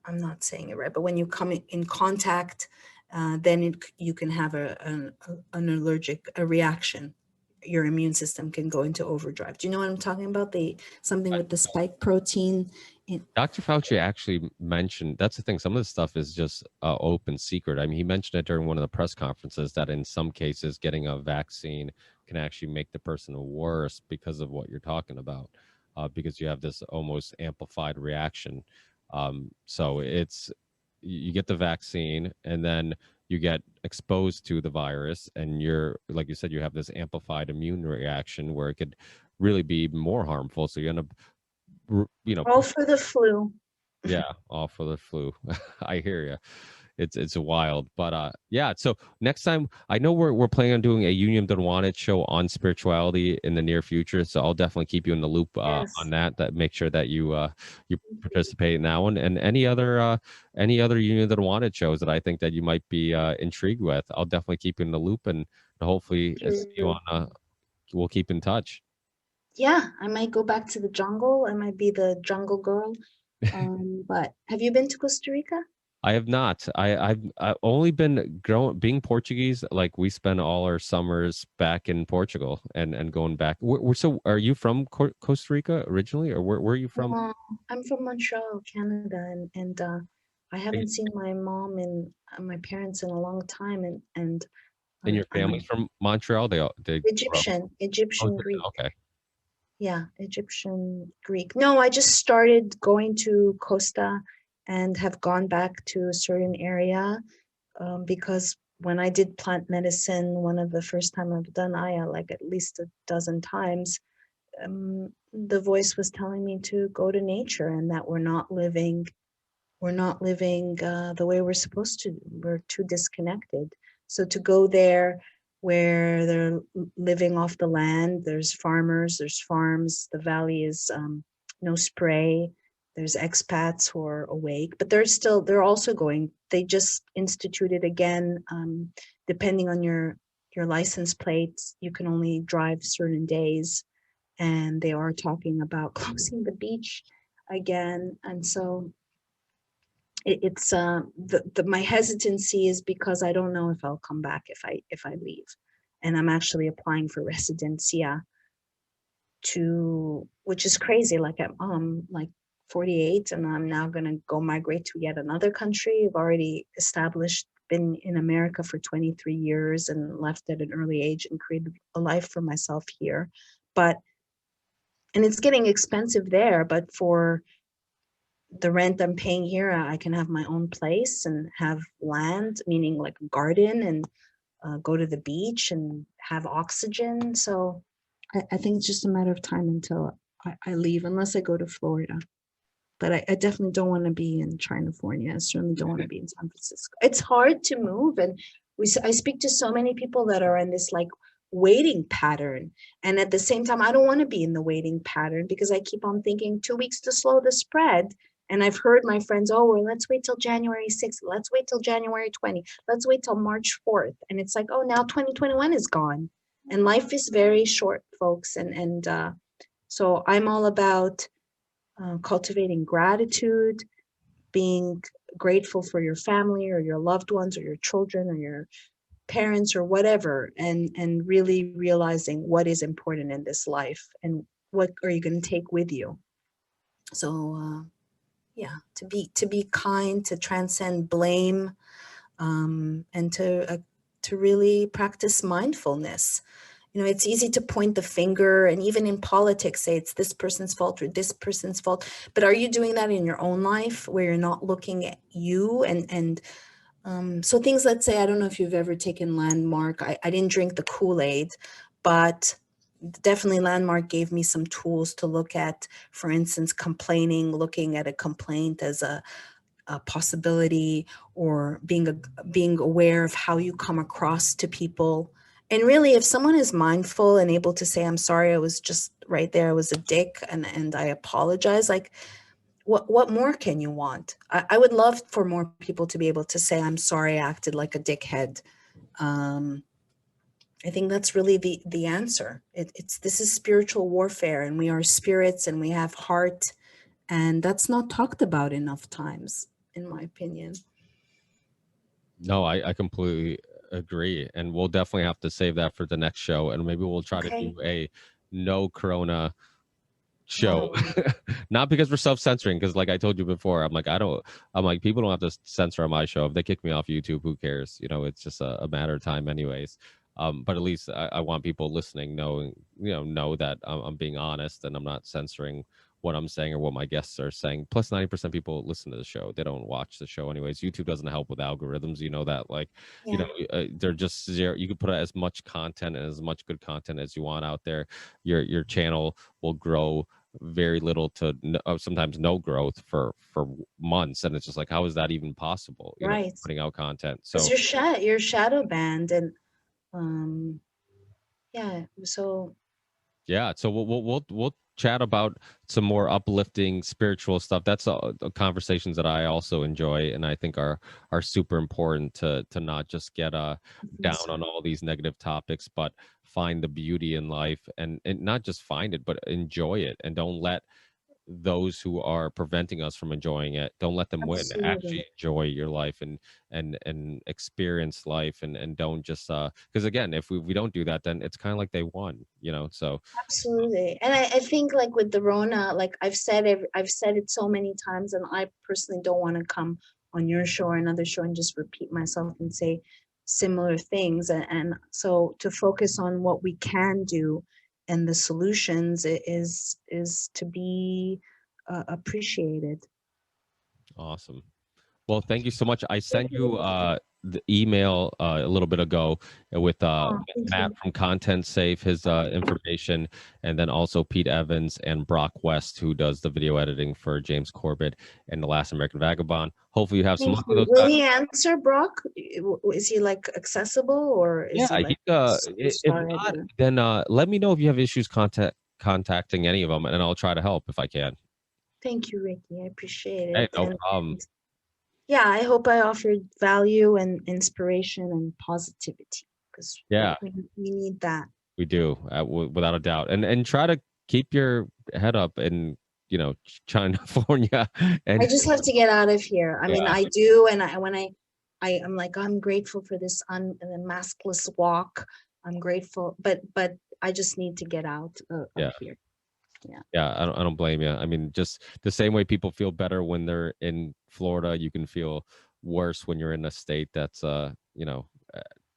I'm not saying it right, but when you come in contact, then you can have an allergic reaction. Your immune system can go into overdrive. Do you know what I'm talking about? Something with the spike protein. Dr. Fauci actually mentioned, that's the thing, some of this stuff is just open secret. I mean, he mentioned it during one of the press conferences that in some cases getting a vaccine can actually make the person worse because of what you're talking about, because you have this almost amplified reaction. So you get the vaccine and then you get exposed to the virus, and you're, like you said, you have this amplified immune reaction where it could really be more harmful. So you end up, All for the flu. yeah, all for the flu. I hear you. It's wild, but yeah. So next time, I know we're planning on doing a Union of the Unwanted show on spirituality in the near future. So I'll definitely keep you in the loop Yes. on that. That make sure that you participate in that one, and any other Union of the Unwanted shows that I think that you might be intrigued with. I'll definitely keep you in the loop, and hopefully see you on. We'll keep in touch. Yeah, I might go back to the jungle. I might be the jungle girl. But have you been to Costa Rica? I have not. I've only been being Portuguese. Like, we spend all our summers back in Portugal and going back. So are you from Costa Rica originally, or where are you from? Uh, I'm from Montreal, Canada, and I haven't seen my mom and my parents in a long time, and And your family's I'm from Montreal? They grew up. Oh, Egyptian Greek. okay. Yeah, Egyptian Greek. No, I just started going to Costa and have gone back to a certain area, because when I did plant medicine, one of the first time I've done Aya, like at least a dozen times, the voice was telling me to go to nature, and that we're not living the way we're supposed to. We're too disconnected. So to go there where they're living off the land, there's farmers, there's farms, the valley is no spray, there's expats who are awake, but they're also going, they just instituted again, depending on your license plates, you can only drive certain days, and they are talking about closing the beach again. And so it's my hesitancy is because I don't know if I'll come back if I leave. And I'm actually applying for residencia to, which is crazy. Like I'm like 48 and I'm now going to go migrate to yet another country. I've already established, been in America for 23 years and left at an early age and created a life for myself here. But, and it's getting expensive there, but for the rent I'm paying here, I can have my own place and have land, meaning like a garden, and go to the beach and have oxygen. So I think it's just a matter of time until I leave, unless I go to Florida. But I definitely don't want to be in California. I certainly don't want to be in San Francisco. It's hard to move. And I speak to so many people that are in this like waiting pattern. And at the same time, I don't want to be in the waiting pattern because I keep on thinking 2 weeks to slow the spread. And I've heard my friends, oh, well, let's wait till January 6th. Let's wait till January 20th. Let's wait till March 4th. And it's like, oh, now 2021 is gone. And life is very short, folks. And so I'm all about cultivating gratitude, being grateful for your family or your loved ones or your children or your parents or whatever, and really realizing what is important in this life and what are you going to take with you. So yeah, to be kind, to transcend blame, and to really practice mindfulness. You know, it's easy to point the finger and even in politics say it's this person's fault or this person's fault. But are you doing that in your own life where you're not looking at you? So things, let's say, I don't know if you've ever taken Landmark. I didn't drink the Kool-Aid, but definitely Landmark gave me some tools to look at, for instance, complaining, looking at a complaint as a possibility, or being aware of how you come across to people. And really, if someone is mindful and able to say, I'm sorry, I was just right there, I was a dick, and I apologize, like what more can you want? I would love for more people to be able to say, I'm sorry, I acted like a dickhead. I think that's really the answer. This is spiritual warfare, and we are spirits and we have heart, and that's not talked about enough times, in my opinion. No, I completely agree. And we'll definitely have to save that for the next show. And maybe we'll try to do a no corona show. Not because we're self-censoring, because like I told you before, I'm like, people don't have to censor on my show. If they kick me off YouTube, who cares? You know, it's just a matter of time anyways. But at least I want people listening know that I'm being honest and I'm not censoring what I'm saying or what my guests are saying. Plus 90% people listen to the show. They don't watch the show anyways. YouTube doesn't help with algorithms. You know that, like, they're just zero. You can put out as much content and as much good content as you want out there. Your channel will grow very little to sometimes no growth for months, and it's just like, how is that even possible, right, putting out content? So you're shadow banned. And so we'll chat about some more uplifting spiritual stuff. That's conversations that I also enjoy and I think are super important to not just get down on all these negative topics, but find the beauty in life, and not just find it, but enjoy it, and don't let those who are preventing us from enjoying it, don't let them win. Actually enjoy your life and experience life, and don't just because again, if we don't do that, then it's kind of like they won, so absolutely. And I think, like with the Rona, like I've said it so many times, and I personally don't want to come on your show or another show and just repeat myself and say similar things. And so to focus on what we can do and the solutions is to be appreciated. Awesome. Well, thank you so much. I sent you the email a little bit ago with Matt from Content Safe, his information, and then also Pete Evans and Brock West, who does the video editing for James Corbett and The Last American Vagabond. Hopefully you have some luck with those Will guys. he answer, Brock? Is he like accessible, or is he like if not, then let me know if you have issues contacting any of them, and I'll try to help if I can. Thank you, Ricky. I appreciate it. Hey, no problem. Yeah, I hope I offered value and inspiration and positivity, because we need that. We do, without a doubt. And try to keep your head up and California. I And just have to get out of here. I mean, yeah, I do, and I'm like, I'm grateful for this the maskless walk. I'm grateful, but I just need to get out of yeah. here. Yeah. Yeah, I don't blame you. I mean, just the same way people feel better when they're in Florida, you can feel worse when you're in a state that's uh,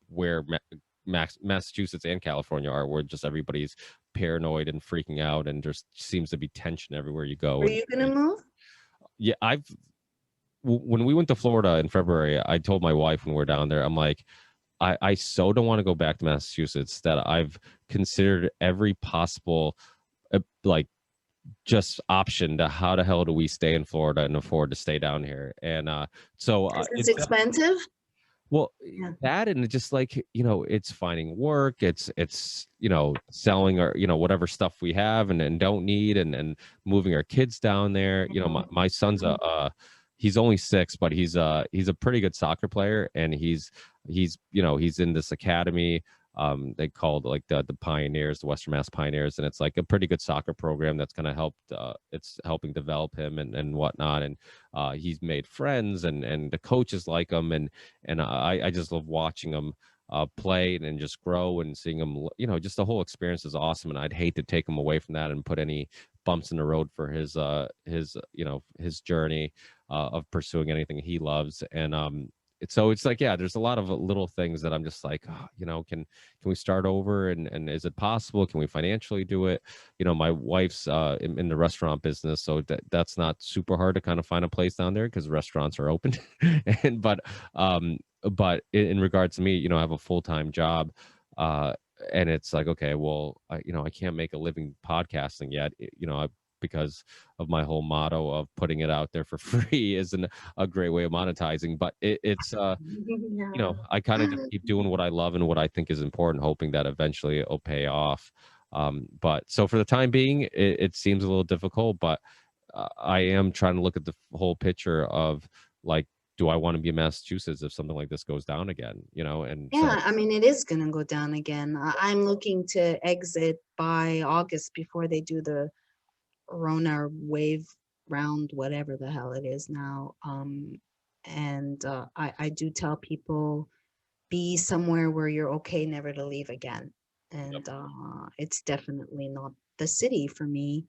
where Massachusetts and California are, where just everybody's paranoid and freaking out, and there seems to be tension everywhere you go. Are And you gonna move? yeah, when we went to Florida in February, I told my wife when we were down there, I'm like, I so don't want to go back to Massachusetts that I've considered every possible like just option to how the hell do we stay in Florida and afford to stay down here. And so Because it's it's expensive. well, Yeah. that, and just like, it's finding work, it's selling our whatever stuff we have and don't need, and moving our kids down there. My son's Mhm. he's only 6, but he's a pretty good soccer player, and he's in this academy. They called like the Pioneers, the Western Mass Pioneers, and it's like a pretty good soccer program that's going to help. It's helping develop him and whatnot, and he's made friends, and the coaches like him, and I just love watching him play and just grow, and seeing him. Just the whole experience is awesome, and I'd hate to take him away from that and put any bumps in the road for his journey of pursuing anything he loves. And it's like, yeah, there's a lot of little things that I'm just like, oh, can we start over, and is it possible? Can we financially do it? My wife's in the restaurant business, so that's not super hard to kind of find a place down there because restaurants are open. and but in regards to me, I have a full-time job, uh and it's like, okay, well, I can't make a living podcasting yet, because of my whole motto of putting it out there for free isn't a great way of monetizing. But it's Yeah. I kind of just keep doing what I love and what I think is important, hoping that eventually it'll pay off. But so for the time being, it seems a little difficult, but I am trying to look at the whole picture of, like, do I want to be in Massachusetts if something like this goes down again? And so Yeah, I mean, it is gonna go down again. I'm looking to exit by August before they do the Rona wave round, whatever the hell it is now. And I do tell people, be somewhere where you're okay never to leave again. And it's definitely not the city for me.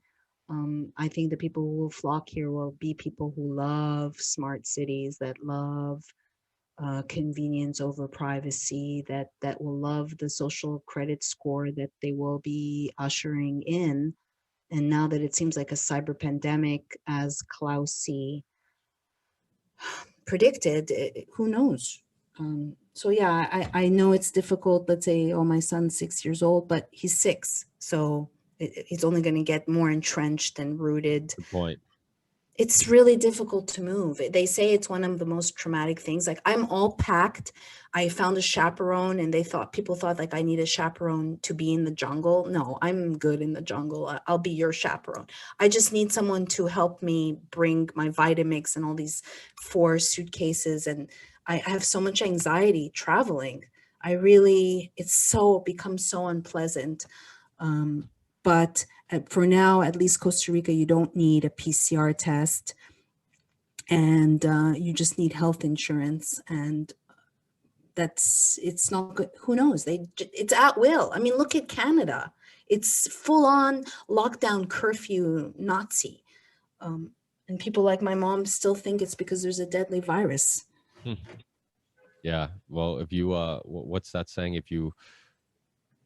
I think the people who will flock here will be people who love smart cities, that love convenience over privacy, that will love the social credit score that they will be ushering in. And now that it seems like a cyber pandemic, as Klausy predicted, who knows? So yeah, I know it's difficult. Let's say, oh, my son's 6 years old, but he's 6, so he's only going to get more entrenched and rooted. good point. It's really difficult to move. They say it's one of the most traumatic things. Like, I'm all packed. I found a chaperone, and people thought like I need a chaperone to be in the jungle. No, I'm good in the jungle. I'll be your chaperone. I just need someone to help me bring my Vitamix and all these 4 suitcases. And I have so much anxiety traveling. It's become so unpleasant. But for now, at least Costa Rica, you don't need a PCR test, and you just need health insurance, and it's not good. Who knows? It's at will. I mean, look at Canada. It's full on lockdown, curfew, Nazi, and people like my mom still think it's because there's a deadly virus. Yeah. Well, if you what's that saying? If you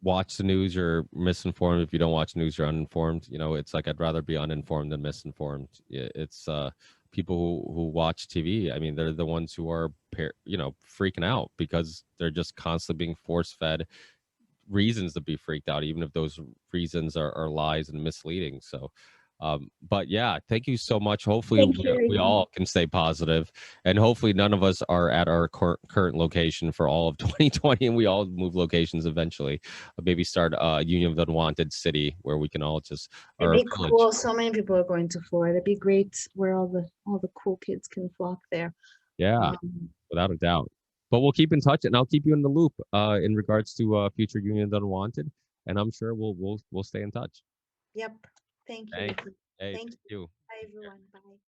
watch the news, you're misinformed. If you don't watch news, you're uninformed. It's like, I'd rather be uninformed than misinformed. It's people who watch TV. I mean, they're the ones who are freaking out because they're just constantly being force fed reasons to be freaked out, even if those reasons are lies and misleading. So but yeah, thank you so much. Hopefully Thank you, we Rico. all can stay positive, and hopefully none of us are at our current location for all of 2020, and we all move locations eventually. Maybe start a Union of the Unwanted city where we can all just, It'd or a be village. cool. So many people are going to Florida. It'd be great where all the cool kids can flock there. Yeah, Um, without a doubt. But we'll keep in touch, and I'll keep you in the loop in regards to future Union of the Unwanted, and I'm sure we'll stay in touch. yep. Thank you, Thank Rico. Hey, Thank thank you. you. Bye, Take care. everyone. Bye.